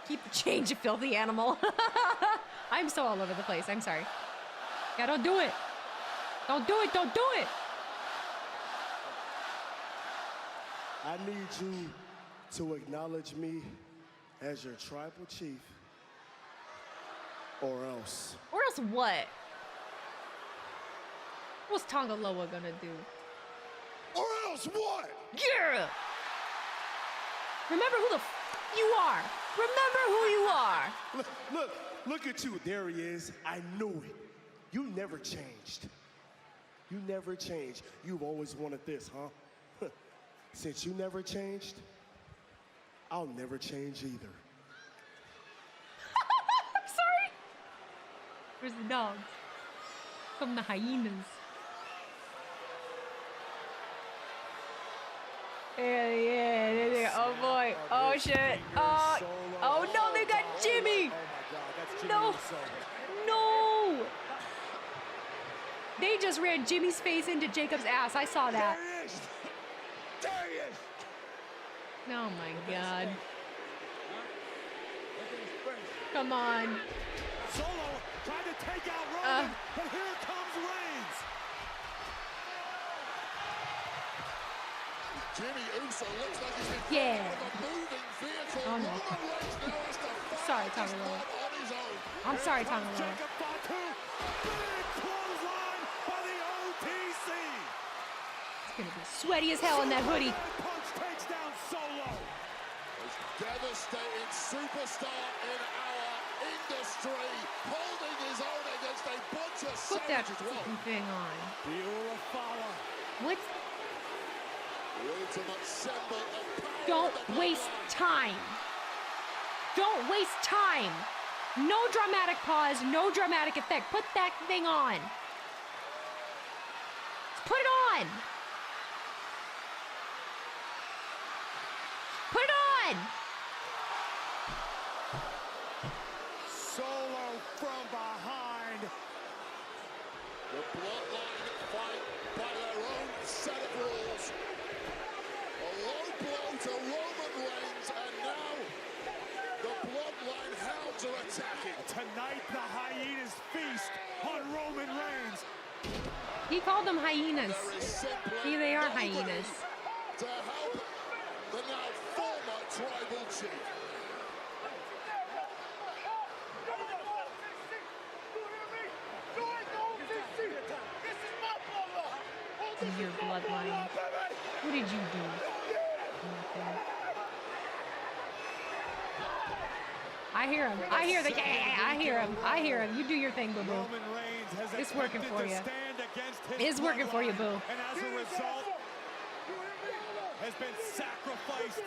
Keep the change, you filthy animal. I'm so all over the place. I'm sorry. Yeah, don't do it. Don't do it. Don't do it. I need you to acknowledge me as your tribal chief, or else. Or else what? What's Tonga Loa gonna do? Or else what? Yeah! Remember who the you are. Remember who you are. Look at you. There he is. I knew it. You never changed. You never changed. You've always wanted this, huh? Since you never changed, I'll never change either. I'm sorry. Where's the dogs? From the hyenas. Yeah. Oh boy. Oh shit. Oh no, they got Jimmy. No. They just ran Jimmy's face into Jacob's ass. I saw that. There he is. Oh my god. Come on. Solo trying to take out Roman, but here comes Reigns. Jimmy Uso looks like he's been Yeah. with a moving vehicle. Oh no. Roman Reigns now has to fight Sorry, this Tonga Loa. one on his own. I'm sorry, Tonga Loa. Jacob Fatu, big clothesline by the OTC. It's gonna be sweaty as hell in that hoodie. Punch takes down Solo. Most devastating superstar in our industry, holding his own against a bunch of Put that savages. Well, fucking thing on. The Urafala. What? the ultimate symbol of power. Don't waste time. Don't waste time. No dramatic pause, no dramatic effect. Put that thing on. Put it on. Put it on. Solo from behind. The Bloodline fight by their own set of rules. A low blow to Roman Reigns, and now the Bloodline hounds are attacking. Tonight, the Hyenas feast on Roman Reigns. He called them hyenas. There is simply See, they are nobody hyenas. to help the now former tribal chief. Your bloodline. What did you do? Nothing. I hear him. I hear the yeah. I hear him. I hear him. You do your thing, boo boo. It's working for you. It's working for you, boo. And as a result, has been sacrificed.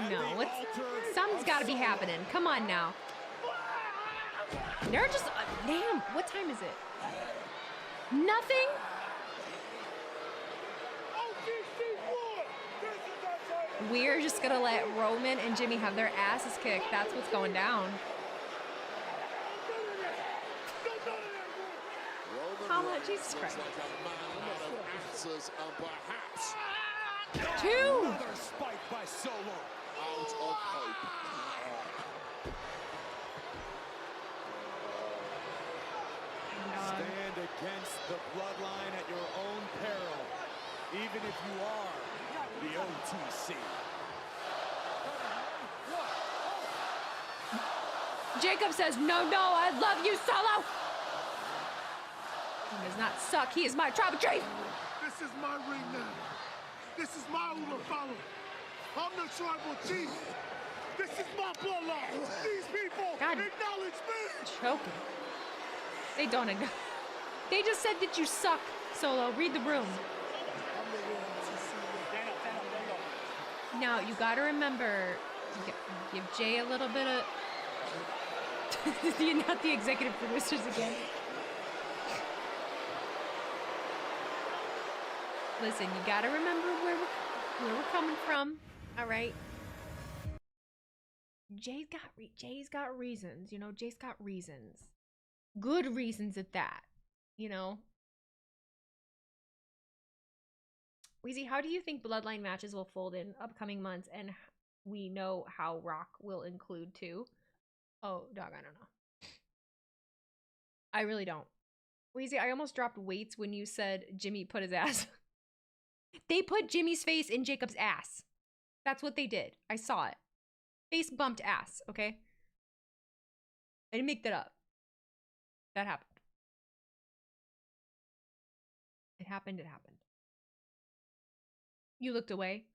No, something's got to be happening. Come on now. They're just damn. What time is it? Nothing. We're just gonna let Roman and Jimmy have their asses kicked. That's what's going down. How much? Jesus Christ. Two. Another spike by Solo. Out of hope. Stand against the bloodline at your own peril, even if you are the OTC. Jacob says, no, I love you, Solo. He does not suck. He is my tribal chief. This is my ring now. This is my Uno follow. I'm the tribal chief. This is my bloodline. These people acknowledge me. Choking. They don't acknowledge. They just said that you suck, Solo. Read the room. Now, you gotta remember, give Jay a little bit of... You're not the executive producers again. Listen, you gotta remember where we're coming from, all right? Jay's got reasons, you know. Jay's got reasons, good reasons at that, you know. Weezy, how do you think Bloodline matches will fold in upcoming months? And we know how Rock will include too. Oh, dog, I don't know. I really don't. Weezy, I almost dropped weights when you said Jimmy put his ass. They put Jimmy's face in Jacob's ass. That's what they did. I saw it. Face bumped ass, okay? I didn't make that up. That happened. It happened, it happened. You looked away.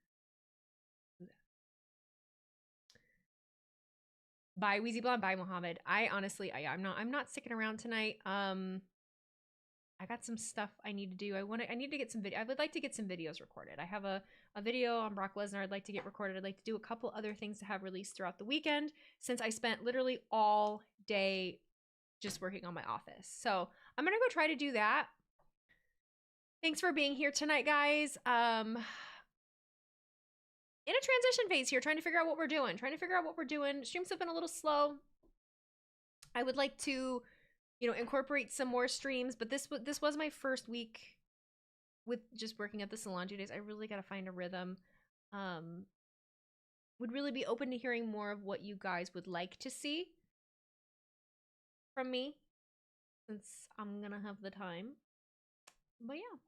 Bye, Weezy Blonde. Bye, Mohammed. I'm not sticking around tonight. I got some stuff I need to do. I need to get some video. I would like to get some videos recorded. I have a video on Brock Lesnar I'd like to get recorded. I'd like to do a couple other things to have released throughout the weekend, since I spent literally all day just working on my office. So I'm gonna go try to do that. Thanks for being here tonight, guys. In a transition phase here, trying to figure out what we're doing. Streams have been a little slow. I would like to, you know, incorporate some more streams, but this was my first week with just working at the salon 2 days. I really got to find a rhythm. Would really be open to hearing more of what you guys would like to see from me, since I'm gonna have the time. But yeah.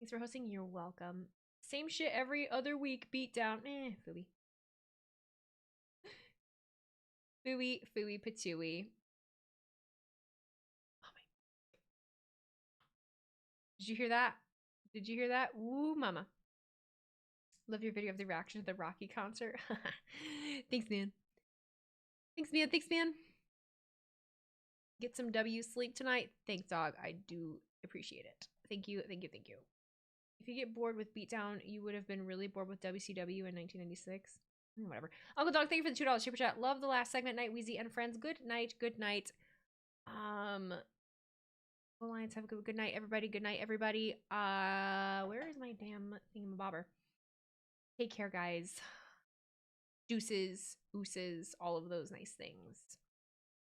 Thanks for hosting. You're welcome. Same shit every other week. Beat down. Fooey. Fooey patooey. Oh my. Did you hear that? Did you hear that? Woo, mama. Love your video of the reaction to the Rocky concert. Thanks, man. Thanks, man. Get some W sleep tonight. Thanks, dog. I do appreciate it. Thank you. If you get bored with Beatdown, you would have been really bored with WCW in 1996. Whatever. Uncle Dog, thank you for the $2 super chat. Love the last segment. Night, Weezy and friends. Good night. Alliance, have a good night, everybody. Good night, everybody. Where is my damn thingamabobber? Take care, guys. Deuces, ooses, all of those nice things.